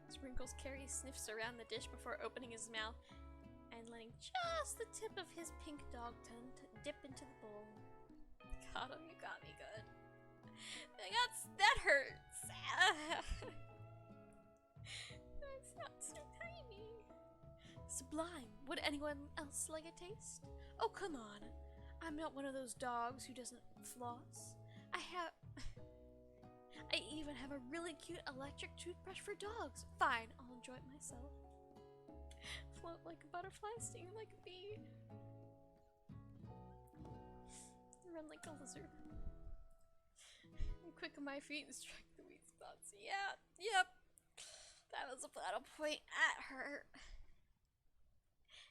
Sprinkles carries sniffs around the dish before opening his mouth and letting just the tip of his pink dog tongue dip into the bowl. Got him, you got me good. That hurts. That's not so tiny. Sublime. Would anyone else like a taste? Oh, come on. I'm not one of those dogs who doesn't floss. I even have a really cute electric toothbrush for dogs. Fine, I'll enjoy it myself. Float like a butterfly, sting like a bee. Run like a lizard. I'm quick on my feet and strike the weak spots. Yeah, yep. That was a battle point. That hurt.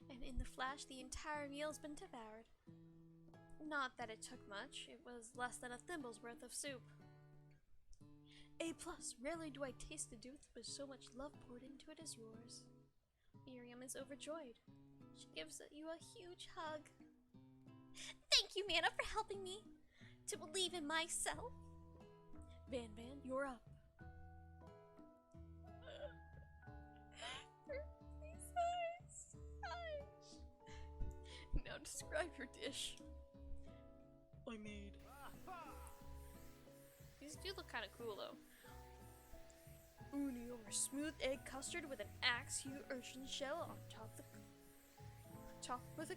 And in the flash, the entire meal's been devoured. Not that it took much. It was less than a thimble's worth of soup. A+. Rarely do I taste a dish with so much love poured into it as yours. Miriam is overjoyed. She gives you a huge hug. Thank you, Mana, for helping me to believe in myself. Van, you're up. Please, hush. Now describe your dish. I made. These do look kind of cool though. Uni or smooth egg custard with an axe-hew urchin shell on topped with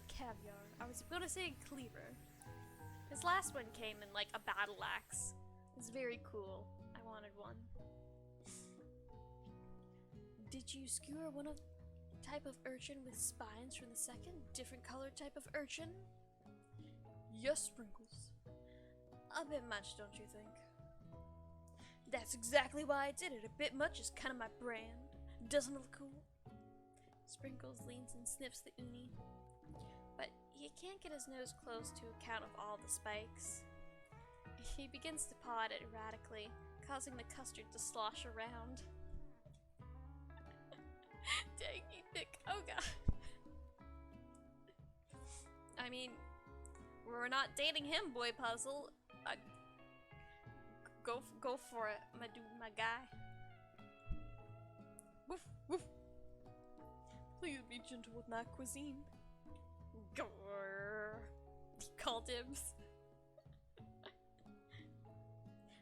caviar. I was gonna say cleaver. This last one came in like a battle axe. It's very cool. I wanted one. Did you skewer one of type of urchin with spines from the second? Different color type of urchin? Yes, Sprinkles. A bit much, don't you think? That's exactly why I did it. A bit much is kind of my brand. Doesn't it look cool? Sprinkles leans and sniffs the uni, but he can't get his nose close to account of all the spikes. He begins to paw at it erratically, causing the custard to slosh around. Dang, you thick. Oh god. I mean, We're not dating him, boy puzzle. Go for it, my dude, my guy. Woof, woof. Please be gentle with my cuisine. Grrr. Call dibs.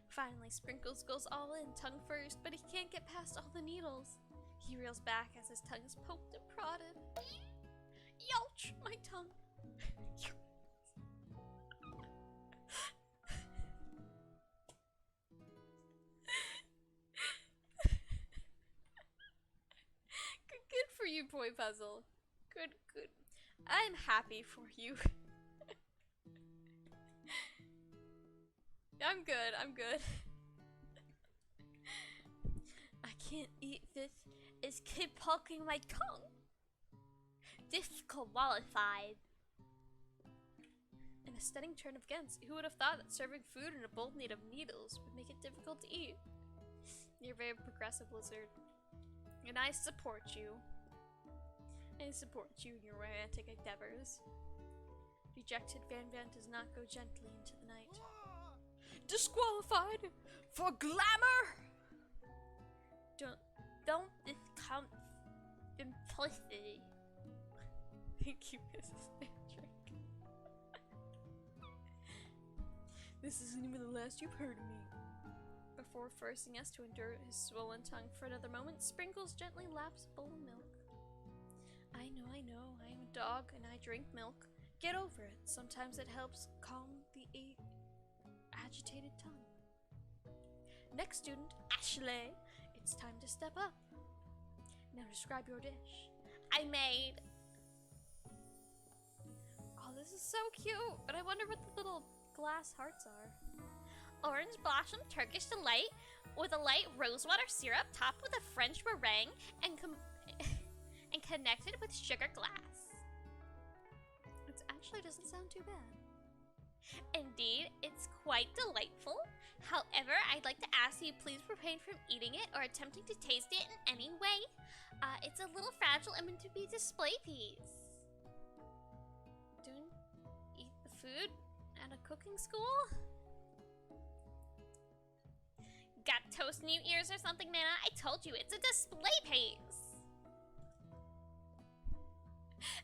Finally, Sprinkles goes all in, tongue first, but he can't get past all the needles. He reels back as his tongue is poked and prodded. Youch, my tongue. Good for you, boy puzzle. Good. I'm happy for you. I'm good. I can't eat this. It's keep poking my tongue. Disqualified. In a stunning turn of events, who would have thought that serving food in a bowl made of needles would make it difficult to eat? You're very progressive, Lizard. And I support you. I support you in your romantic endeavors. Dejected Van does not go gently into the night. Disqualified for glamour! Don't discount simplicity. Thank you, Mrs. Patrick. This isn't even the last you've heard of me. Before forcing us to endure his swollen tongue for another moment, Sprinkles gently laps a bowl of milk. I know. I am a dog and I drink milk. Get over it. Sometimes it helps calm the agitated tongue. Next student, Ashley. It's time to step up. Now describe your dish. I made... Oh, this is so cute. But I wonder what the little glass hearts are. Orange blossom Turkish delight with a light rosewater syrup topped with a French meringue and connected with sugar glass. It actually doesn't sound too bad. Indeed, it's quite delightful. However, I'd like to ask you please refrain from eating it or attempting to taste it in any way. It's a little fragile and meant to be a display piece. Don't eat the food at a cooking school? Got toast in your ears or something, Nana? I told you, it's a display piece.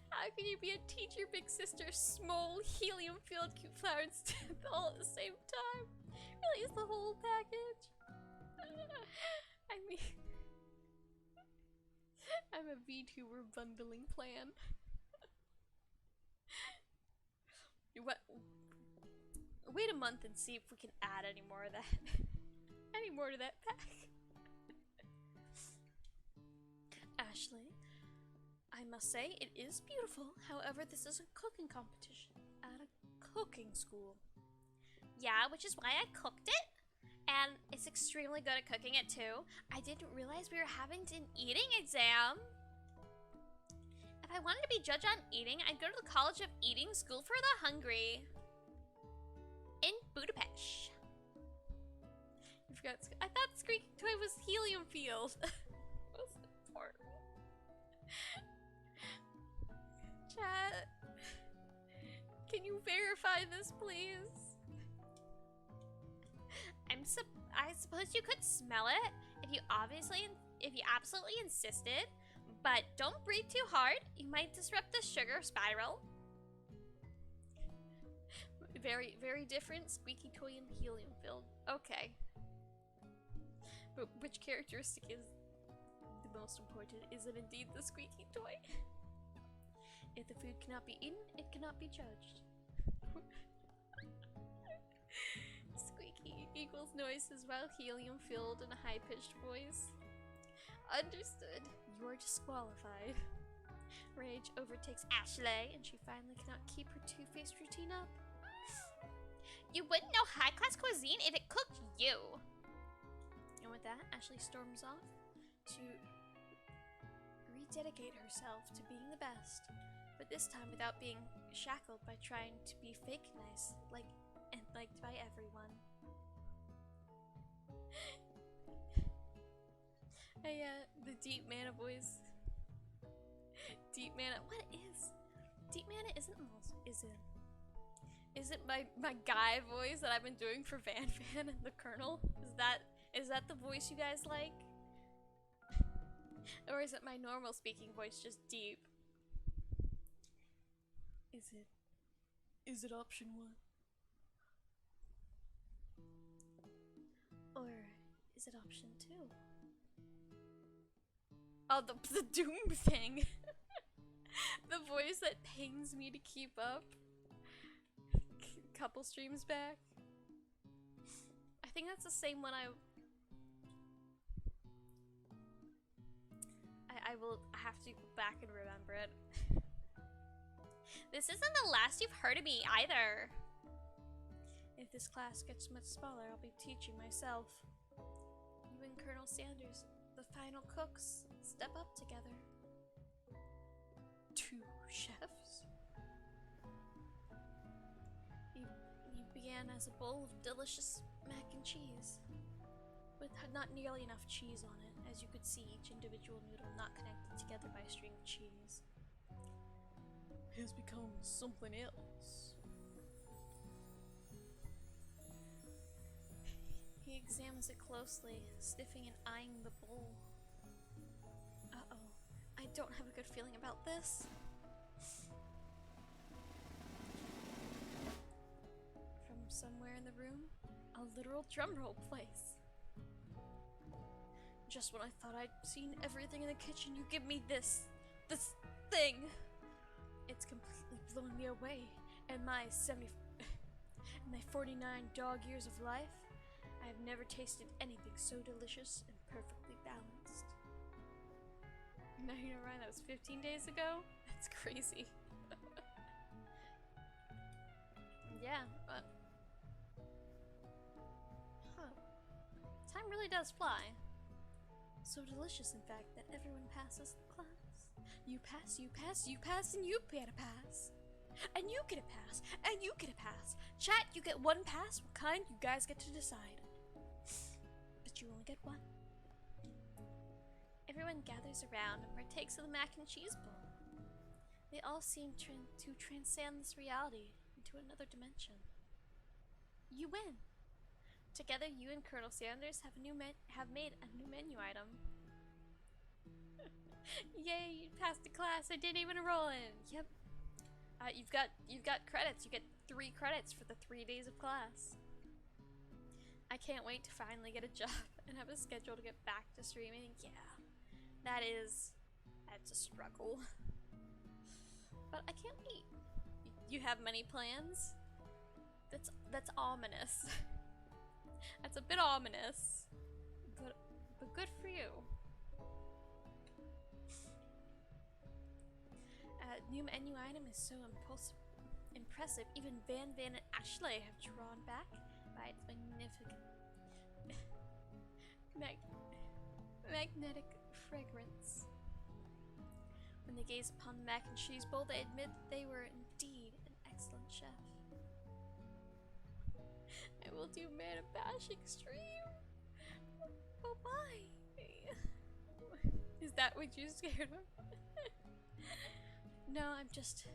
How can you be a teacher, big sister, small, helium-filled cute flower and stamp all at the same time? Really, is the whole package? I mean, I'm a VTuber bundling plan. Wait a month and see if we can add any more of that. Any more to that pack. Ashley, I must say it is beautiful. However, this is a cooking competition at a cooking school. Yeah, which is why I cooked it. And it's extremely good at cooking it too. I didn't realize we were having an eating exam. If I wanted to be judged on eating, I'd go to the College of Eating School for the Hungry in Budapest. I thought Squeaky Toy was helium field. Most important. Chat, can you verify this, please? I suppose you could smell it if you absolutely insisted, but don't breathe too hard. You might disrupt the sugar spiral. Very, very different. Squeaky Toy and helium filled. Okay. But which characteristic is the most important? Is it indeed the squeaky toy? If the food cannot be eaten, it cannot be judged. Squeaky equals noises while helium filled in a high-pitched voice. Understood. You are disqualified. Rage overtakes Ashley, and she finally cannot keep her two-faced routine up. You wouldn't know high-class cuisine if it cooked you. And with that, Ashley storms off to rededicate herself to being the best, but this time without being shackled by trying to be fake nice, and liked by everyone. The deep mana voice. Deep mana. What is? Deep mana isn't Is it my guy voice that I've been doing for Van Van and the Colonel? Is that the voice you guys like? Or is it my normal speaking voice, just deep? Is it option 1? Or is it option 2? Oh, the Doom thing. The voice that pains me to keep up. Couple streams back. I think that's the same one I will have to go back and remember it. This isn't the last you've heard of me either. If this class gets much smaller, I'll be teaching myself. You and Colonel Sanders, the final cooks, step up together. 2 chefs? You began as a bowl of delicious mac and cheese, with not nearly enough cheese on it, as you could see each individual noodle not connected together by a string of cheese. Has become something else. He examines it closely, sniffing and eyeing the bowl. Uh-oh, I don't have a good feeling about this. From somewhere in the room, a literal drum roll plays. Just when I thought I'd seen everything in the kitchen, you give me this thing. It's completely blown me away, and my 49 dog years of life, I have never tasted anything so delicious and perfectly balanced. Now you know, Ryan, that was 15 days ago? That's crazy. Yeah, but... Huh. Time really does fly. So delicious, in fact, that everyone passes the class. You pass, you pass, you pass, and you get a pass. And you get a pass, and you get a pass. Chat, you get 1 pass. What kind? You guys get to decide. But you only get 1. Everyone gathers around and partakes of the mac and cheese bowl. They all seem to transcend this reality into another dimension. You win. Together, you and Colonel Sanders have made a new menu item. Yay! You passed the class. I didn't even enroll in. Yep. You've got credits. You get 3 credits for the 3 days of class. I can't wait to finally get a job and have a schedule to get back to streaming. Yeah, that's a struggle. But I can't wait. You have many plans? That's ominous. That's a bit ominous, but good for you. New menu item is so impressive. Even Van Van and Ashley have drawn back by its magnetic fragrance. When they gaze upon the mac and cheese bowl, they admit that they were indeed an excellent chef. I will do mana bashing stream. Oh my! Is that what you're scared of? No, I'm just...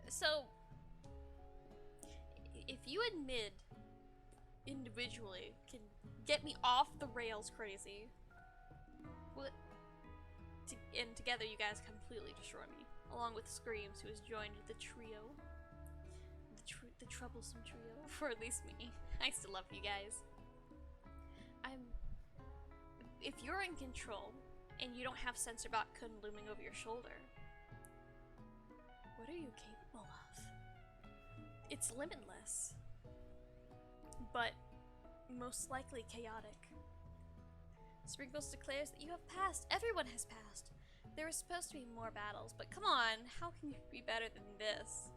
So, if you and Mid individually can get me off the rails crazy, and together you guys completely destroy me, along with Screams, who has joined the trio, the troublesome trio, for at least me. I still love you guys. If you're in control, and you don't have Censorbot Kun looming over your shoulder, what are you capable of? It's limitless, but most likely chaotic. Sprinkles declares that you have passed. Everyone has passed. There were supposed to be more battles, but come on, how can you be better than this?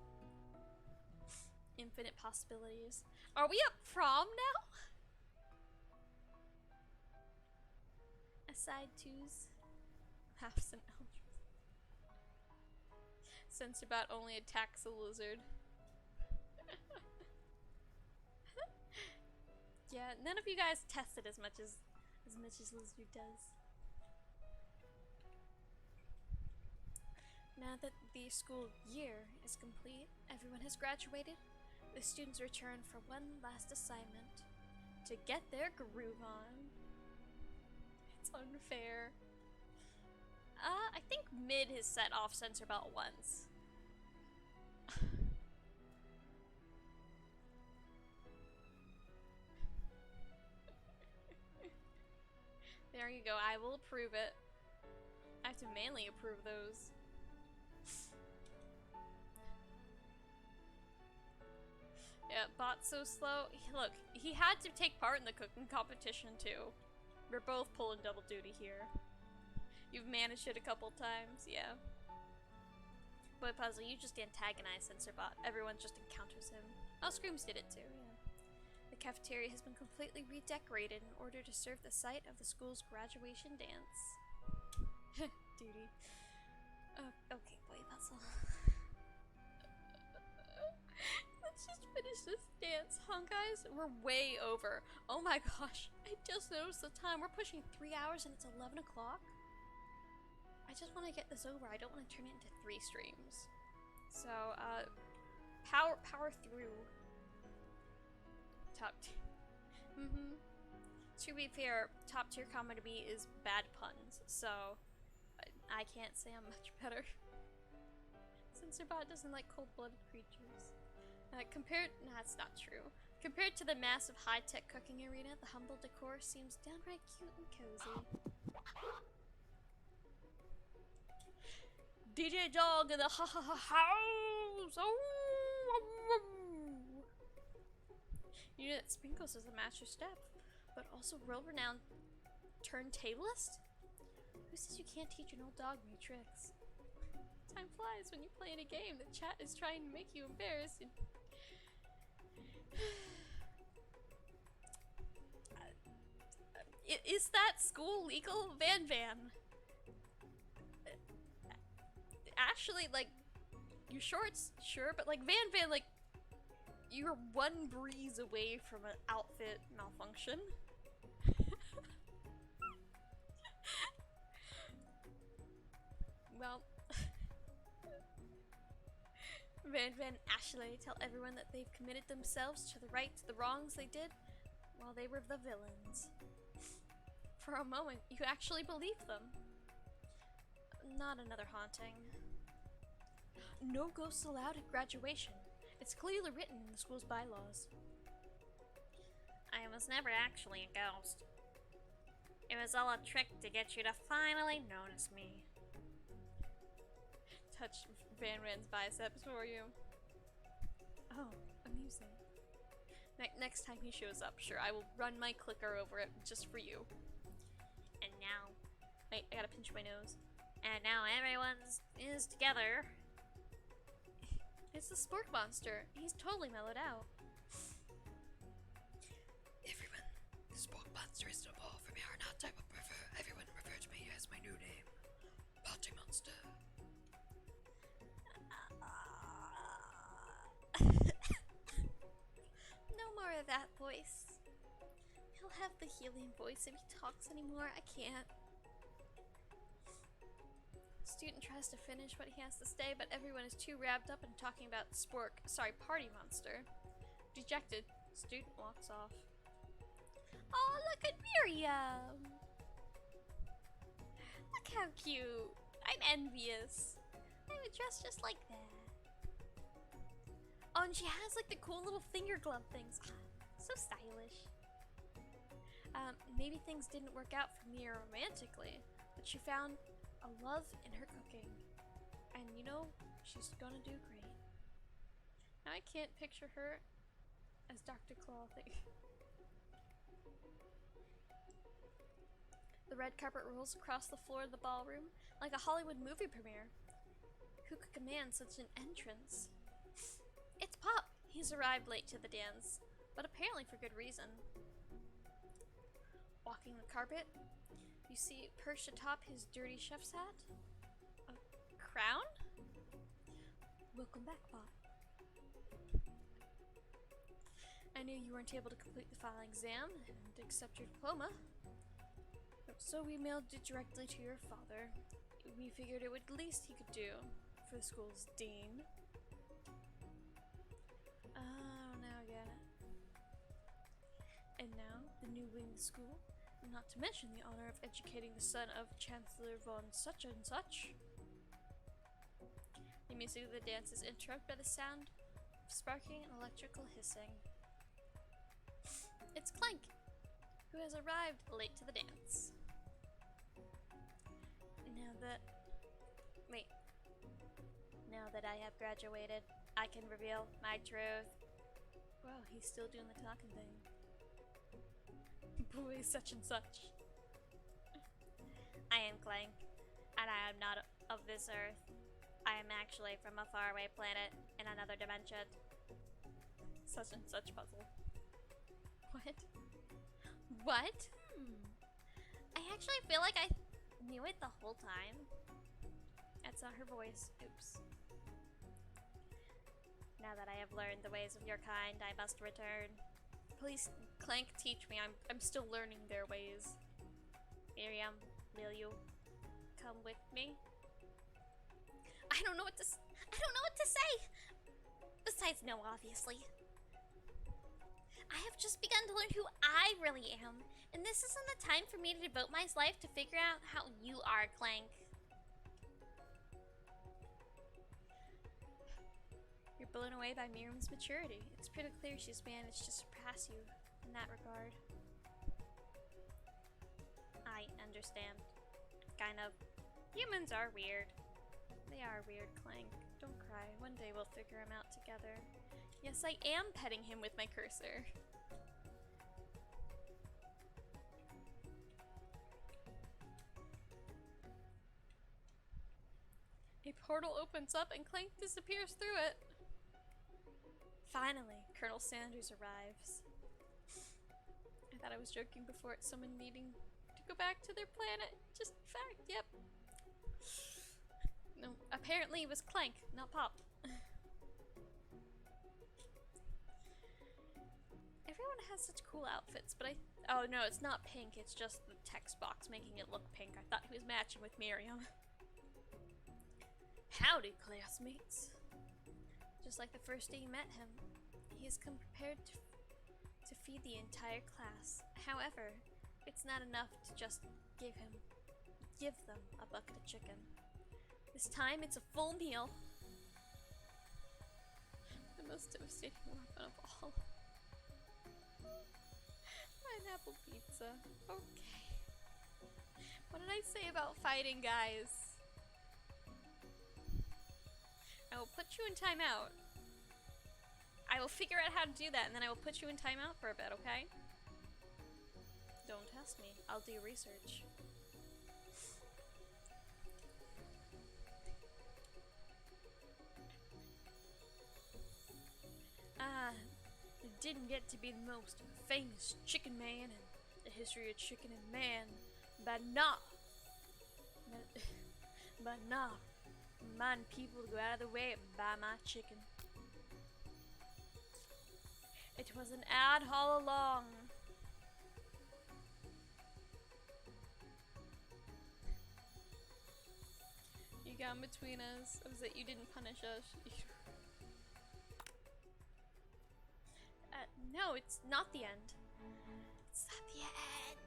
Infinite possibilities. Are we at prom now? Aside twos. Halves and elders. Censorbot only attacks a lizard. Yeah, none of you guys tested as much as lizard does. Now that the school year is complete, everyone has graduated, the students return for one last assignment, to get their groove on. It's unfair. I think Mid has set off Censor Belt once. There you go, I will approve it. I have to mainly approve those. Yeah, bot's so slow. Look, he had to take part in the cooking competition too. We're both pulling double duty here. You've managed it a couple times, yeah. Boy Puzzle, you just antagonize Censorbot. Everyone just encounters him. Oh, Screams did it too, yeah. The cafeteria has been completely redecorated in order to serve the site of the school's graduation dance. Duty. Okay, Boy Puzzle. Let's just finish this dance, huh, guys? We're way over. Oh my gosh, I just noticed the time. We're pushing 3 hours and it's 11 o'clock. I just want to get this over. I don't want to turn it into 3 streams. So, power through. Top tier. To be fair, top tier comedy to me is bad puns, so I can't say I'm much better. Censorbot doesn't like cold-blooded creatures. That's not true. Compared to the massive high-tech cooking arena, the humble decor seems downright cute and cozy. DJ Dog in the house! You know that Sprinkles is a master chef, but also world-renowned turntablist? Who says you can't teach an old dog new tricks? Time flies when you play in a game. The chat is trying to make you embarrassed. Is that school legal? Van. Actually, like, your shorts, sure, but like Van, like, you're one breeze away from an outfit malfunction. Well, Van Ashley tell everyone that they've committed themselves to the right to the wrongs they did while they were the villains. For a moment, you actually believed them. Not another haunting. No ghosts allowed at graduation. It's clearly written in the school's bylaws. I was never actually a ghost. It was all a trick to get you to finally notice me. Touch Van's biceps for you. Oh, amusing. Next time he shows up, sure, I will run my clicker over it just for you. And now... Wait, I gotta pinch my nose. And now everyone is together. It's the Spork Monster. He's totally mellowed out. Everyone, the Spork Monster is no more. From here on out, I will prefer everyone refer to me as my new name, Party Monster. No more of that voice. He'll have the healing voice if he talks anymore. I can't. Student tries to finish what he has to say, but everyone is too wrapped up in talking about Party Monster. Dejected, student walks off. Oh, look at Miriam! Look how cute! I'm envious. I would dress just like that. Oh, and she has like the cool little finger glove things. So stylish. Maybe things didn't work out for Mia romantically, but she found a love in her cooking. And you know, she's gonna do great. Now I can't picture her as Dr. Claw thing. The red carpet rolls across the floor of the ballroom like a Hollywood movie premiere. Who could command such an entrance? It's Pop! He's arrived late to the dance, but apparently for good reason. Walking the carpet, you see perched atop his dirty chef's hat? A crown? Welcome back, Pop. I knew you weren't able to complete the final exam and accept your diploma, so we mailed it directly to your father. We figured it would least he could do. for the school's dean. Oh, now I get it. And now, the new wing of the school, not to mention the honor of educating the son of Chancellor von such and such. The music of the dance is interrupted by the sound of sparking and electrical hissing. It's Clank, who has arrived late to the dance. Now that I have graduated, I can reveal my truth. Wow, he's still doing the talking thing. Boy, such and such. I am Clank, and I am not of this earth. I am actually from a faraway planet in another dimension. Such and such puzzle. What? What? I actually feel like I knew it the whole time. That's not her voice. Oops. Now that I have learned the ways of your kind, I must return. Please, Clank, teach me. I'm still learning their ways. Miriam, will you come with me? I don't know what to say. Besides, no, obviously. I have just begun to learn who I really am, and this isn't the time for me to devote my life to figure out how you are, Clank. You're blown away by Miriam's maturity. It's pretty clear she's managed to surpass you in that regard. I understand. Kind of. Humans are weird. They are weird, Clank. Don't cry. One day we'll figure them out together. Yes, I am petting him with my cursor. A portal opens up and Clank disappears through it. Finally, Colonel Sanders arrives. I thought I was joking before at someone needing to go back to their planet. Just fact, yep. No, apparently it was Clank, not Pop. Everyone has such cool outfits, but oh no, it's not pink, it's just the text box making it look pink. I thought he was matching with Miriam. Howdy, classmates. Just like the first day you met him, he has come prepared to feed the entire class. However, it's not enough to just give them a bucket of chicken. This time, it's a full meal. The most devastating weapon of all. Pineapple pizza. Okay. What did I say about fighting, guys? I will put you in timeout. I will figure out how to do that, and then I will put you in timeout for a bit, okay? Don't test me. I'll do research. It didn't get to be the most famous chicken man in the history of chicken and man, but nah. Remind people to go out of their way and buy my chicken. It was an ad all along. You got in between us. It was that you didn't punish us. No, it's not the end. It's not the end.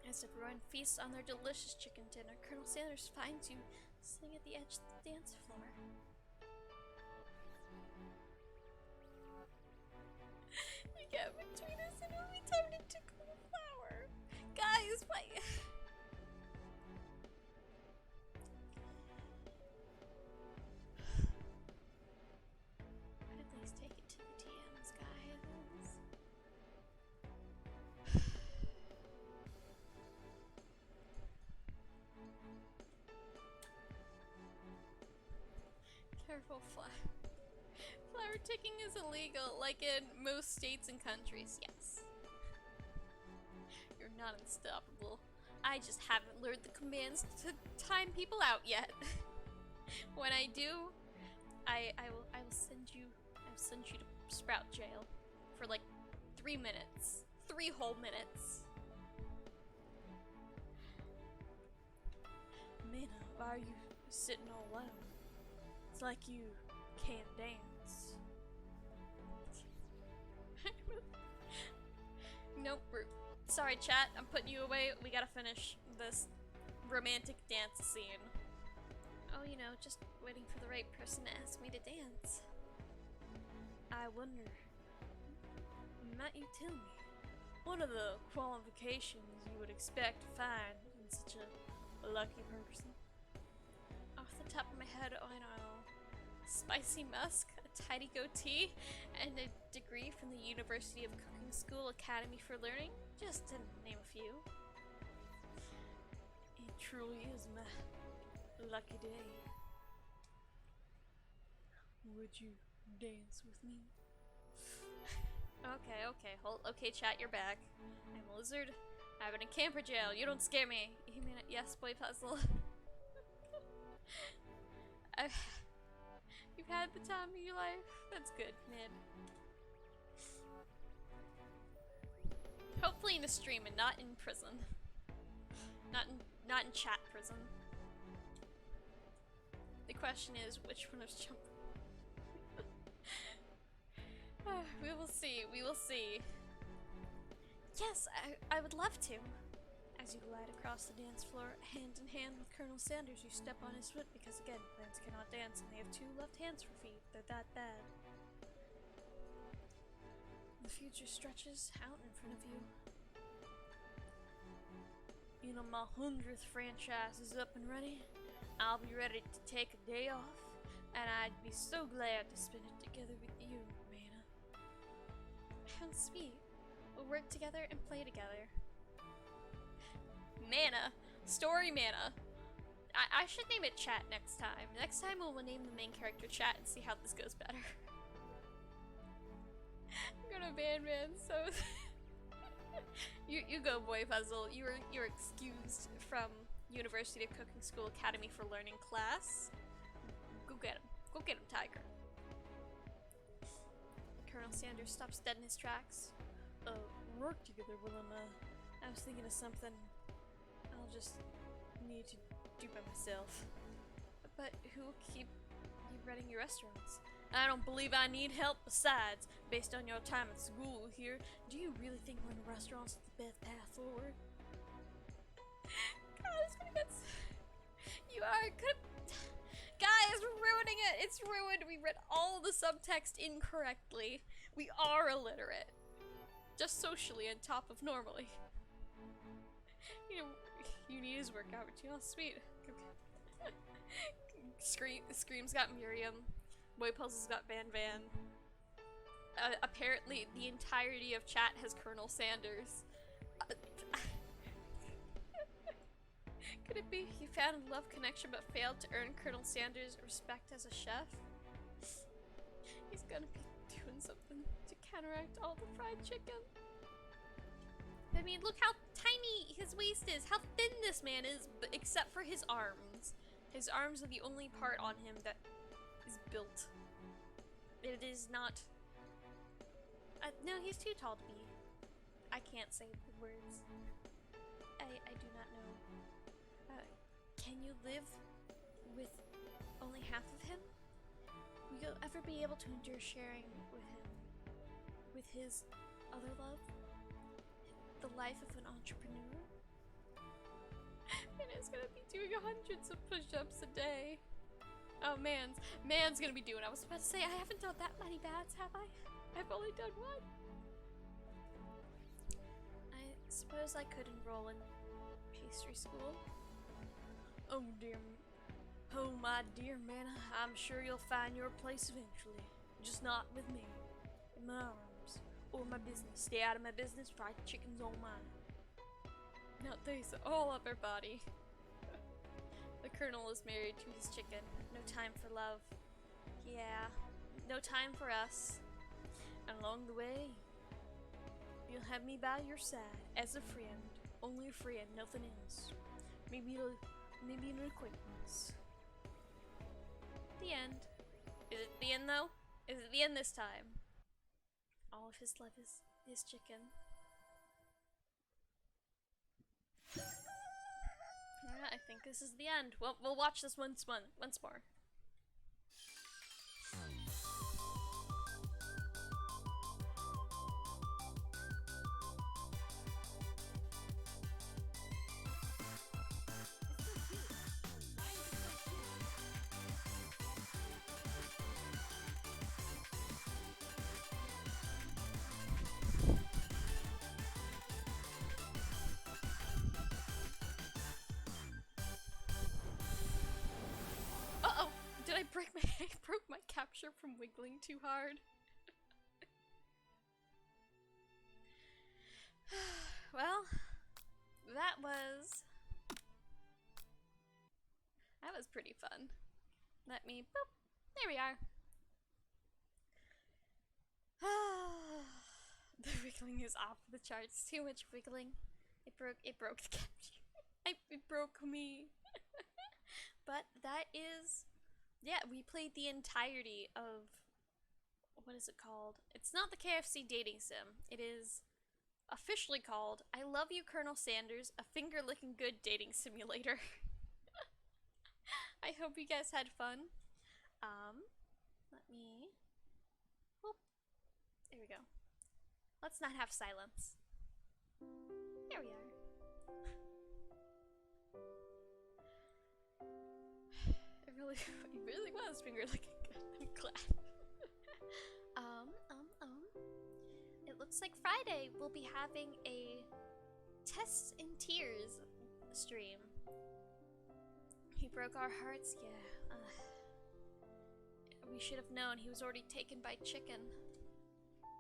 As everyone feasts on their delicious chicken dinner, Colonel Sanders finds you sitting at the edge of the dance floor. You get between us and it'll be turned into cool flour. Guys, why? At least take it to the DMs, guys. Careful, flower ticking is illegal, like in most states and countries, yes. You're not unstoppable. I just haven't learned the commands to time people out yet. When I do, I will send you to Sprout Jail for like 3 minutes. 3 whole minutes. Mina, why are you sitting all alone. It's like you can't dance. Nope. Sorry, chat. I'm putting you away. We gotta finish this romantic dance scene. Oh, you know, just waiting for the right person to ask me to dance. I wonder. Might you tell me? What are the qualifications you would expect to find in such a lucky person? Off the top of my head, oh, I know. Spicy musk, a tidy goatee, and a degree from the University of Cooking School Academy for Learning, just to name a few. It truly is my lucky day. Would you dance with me? Okay, chat, you're back. I'm a lizard. I've been in camper jail. You don't scare me. You mean it? Yes, boy puzzle. You've had the time of your life. That's good, man. Hopefully in a stream and not in prison. Not in chat prison. The question is, which one of jump? We will see. We will see. Yes, I would love to. As you glide across the dance floor, hand in hand with Colonel Sanders, you step on his foot because, again, plants cannot dance and they have 2 left hands for feet. They're that bad. The future stretches out in front of you. You know, my 100th franchise is up and ready. I'll be ready to take a day off, and I'd be so glad to spend it together with you, Mana. How sweet. We'll work together and play together. Mana. Story Mana. I should name it Chat next time. Next time we'll name the main character Chat and see how this goes better. I'm gonna ban man, so... you go, boy puzzle. You're excused from University of Cooking School Academy for Learning class. Go get him. Go get him, Tiger. Colonel Sanders stops dead in his tracks. Work together, Wilma. I was thinking of something I'll just need to do by myself. But who will keep you running your restaurants? I don't believe I need help. Besides, based on your time at school here, do you really think running restaurants is the best path forward? Guys, you are good. Guys, we're ruining it. It's ruined. We read all the subtext incorrectly. We are illiterate. Just socially on top of normally. You know, you need his workout routine. Oh, sweet. Scream's got Miriam. Boy Puzzle's got Van Van. Apparently, the entirety of chat has Colonel Sanders. Could it be he found a love connection but failed to earn Colonel Sanders' respect as a chef? He's gonna be doing something to counteract all the fried chicken. I mean, look how tiny his waist is, how thin this man is, except for his arms. His arms are the only part on him that is built. It is not... no, he's too tall to be. I can't say the words. I do not know. Can you live with only half of him? Will you ever be able to endure sharing with him? With his other love? The life of an entrepreneur? And it's gonna be doing hundreds of push-ups a day. Oh, man's gonna be doing. I was about to say, I haven't done that many bads, have I? I've only done one. I suppose I could enroll in pastry school. Oh dear, oh my dear Mana, I'm sure you'll find your place eventually. Just not with me. In my arms. Or my business. Stay out of my business, fried chicken's all mine. Now these all up her body. The Colonel is married to his chicken. No time for love. Yeah, no time for us. And along the way, you'll have me by your side as a friend. Only a friend, nothing else. Maybe an acquaintance. The end. Is it the end though? Is it the end this time? All of his love is chicken. I think this is the end. Well, we'll watch this once more. Uh-oh! Did I break my I broke my capture from wiggling too hard? Well, that was pretty fun. Let me boop. There we are. The wiggling is off the charts. Too much wiggling. It broke the capture. It broke me. But that is, yeah, we played the entirety of, what is it called? It's not the KFC dating sim. It is officially called I Love You, Colonel Sanders, a finger-licking good dating simulator. I hope you guys had fun. Let me, whoop, there we go. Let's not have silence. There we are. It really was finger licking good. I'm glad. It looks like Friday we'll be having a Tests in Tears stream. He broke our hearts, yeah. We should have known he was already taken by chicken.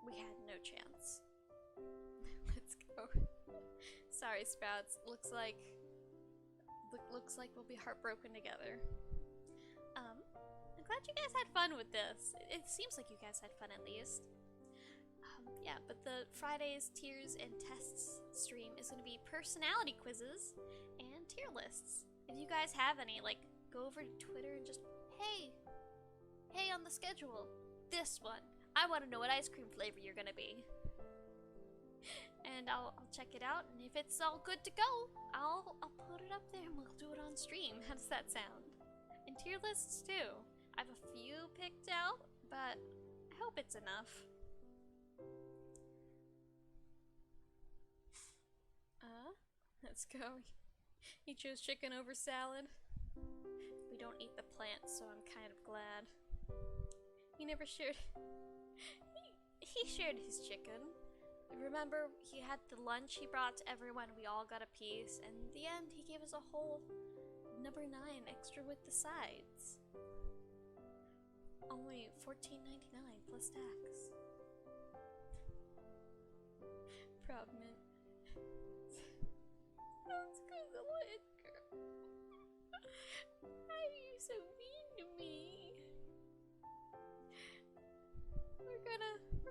We had no chance. Let's go. Sorry, Sprouts. Looks like we'll be heartbroken together. I'm glad you guys had fun with this. It seems like you guys had fun at least. Yeah, but the Friday's Tiers and Tests stream is going to be personality quizzes and tier lists. If you guys have any, like, go over to Twitter and just, hey, on the schedule, this one. I want to know what ice cream flavor you're going to be. And I'll check it out, and if it's all good to go, I'll put it up there and we'll do it on stream. How does that sound? And tier lists too. I have a few picked out, but I hope it's enough. Let's go. He chose chicken over salad. We don't eat the plants, so I'm kind of glad. He never shared. He shared his chicken. Remember, he had the lunch he brought to everyone. We all got a piece, and in the end, he gave us a whole number 9 extra with the sides. Only $14.99 plus tax. Proud mint. That's because of Edgar. Why are you so mean to me? We're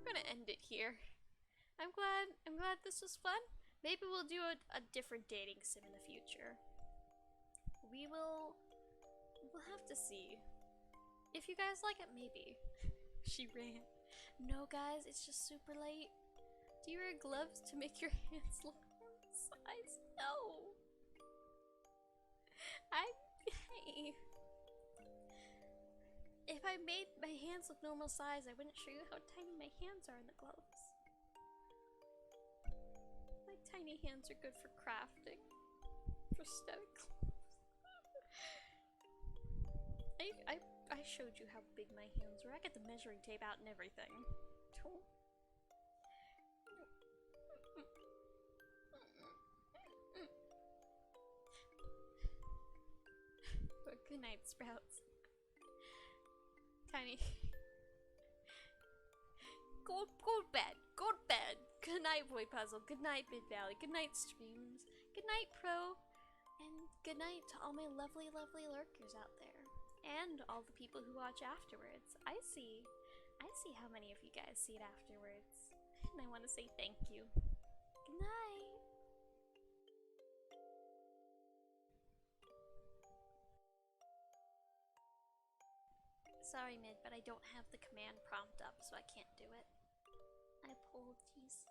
gonna end it here. I'm glad this was fun. Maybe we'll do a different dating sim in the future. We'll have to see. If you guys like it, maybe. She ran. No, guys, it's just super late. Do you wear gloves to make your hands look normal size? No. Hey. If I made my hands look normal size, I wouldn't show you how tiny my hands are in the gloves. My tiny hands are good for crafting. Prosthetic gloves. I showed you how big my hands were. I got the measuring tape out and everything. But good night, Sprouts. Tiny. Go to bed. Go to bed. Good night, Boy Puzzle. Good night, Mid Valley. Good night, streams. Good night, Pro. And good night to all my lovely, lovely lurkers out there. And all the people who watch afterwards. I see how many of you guys see it afterwards. And I want to say thank you. Good night. Sorry, Mid, but I don't have the command prompt up, so I can't do it. My apologies.